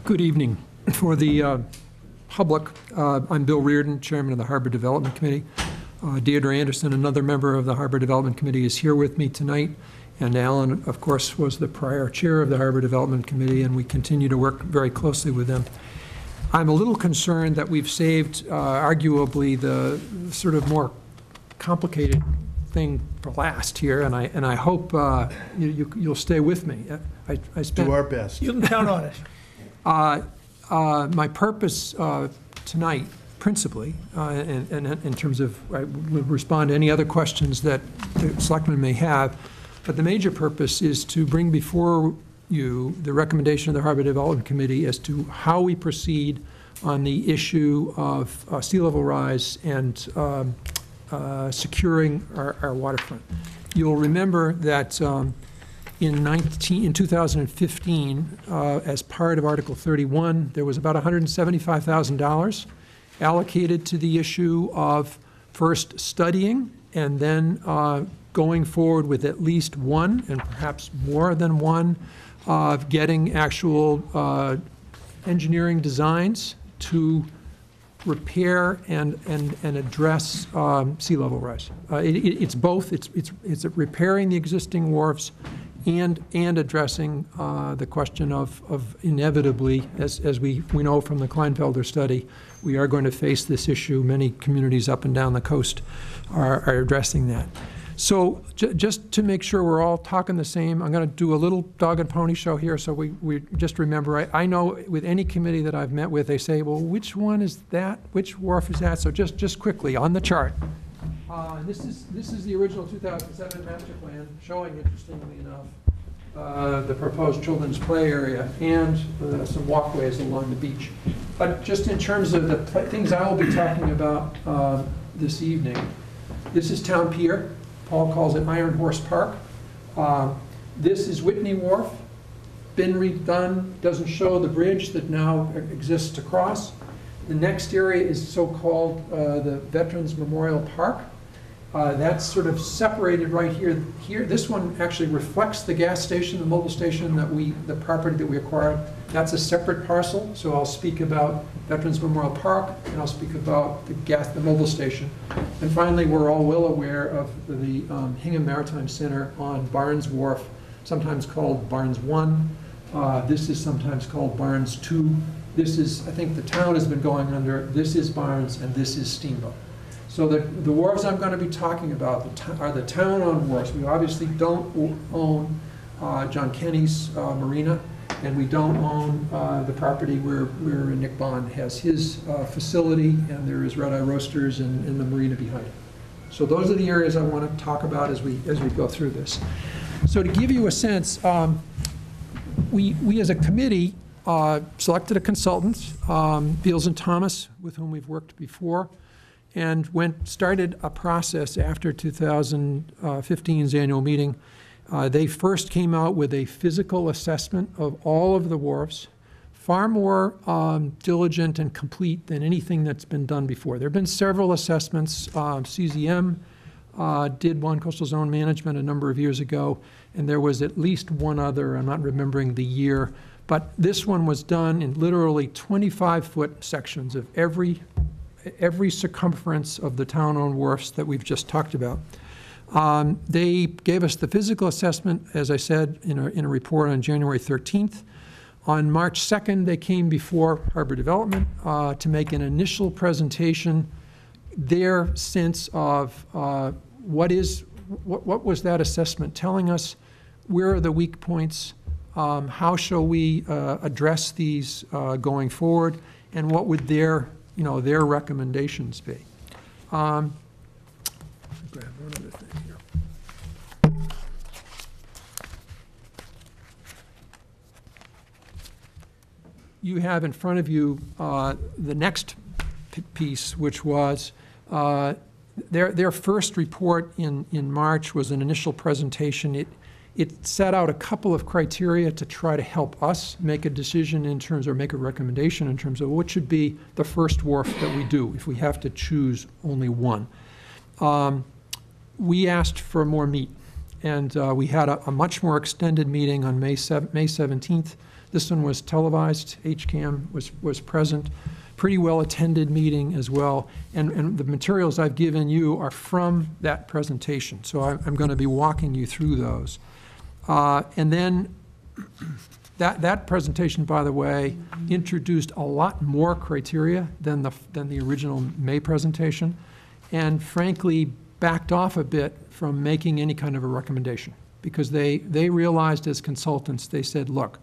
Good evening. For the public, I'm Bill Reardon, Chairman of the Harbor Development Committee. Deirdre Anderson, another member of the Harbor Development Committee, is here with me tonight. And Alan, of course, was the prior chair of the Harbor Development Committee, and we continue to work very closely with them. I'm a little concerned that we've saved, arguably, the sort of more complicated thing for last here, and I hope you'll stay with me. I spent, do our best. You can count on it. My purpose tonight, principally, and in terms of, I will respond to any other questions that the selectmen may have, but the major purpose is to bring before you the recommendation of the Harbor Development Committee as to how we proceed on the issue of sea level rise and securing our waterfront. You'll remember that in 2015, as part of Article 31, there was about $175,000 allocated to the issue of first studying and then going forward with at least one, and perhaps more than one, of getting actual engineering designs to repair and address sea level rise. It's both. It's repairing the existing wharves and addressing the question of inevitably, as we know from the Kleinfelder study, we are going to face this issue. Many communities up and down the coast are addressing that. So just to make sure we're all talking the same, I'm going to do a little dog and pony show here, so we just remember. I know with any committee that I've met with, they say, well, which one is that? Which wharf is that? So just quickly, on the chart. This is the original 2007 master plan, showing, interestingly enough, the proposed children's play area and some walkways along the beach. But just in terms of the things I will be talking about this evening, this is Town Pier. Paul calls it Iron Horse Park. This is Whitney Wharf, been redone, doesn't show the bridge that now exists to cross. The next area is so-called the Veterans Memorial Park. That's sort of separated right here. This one actually reflects the gas station, the mobile station the property that we acquired. That's a separate parcel, so I'll speak about Veterans Memorial Park, and I'll speak about the mobile station. And finally, we're all well aware of the Hingham Maritime Center on Barnes Wharf, sometimes called Barnes 1. This is sometimes called Barnes 2. This is, I think the town has been going under, this is Barnes and this is Steamboat. So the wharves I'm going to be talking about are the town-owned wharves. We obviously don't own John Kenny's marina, and we don't own the property where Nick Bond has his facility, and there is Red Eye Roasters and the marina behind it. So those are the areas I want to talk about as we go through this. So to give you a sense, we as a committee selected a consultant, Beals and Thomas, with whom we've worked before, and started a process after 2015's annual meeting. They first came out with a physical assessment of all of the wharves, far more diligent and complete than anything that's been done before. There have been several assessments. CZM did one, Coastal Zone Management, a number of years ago, and there was at least one other, I'm not remembering the year, but this one was done in literally 25-foot sections of every circumference of the town-owned wharfs that we've just talked about. They gave us the physical assessment, as I said, in a report on January 13th. On March 2nd, they came before Harbor Development to make an initial presentation, their sense of what was that assessment telling us, where are the weak points, how shall we address these going forward, and what would their recommendations be. Grab one other thing here. You have in front of you the next piece, which was their first report in March was an initial presentation. It set out a couple of criteria to try to help us make a decision in terms, or make a recommendation in terms of what should be the first wharf that we do if we have to choose only one. We asked for more meat, and we had a much more extended meeting on May 17th This one was televised. HCAM was present. Pretty well-attended meeting as well. And the materials I've given you are from that presentation. So I'm going to be walking you through those. And then that presentation, by the way, introduced a lot more criteria than the original May presentation, and frankly backed off a bit from making any kind of a recommendation, because they realized as consultants, they said, look,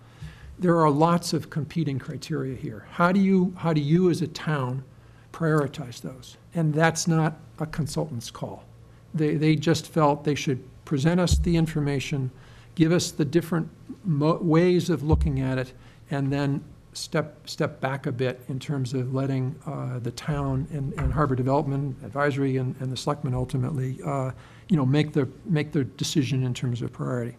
there are lots of competing criteria here. How do you as a town prioritize those? And that's not a consultant's call. They just felt they should present us the information, give us the different ways of looking at it, and then step back a bit in terms of letting the town and Harbor Development Advisory and the selectmen ultimately, make their decision in terms of priority.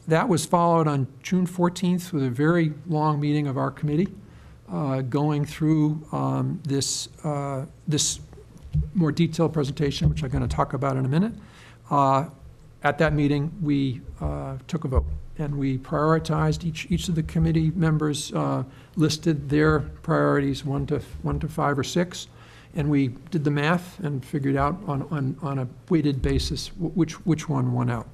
That was followed on June 14th with a very long meeting of our committee, going through this more detailed presentation, which I'm going to talk about in a minute. At that meeting, we took a vote, and we prioritized. Each of the committee members listed their priorities, one to 5 or 6, and we did the math and figured out on a weighted basis which one won out.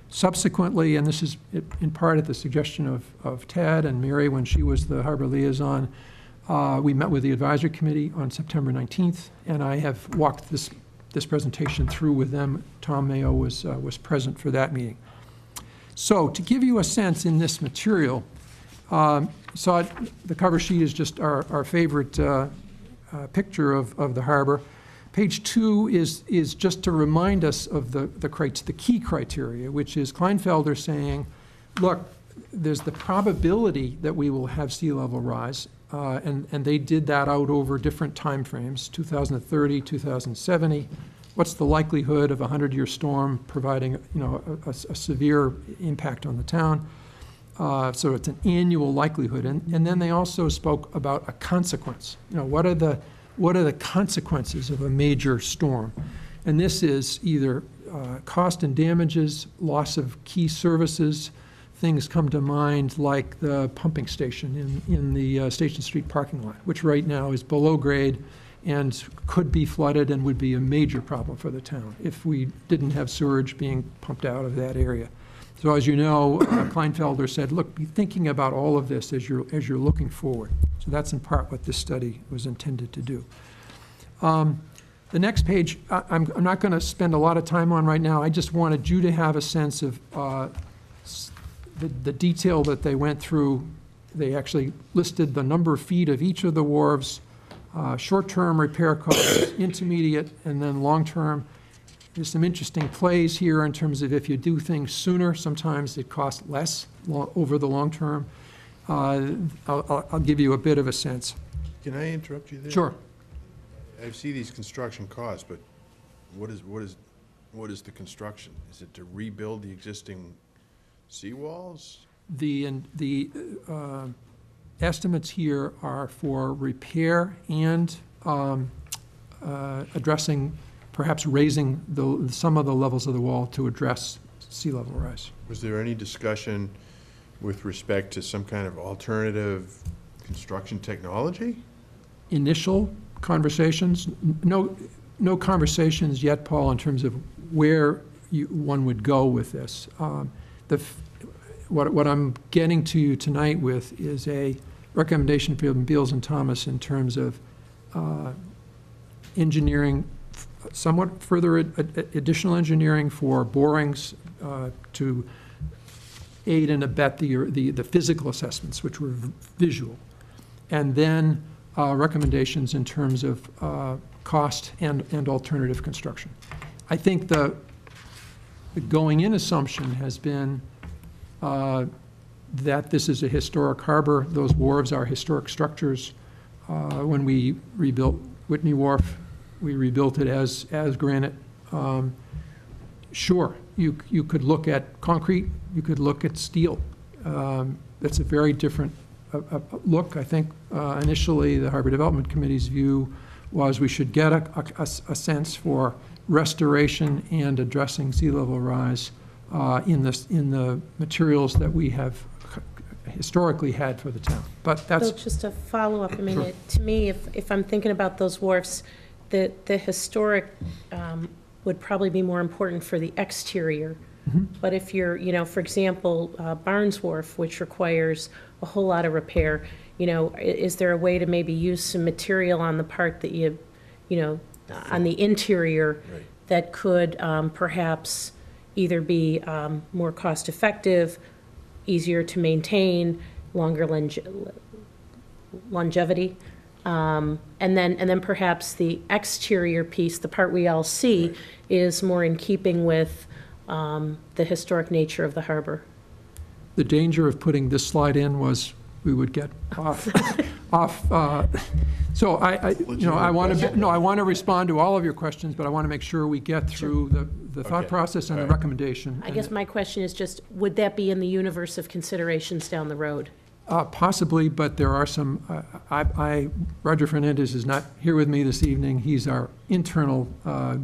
Subsequently, and this is in part at the suggestion of Ted and Mary when she was the Harbor liaison, we met with the advisory committee on September 19th, and I have walked this presentation through with them. Tom Mayo was present for that meeting. So to give you a sense in this material, so the cover sheet is just our favorite picture of the harbor. Page 2 is just to remind us of the key criteria, which is Kleinfelder saying, look, there's the probability that we will have sea level rise, and they did that out over different time frames, 2030, 2070. What's the likelihood of a 100-year storm providing a severe impact on the town? So it's an annual likelihood. And then they also spoke about a consequence. What are the consequences of a major storm? And this is either cost and damages, loss of key services. Things come to mind like the pumping station in the Station Street parking lot, which right now is below grade and could be flooded and would be a major problem for the town if we didn't have sewage being pumped out of that area. So as you know, Kleinfelder said, look, be thinking about all of this as you're looking forward. So that's in part what this study was intended to do. The next page, I'm not going to spend a lot of time on right now. I just wanted you to have a sense of the detail that they went through. They actually listed the number of feet of each of the wharves, short-term repair costs, intermediate, and then long-term. There's some interesting plays here in terms of if you do things sooner, sometimes it costs less over the long term. I'll give you a bit of a sense. Can I interrupt you there? Sure. I see these construction costs, but what is the construction? Is it to rebuild the existing seawalls? The estimates here are for repair and addressing, perhaps raising some of the levels of the wall to address sea level rise. Was there any discussion with respect to some kind of alternative construction technology? Initial conversations, no conversations yet, Paul, in terms of where one would go with this. What I'm getting to you tonight with is a recommendation from Beals and Thomas in terms of engineering, somewhat further additional engineering for borings to aid and abet the physical assessments, which were visual, and then recommendations in terms of cost and alternative construction. I think the going-in assumption has been that this is a historic harbor. Those wharves are historic structures. When we rebuilt Whitney Wharf, we rebuilt it as granite. Sure, you could look at concrete, you could look at steel. That's a very different look. I think initially the Harbor Development Committee's view was we should get a sense for restoration and addressing sea level rise in the materials that we have historically had for the town. But that's, So just a follow-up, I mean, Sure. to me, if I'm thinking about those wharfs, the historic would probably be more important for the exterior. But if you're, you know, for example, Barnes Wharf, which requires a whole lot of repair, you know, is there a way to maybe use some material on the part that you know, on the interior that could perhaps either be more cost-effective, easier to maintain, longer longevity, and then perhaps the exterior piece, the part we all see, is more in keeping with the historic nature of the harbor. the danger of putting this slide in was we would get off. So I want to respond to all of your questions, but I want to make sure we get through the thought process and the recommendation. I guess my question is just, would that be in the universe of considerations down the road? Possibly, but there are some, Roger Fernandez is not here with me this evening. He's our internal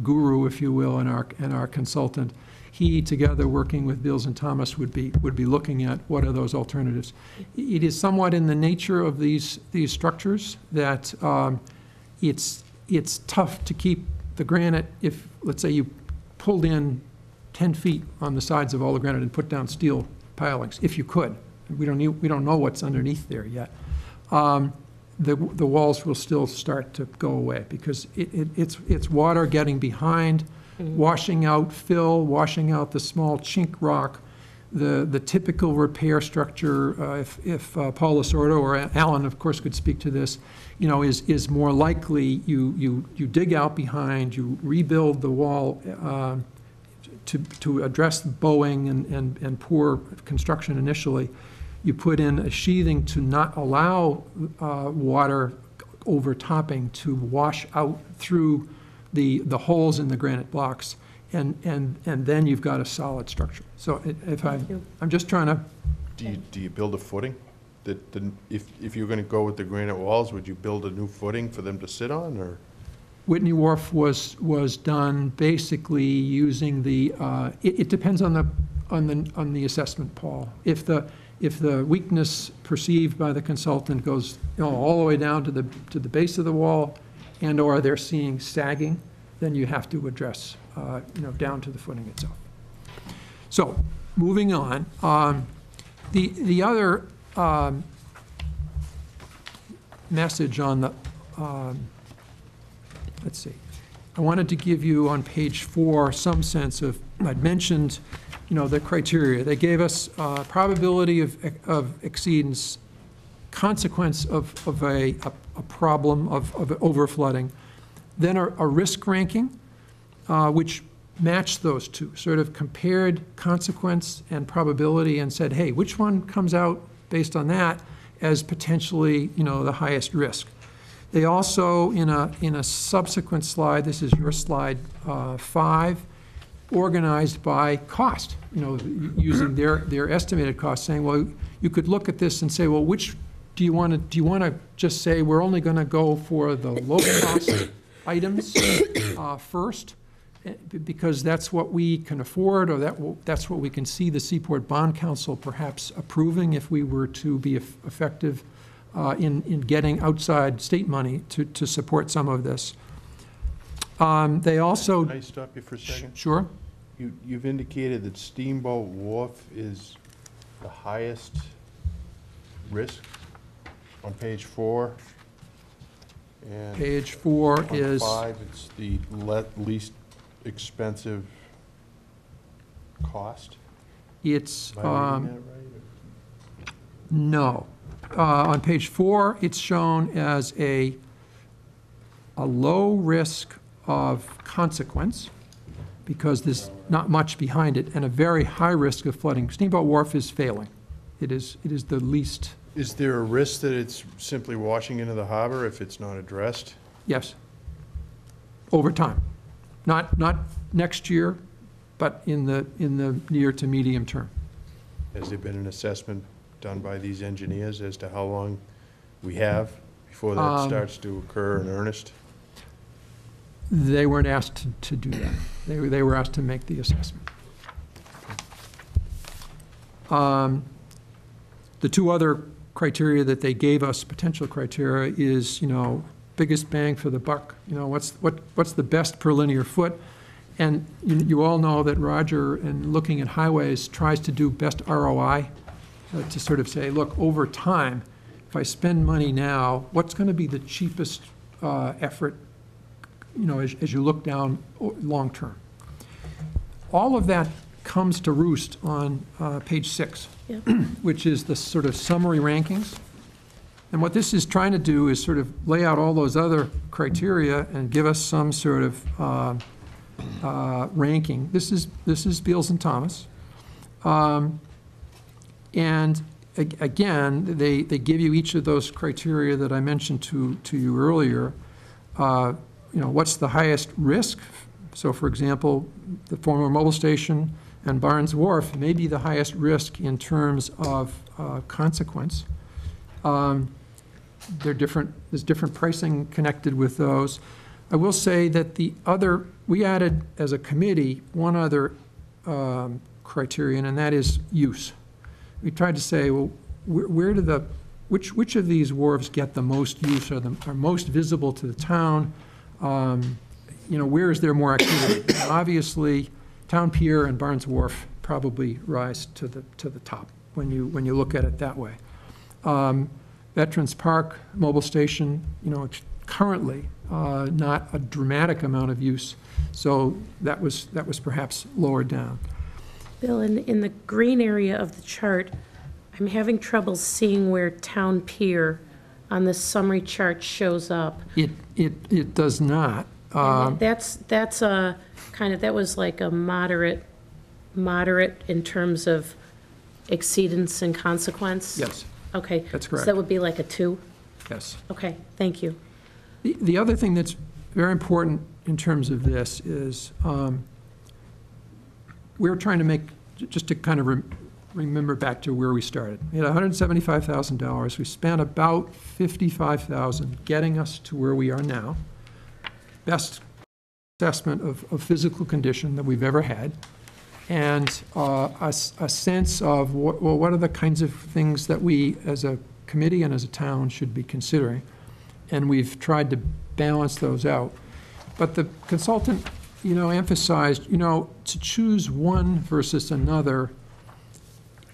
guru, if you will, and our consultant. He, together working with Beals and Thomas, would be looking at what are those alternatives. It is somewhat in the nature of these structures that it's tough to keep the granite if, let's say, you pulled in 10 feet on the sides of all the granite and put down steel pilings, if you could. We don't know what's underneath there yet. The walls will still start to go away because it's water getting behind, washing out fill, washing out the small chink rock. The typical repair structure, if Paul Lasordo or Alan, of course, could speak to this, you know, is more likely you dig out behind, you rebuild the wall to address bowing and poor construction initially. You put in a sheathing to not allow water overtopping to wash out through the holes in the granite blocks, and then you've got a solid structure. So I'm just trying to. Do you build a footing? If you're going to go with the granite walls, would you build a new footing for them to sit on, or? Whitney Wharf was done basically using the. It depends on the assessment, Paul. If the weakness perceived by the consultant goes, you know, all the way down to the base of the wall, and/or they're seeing sagging, then you have to address, down to the footing itself. So, moving on, the other message on the, let's see, I wanted to give you on page 4 some sense of, I'd mentioned, the criteria. They gave us probability of exceedance, consequence of a problem of overflooding, then a risk ranking, which matched those two, sort of compared consequence and probability and said, hey, which one comes out based on that as potentially, the highest risk. They also, in a subsequent slide, this is your slide 5, organized by cost, using their estimated cost, saying, well, you could look at this and say, well, which do you want to just say we're only going to go for the low cost items first, because that's what we can afford, or that's what we can see the Seaport Bond Council perhaps approving if we were to be effective in getting outside state money to support some of this. They also. Can I stop you for a second? Sure. You've indicated that Steamboat Wharf is the highest risk on page 4. And page 4 on is 5, it's the least expensive cost. It's Am I reading that right? no. On page 4, it's shown as a low risk of consequence, because there's not much behind it, and a very high risk of flooding. Steamboat Wharf is failing. It is the least. Is there a risk that it's simply washing into the harbor if it's not addressed? Yes. Over time. Not next year, but in the near to medium term. Has there been an assessment done by these engineers as to how long we have before that starts to occur in earnest? They weren't asked to do that. They were asked to make the assessment. The two other criteria that they gave us, potential criteria, is, biggest bang for the buck. What's the best per linear foot? And you all know that Roger, in looking at highways, tries to do best ROI, to sort of say, look, over time, if I spend money now, what's going to be the cheapest effort, as you look down long term? All of that comes to roost on page 6, Yeah. which is the sort of summary rankings. And what this is trying to do is sort of lay out all those other criteria and give us some sort of ranking. This is Beals and Thomas. And again, they give you each of those criteria that I mentioned to you earlier. What's the highest risk? So, for example, the former Mobil Station and Barnes Wharf may be the highest risk in terms of consequence. There's different pricing connected with those. I will say that we added as a committee one other criterion, and that is use. We tried to say, well, which of these wharves get the most use, are most visible to the town? Where is there more activity? And obviously, Town Pier and Barnes Wharf probably rise to the top when you look at it that way. Veterans Park, Mobil Station, it's currently not a dramatic amount of use, so that was perhaps lowered down. Bill, in the green area of the chart, I'm having trouble seeing where Town Pier on this summary chart shows up. It does not. And that's a kind of, that was like a moderate in terms of exceedance and consequence? Yes. Okay. That's correct. So that would be like a 2? Yes. Okay, thank you. The other thing that's very important in terms of this is we're trying to make, just to kind of remember back to where we started. We had $175,000. We spent about $55,000 getting us to where we are now. Best assessment of physical condition that we've ever had. And a sense of, what are the kinds of things that we, as a committee and as a town, should be considering. And we've tried to balance those out. But the consultant, emphasized, to choose one versus another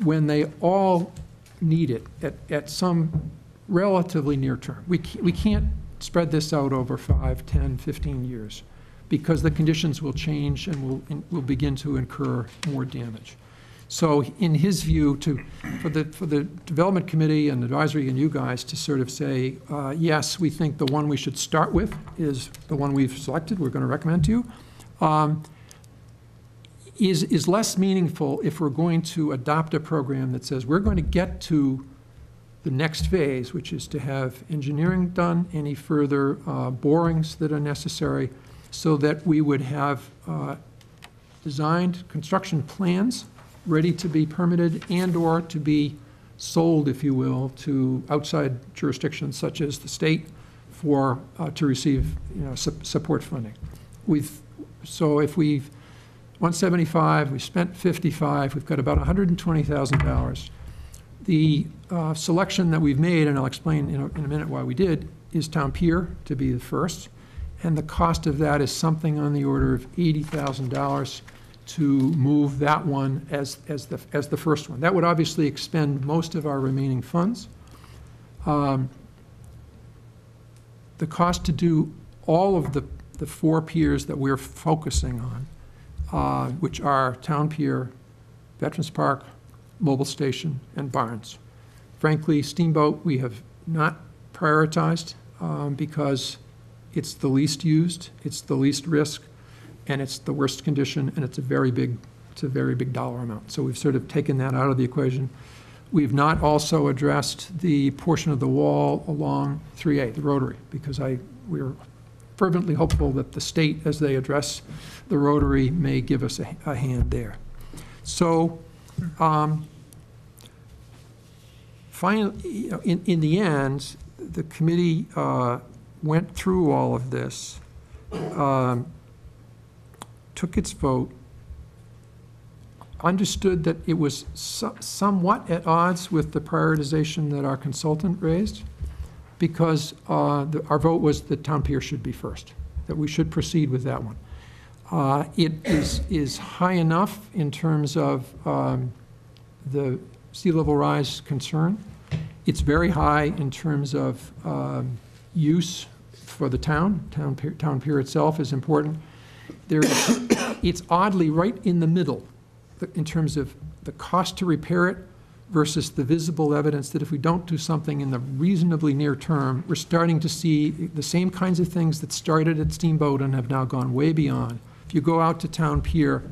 when they all need it at some relatively near term. We can't spread this out over 5, 10, 15 years because the conditions will change and we'll begin to incur more damage. So in his view, for the development committee and advisory and you guys to sort of say, yes, we think the one we should start with is the one we've selected, we're going to recommend to you, is less meaningful if we're going to adopt a program that says we're going to get to the next phase, which is to have engineering done, any further borings that are necessary, so that we would have designed construction plans ready to be permitted and or to be sold, if you will, to outside jurisdictions such as the state to receive support funding. So if we've 175, we spent 55, we've got about $120,000. The selection that we've made, and I'll explain in a minute why we did, is Town Pier to be the first. And the cost of that is something on the order of $80,000 to move that one as the first one. That would obviously expend most of our remaining funds. The cost to do all of the 4 piers that we're focusing on, which are Town Pier, Veterans Park, Mobil Station, and Barnes. Frankly, Steamboat we have not prioritized because it's the least used, it's the least risk, and it's the worst condition, and it's a very big dollar amount. So we've sort of taken that out of the equation. We've not also addressed the portion of the wall along 3A, the Rotary, because we're fervently hopeful that the state, as they address the Rotary, may give us a hand there. So finally, in the end, the committee went through all of this, took its vote, understood that it was somewhat at odds with the prioritization that our consultant raised, because our vote was that Town Pier should be first, that we should proceed with that one. It is high enough in terms of the sea level rise concern. It's very high in terms of use for the town. Town Pier itself is important. It's oddly right in the middle in terms of the cost to repair it versus the visible evidence that if we don't do something in the reasonably near term, we're starting to see the same kinds of things that started at Steamboat and have now gone way beyond. If you go out to Town Pier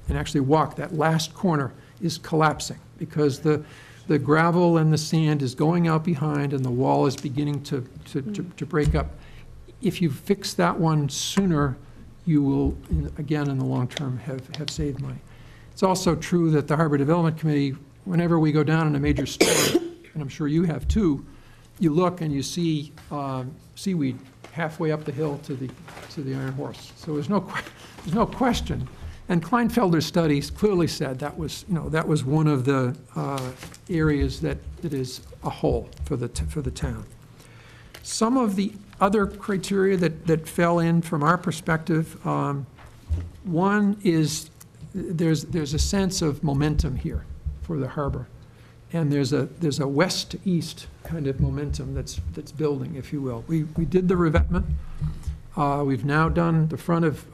and actually walk, that last corner is collapsing because the gravel and the sand is going out behind and the wall is beginning to break up. If you fix that one sooner, you will, again, in the long term, have saved money. It's also true that the Harbor Development Committee, whenever we go down in a major storm, and I'm sure you have too, you look and you see seaweed halfway up the hill to the Iron Horse. So there's no question. And Kleinfelder's studies clearly said that was one of the areas that is a hole for the town. Some of the other criteria that fell in from our perspective, one is there's a sense of momentum here for the harbor, and there's a west to east kind of momentum that's building, if you will. We did the revetment. We've now done the front of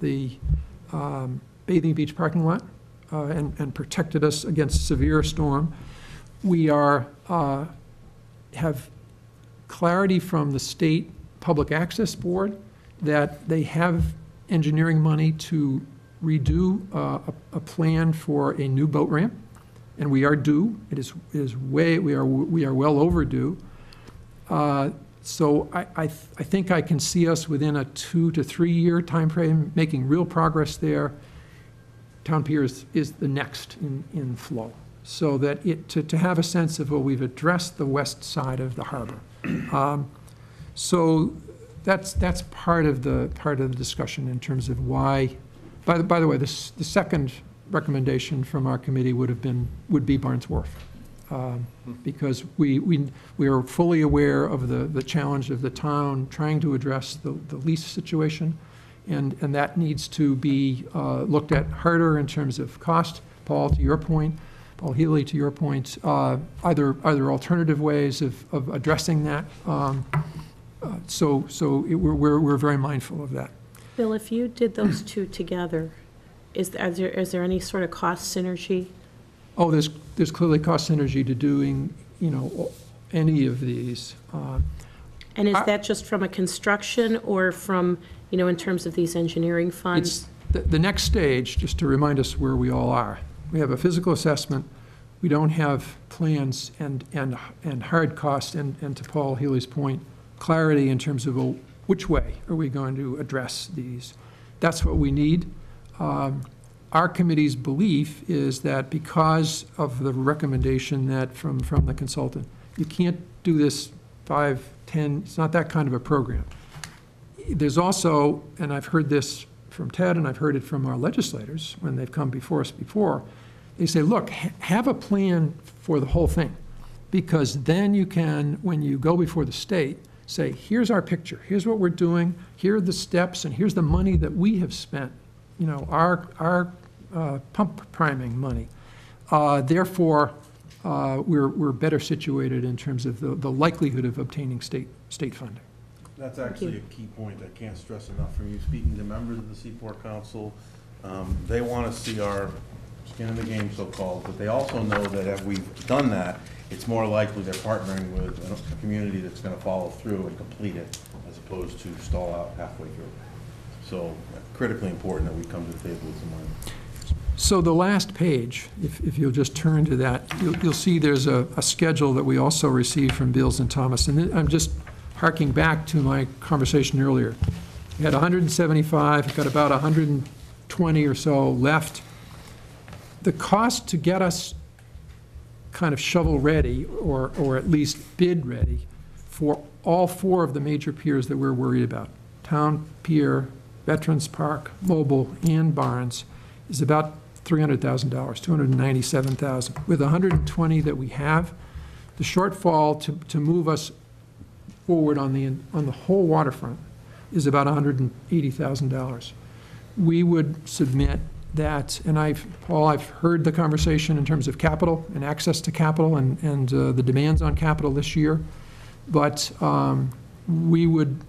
the Bathing Beach parking lot and protected us against severe storm. We have clarity from the State Public Access Board that they have engineering money to redo a plan for a new boat ramp, and we are due. We are well overdue. So I think I can see us within a 2 to 3 year time frame making real progress there. Town Pier is the next in flow, so that to have a sense of, well, we've addressed the west side of the harbor. So that's part of the discussion in terms of why. By the way, the second recommendation from our committee would be Barnes Wharf, because we are fully aware of the challenge of the town trying to address the lease situation, and that needs to be looked at harder in terms of cost. Paul, to your point, Paul Healy, to your point, either alternative ways of addressing that. We're very mindful of that. Bill, if you did those two together, is there any sort of cost synergy? Oh, there's clearly cost synergy to doing, any of these. And is that just from a construction or from, in terms of these engineering funds? It's the next stage, just to remind us where we all are. We have a physical assessment. We don't have plans and hard costs, and to Paul Healy's point, clarity in terms of, well, which way are we going to address these? That's what we need. Our committee's belief is that because of the recommendation that from the consultant, you can't do this 5, 10, it's not that kind of a program. There's also, and I've heard this from Ted and I've heard it from our legislators when they've come before us before, they say, look, have a plan for the whole thing, because then you can, when you go before the state, say, here's our picture, here's what we're doing, here are the steps, and here's the money that we have spent, our pump priming money. Therefore, we're better situated in terms of the likelihood of obtaining state funding. That's actually a key point I can't stress enough from you speaking to members of the Seaport Council. They want to see our skin in the game, so-called, but they also know that if we've done that, it's more likely they're partnering with a community that's going to follow through and complete it, as opposed to stall out halfway through. So critically important that we come to the table with some money. So the last page, if you'll just turn to that, you'll see there's a schedule that we also received from Beals and Thomas. And I'm just harking back to my conversation earlier. We had 175, got about 120 or so left. The cost to get us kind of shovel ready, or at least bid ready, for all 4 of the major piers that we're worried about, Town Pier, Veterans Park, Mobile, and Barnes, is about $300,000, $297,000. With 120 that we have, the shortfall to move us forward on the whole waterfront is about $180,000. We would submit that, and Paul, I've heard the conversation in terms of capital and access to capital and the demands on capital this year, but we would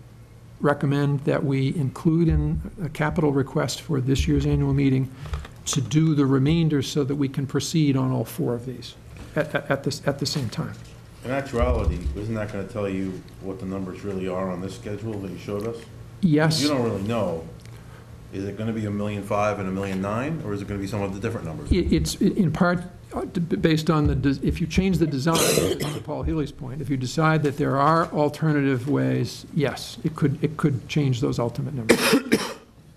recommend that we include in a capital request for this year's annual meeting to do the remainder so that we can proceed on all 4 of these at the same time. In actuality, isn't that going to tell you what the numbers really are on this schedule that you showed us? Yes. You don't really know. Is it going to be $1.5 million and $1.9 million, or is it going to be some of the different numbers? It's in part based on if you change the design, to Paul Healy's point, if you decide that there are alternative ways, yes, it could change those ultimate numbers.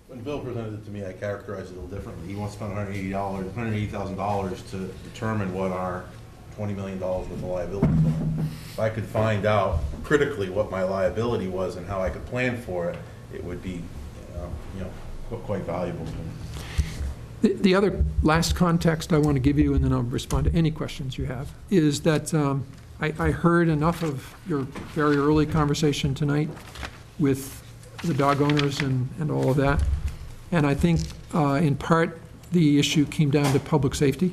When Bill presented it to me, I characterized it a little differently. He wants to spend $180,000 to determine what our $20 million worth of liabilities are. If I could find out critically what my liability was and how I could plan for it, it would be, quite valuable to me. The other last context I want to give you, and then I'll respond to any questions you have, is that I heard enough of your very early conversation tonight with the dog owners and all of that, and I think in part the issue came down to public safety.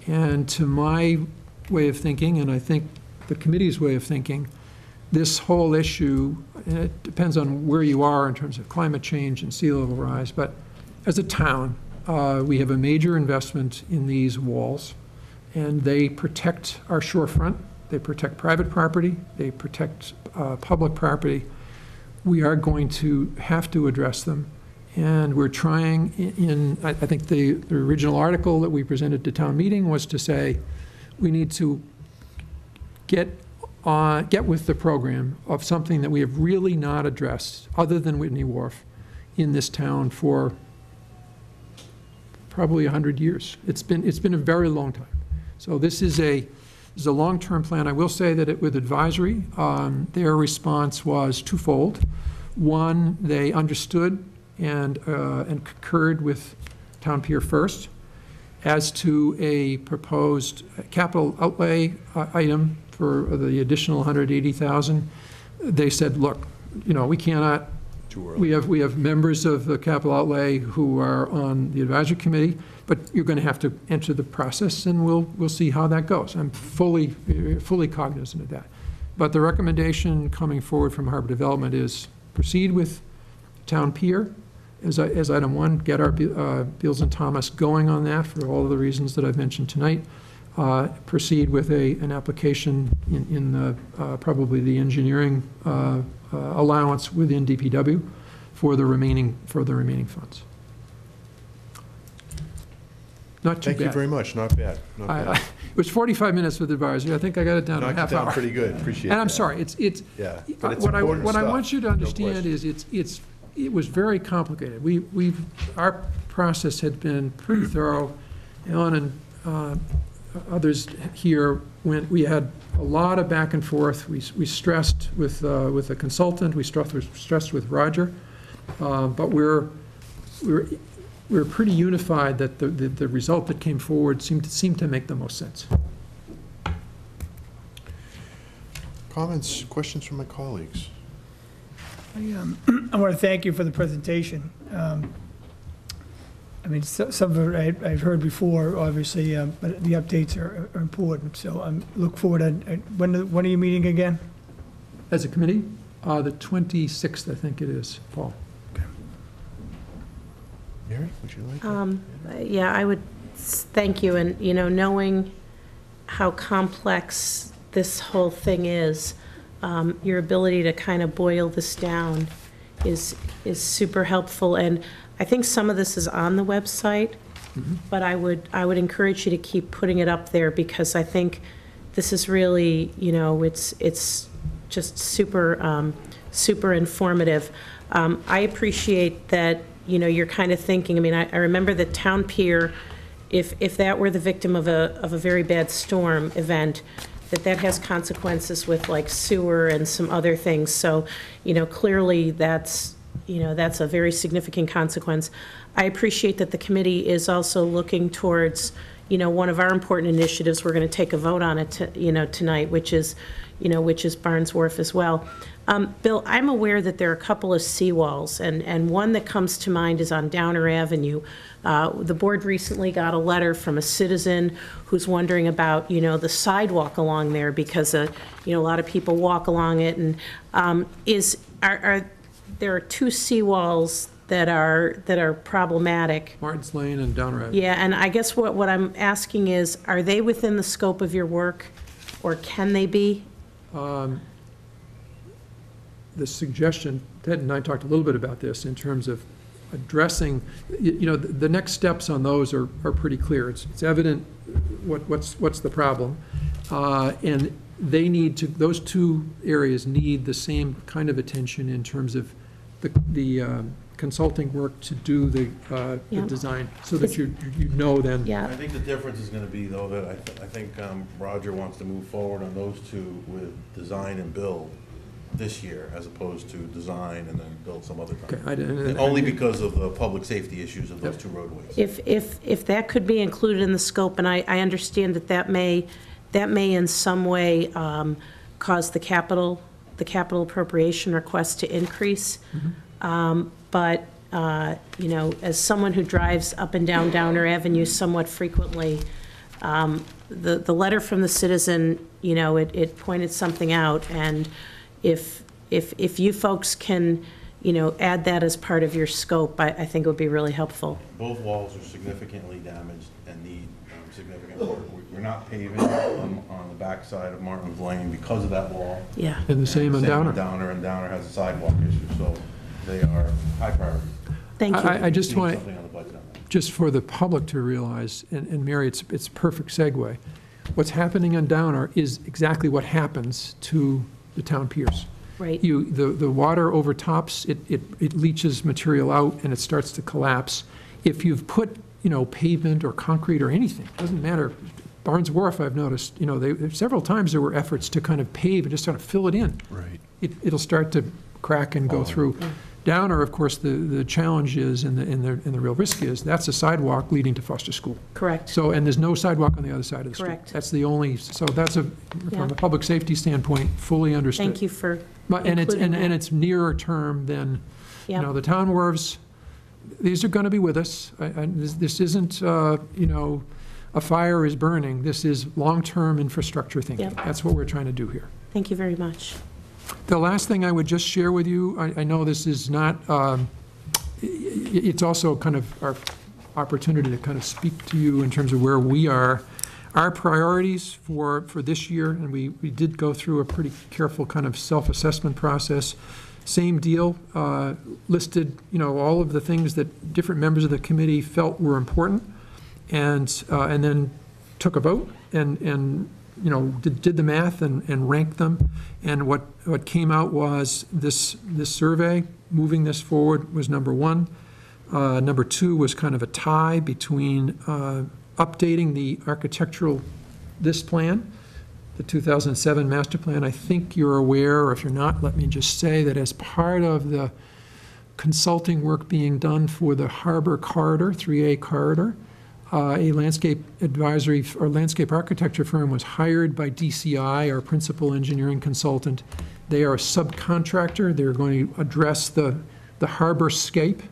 And to my way of thinking, and I think the committee's way of thinking, this whole issue, and it depends on where you are in terms of climate change and sea level rise, but as a town, we have a major investment in these walls, and they protect our shorefront, they protect private property, they protect public property. We are going to have to address them. And we're trying I think the original article that we presented to town meeting was to say, we need to get with the program of something that we have really not addressed, other than Whitney Wharf, in this town for probably 100 years. It's been a very long time. So this is a long-term plan. I will say that with advisory, their response was twofold. One, they understood and concurred with Town Pier First as to a proposed capital outlay item for the additional $180,000. They said, look, we cannot. We have members of the capital outlay who are on the advisory committee, but you're going to have to enter the process, and we'll see how that goes. I'm fully cognizant of that. But the recommendation coming forward from Harbor Development is proceed with Town Pier as item 1, get our Beals and Thomas going on that for all of the reasons that I've mentioned tonight. Proceed with an application in probably the engineering allowance within DPW for the remaining funds. Not too bad. Thank you very much. Not bad. Not bad. It was 45 minutes with advisory. I think I got it down to a half hour. Pretty good. Appreciate it. And I'm sorry. Yeah. But it's what I stuff. want you to understand is it was very complicated. Our process had been pretty thorough. Ellen and others here we had a lot of back and forth. We stressed with a consultant. We stressed with Roger, but we're pretty unified that the result that came forward seemed to make the most sense. Comments, questions from my colleagues? I want to thank you for the presentation. Some of it I've heard before, obviously, but the updates are important. So I look forward to when are you meeting again? As a committee, the 26th, I think it is, Paul. Okay. Mary, would you like Yeah, I would thank you. And, knowing how complex this whole thing is, your ability to kind of boil this down is super helpful. And I think some of this is on the website, but I would encourage you to keep putting it up there, because I think this is really, it's just super super informative. I appreciate that you're kind of thinking. I remember the Town Pier, if that were the victim of a very bad storm event, that has consequences with like sewer and some other things. So clearly that's that's a very significant consequence. I appreciate that the committee is also looking towards, one of our important initiatives. We're going to take a vote on it, tonight, which is Barnes Wharf as well. Bill, I'm aware that there are a couple of seawalls, and one that comes to mind is on Downer Avenue. The board recently got a letter from a citizen who's wondering about, the sidewalk along there, because, a lot of people walk along it, and there are two seawalls that are problematic. Martin's Lane and Downer Avenue. Yeah, and I guess what I'm asking is, are they within the scope of your work, or can they be? The suggestion, Ted and I talked a little bit about this in terms of addressing, the next steps on those are pretty clear. It's evident what's the problem, and they need to, those two areas need the same kind of attention in terms of the consulting work to do the design, so that you know then. Yeah. I think the difference is going to be, though, that I think Roger wants to move forward on those two with design and build this year, as opposed to design and then build some other time. Okay, only because of the public safety issues of those two roadways. If that could be included in the scope, and I understand that may in some way cause the capital appropriation request to increase. But as someone who drives up and down Downer Avenue somewhat frequently, the letter from the citizen, it pointed something out, and if you folks can, add that as part of your scope, I think it would be really helpful. Both walls are significantly damaged and need significant work. We're not paving on the backside of Martin's Lane because of that wall. Yeah. And the same on Downer. And Downer has a sidewalk issue, so they are high priority. Thank you. I just want, just for the public to realize, and Mary, it's a perfect segue. What's happening on Downer is exactly what happens to the town piers. Right. The water overtops, it leaches material out and it starts to collapse. If you've put, pavement or concrete or anything, doesn't matter. Barnes Wharf, I've noticed, several times there were efforts to kind of pave and just sort of fill it in. Right. It'll start to crack and go through. Downer, of course, the challenge is, and the real risk is, that's a sidewalk leading to Foster School. Correct. So, and there's no sidewalk on the other side of the street. Correct. That's the only, so that's from a public safety standpoint, fully understood. Thank you for and including that. it's nearer term than, the town wharves, these are going to be with us. This isn't, a fire is burning. This is long-term infrastructure thinking. Yep. That's what we're trying to do here. Thank you very much. The last thing I would just share with you, I know this is not, it's also kind of our opportunity to kind of speak to you in terms of where we are. Our priorities for this year, and we did go through a pretty careful kind of self-assessment process. Same deal, listed, all of the things that different members of the committee felt were important, and then took a vote and did the math and ranked them. And what came out was this survey, moving this forward, was number one. Number two was kind of a tie between updating the architectural, this plan, the 2007 master plan. I think you're aware, or if you're not, let me just say that as part of the consulting work being done for the Harbor Corridor, 3A corridor, a landscape advisory or landscape architecture firm was hired by DCI, our principal engineering consultant. They are a subcontractor. They're going to address the harborscape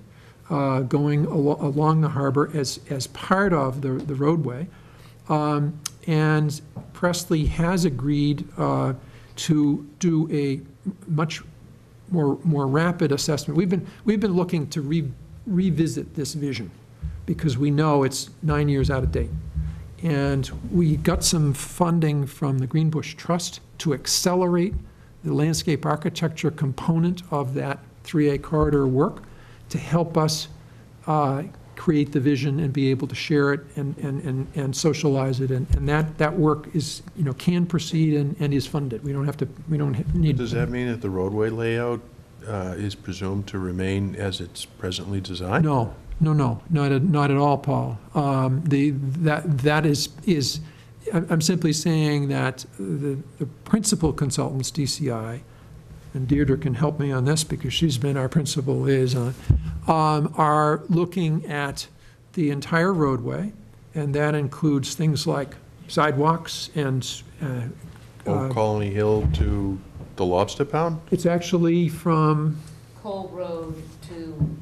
going along the harbor as part of the roadway. And Presley has agreed to do a much more rapid assessment. We've been looking to revisit this vision, because we know it's 9 years out of date. And we got some funding from the Greenbush Trust to accelerate the landscape architecture component of that 3A corridor work to help us create the vision and be able to share it and socialize it. And that work is, can proceed and is funded. We don't need. Does that mean that the roadway layout is presumed to remain as it's presently designed? No, not at all, Paul. That is I'm simply saying that the principal consultants, DCI, and Deirdre can help me on this because she's been our principal liaison, are looking at the entire roadway, and that includes things like sidewalks and Old Colony Hill to the Lobster Pound? it's actually from, Cole Road to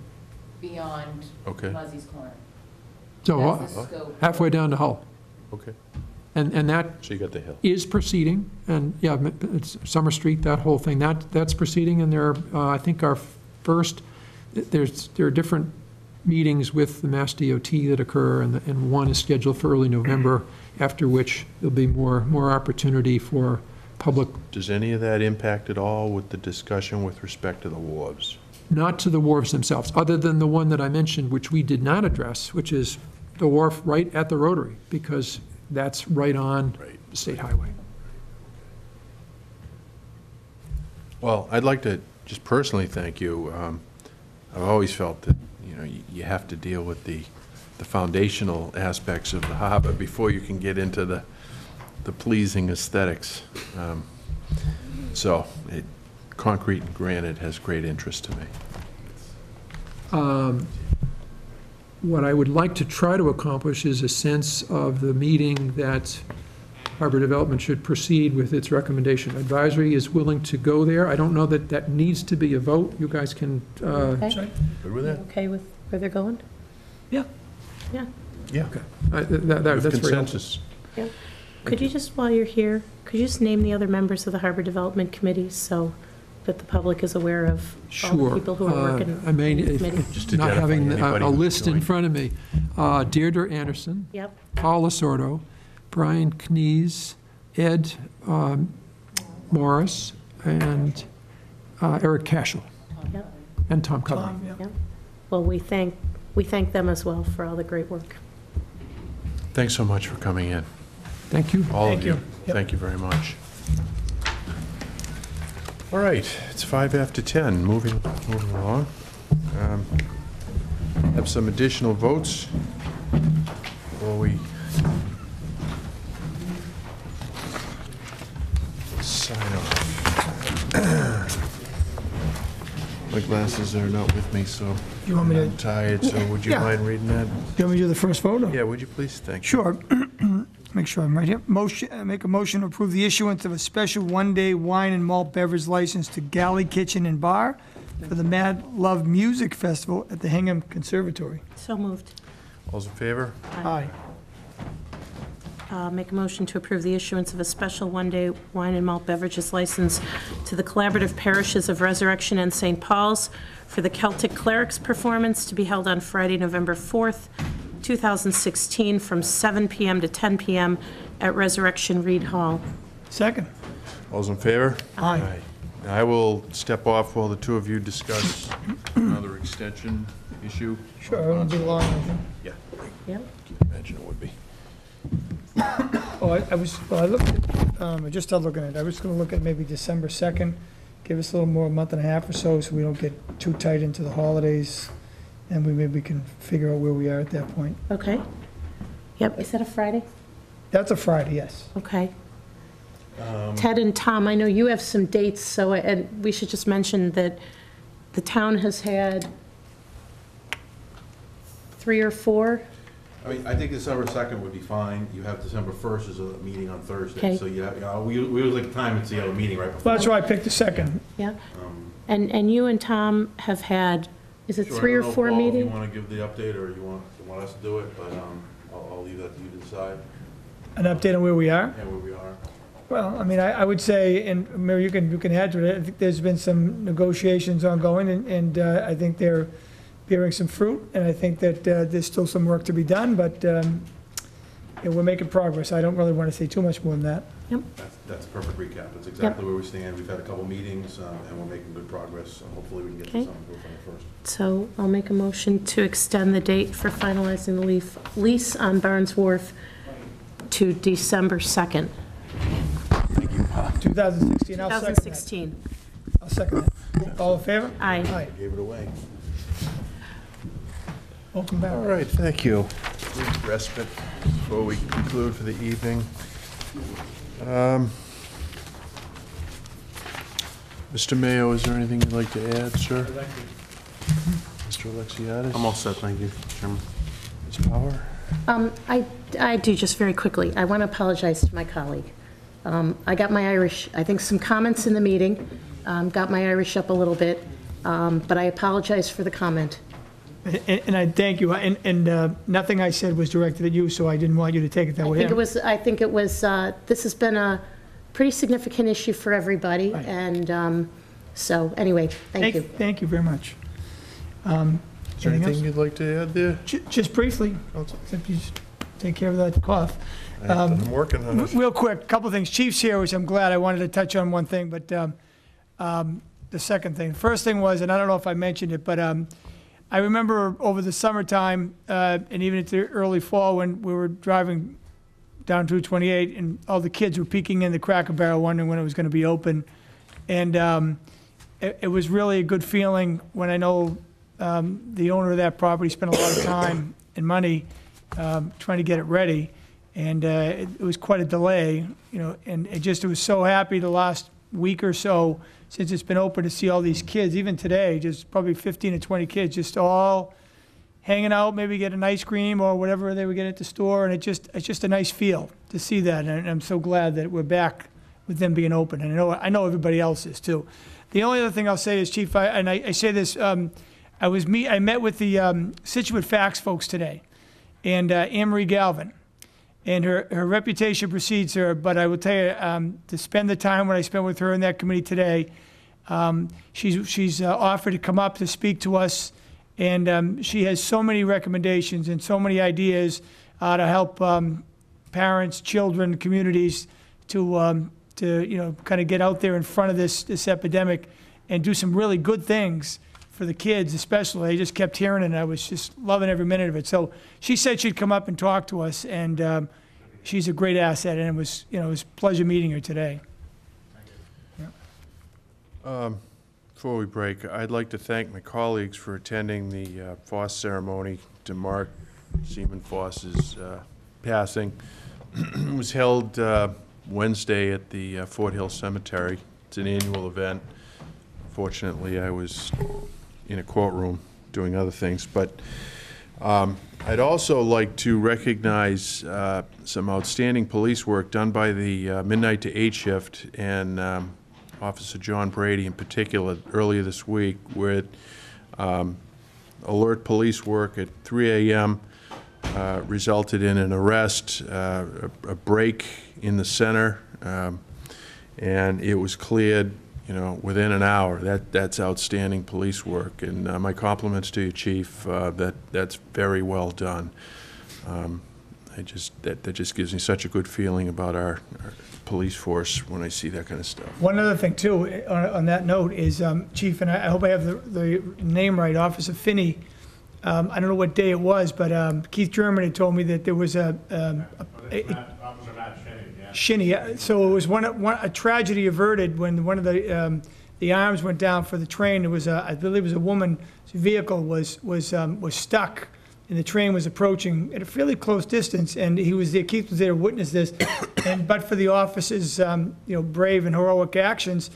beyond Okay. Muzzy's Corner. so That's the scope. halfway down to Hull. Okay. And that So you got the hill. is proceeding, and yeah, it's Summer Street, that whole thing, that's proceeding, and there, I think our first, there are different meetings with the Mass DOT that occur, and one is scheduled for early November, after which there'll be more opportunity for public, Does any of that impact at all with the discussion with respect to the wharves? not to the wharves themselves, other than the one that I mentioned, which we did not address, which is the wharf right at the Rotary, because that's right on the state highway. Well, I'd like to just personally thank you. I've always felt that, you know, you have to deal with the foundational aspects of the harbor before you can get into the pleasing aesthetics. So, concrete and granite has great interest to me. What I would like to try to accomplish is a sense of the meeting that Harbor Development should proceed with its recommendation. Advisory is willing to go there. I don't know that that needs to be a vote. You guys can, Okay. Good with that? Okay with where they're going? Yeah. Yeah. Yeah. That's With very helpful. consensus. Yeah. Could you just, while you're here, could you just name the other members of the Harbor Development Committee so that the public is aware of all the Sure. people who are working I mean, in the committee? Just not identify having anybody a who's list in joined. front of me. Deirdre Anderson. Yep. Paul Lasordo, Brian Knees, Ed Morris, and Eric Cashel, Yep. and Tom Covey. Yep. Well, we thank them as well for all the great work. Thanks so much for coming in. Thank you. All Thank of you. you. Yep. Thank you very much. All right, it's 5 after 10, moving along. Have some additional votes before we sign off. My glasses are not with me, so You want me to- I'm tired, so would you Yeah. mind reading that? You want me to do the first vote? or- Yeah, would you please? Thank you. Sure. Make sure I'm right here. Make a motion to approve the issuance of a special one-day wine and malt beverage license to Galley Kitchen and Bar for the Mad Love Music Festival at the Hingham Conservatory. So moved. All's in favor? Aye. Make a motion to approve the issuance of a special one-day wine and malt beverages license to the Collaborative Parishes of Resurrection and St. Paul's for the Celtic Clerics performance to be held on Friday, November 4th, 2016, from 7 p.m. to 10 p.m. at Resurrection Reed Hall. Second. All's in favor? Aye. I will step off while the two of you discuss another extension issue. Sure, it won't be long. I think. Yeah, Yeah. I imagine it would be. Oh, I looked at, I just started looking at it. I was gonna look at maybe December 2nd, give us a little more, a month and a half or so we don't get too tight into the holidays, and maybe can figure out where we are at that point. Okay. Yep, is that a Friday? That's a Friday, yes. Okay. Ted and Tom, I know you have some dates, so, and we should just mention that the town has had 3 or 4. I mean, I think December 2nd would be fine. You have December 1st as a meeting on Thursday. Okay. So we always like time and see how a meeting right before. Well, that's why I picked the 2nd. Yeah. And you and Tom have had, is it Sure, 3 I or don't know, 4 Paul, if meetings? you want to give the update or you want us to do it, but I'll leave that to you to decide. An update on where we are? Yeah, where we are. Well, I mean, I would say, and Mary, you can add to it, I think there's been some negotiations ongoing, and I think they're bearing some fruit, and I think that there's still some work to be done, but yeah, we're making progress. I don't really want to say too much more than that. Yep. That's a perfect recap. That's exactly where we stand. We've had a couple meetings, and we're making good progress. And hopefully we can get Okay. to something before the first. So I'll make a motion to extend the date for finalizing the lease on Barnes Wharf to December 2nd, 2016, I'll second that. 2016. I'll second that. All in favor? Aye. Gave it away. Welcome back. All right, thank you. Brief respite before we conclude for the evening. Mr. Mayo, is there anything you'd like to add, sir? Mr. Alexiadis? I'm all set, thank you, Chairman. Ms. Power? I do, just very quickly. I want to apologize to my colleague. I got my Irish, I think some comments in the meeting, got my Irish up a little bit, but I apologize for the comment. And I thank you, and nothing I said was directed at you, so I didn't want you to take it that way. I think it was, this has been a pretty significant issue for everybody, and so, anyway, thank you. Thank you very much. Is there anything you'd like to add there? Just briefly, if you just take care of that cough. I'm working on it. Real quick, couple things. Chief's here, which I'm glad. I wanted to touch on one thing, but the second thing. First thing was, and I don't know if I mentioned it, but I remember over the summertime and even into early fall when we were driving down 228 and all the kids were peeking in the Cracker Barrel wondering when it was going to be open. And it was really a good feeling when I know the owner of that property spent a lot of time and money trying to get it ready. And it was quite a delay, you know, and it was so happy the last week or so since it's been open to see all these kids, even today, just probably 15 to 20 kids, just all hanging out, maybe get an ice cream or whatever they would get at the store, and it's just a nice feel to see that, and I'm so glad that we're back with them being open, and I know everybody else is too. The only other thing I'll say is, Chief, I say this, I met with the Situate Facts folks today, and Anne Marie Galvin. And her reputation precedes her, but I will tell you, to spend the time when I spent with her in that committee today, she's offered to come up to speak to us, and she has so many recommendations and so many ideas to help parents, children, communities to you know, kind of get out there in front of this epidemic and do some really good things for the kids especially. I just kept hearing it, and I was just loving every minute of it. So she said she'd come up and talk to us, and she's a great asset, and it was a pleasure meeting her today. Before we break, I'd like to thank my colleagues for attending the Foss ceremony to mark Seaman Foss's passing. It was held Wednesday at the Fort Hill Cemetery. It's an annual event. Fortunately, I was in a courtroom doing other things, but I'd also like to recognize some outstanding police work done by the midnight to 8 shift and Officer John Brady in particular earlier this week, with alert police work at 3 a.m. Resulted in an arrest, a break in the center, and it was cleared, you know, within an hour. That's outstanding police work, and my compliments to you, Chief. That's very well done. That just gives me such a good feeling about our police force when I see that kind of stuff. One other thing too, on that note, is Chief, and I hope I have the name right, Officer Finney. I don't know what day it was, but Keith German had told me that there was Shinny. So it was a tragedy averted when one of the arms went down for the train. It was I believe it was a woman's vehicle was stuck, and the train was approaching at a fairly close distance, and he was there. Keith was there to witness this, but for the officers' brave and heroic actions,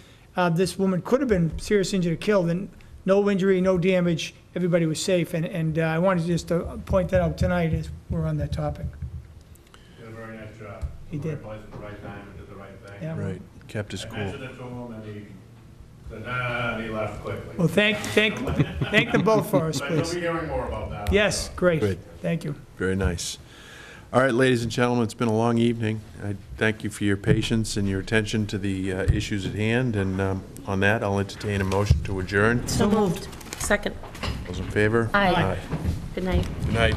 this woman could have been seriously injured or killed, and no injury, no damage. Everybody was safe, and I wanted just to point that out tonight as we're on that topic. Did a very nice job. He did. Right place at the right time and did the right thing. Yeah. Right, kept us I cool. mentioned it to him, and he said, nah, and he left quickly. Well, thank them both for us, But please. you'll be hearing more about that. Yes, great. Good. Thank you. Very nice. All right, ladies and gentlemen, it's been a long evening. I thank you for your patience and your attention to the issues at hand, and on that, I'll entertain a motion to adjourn. So moved. Second. Those in favor? Aye. Good night. Good night.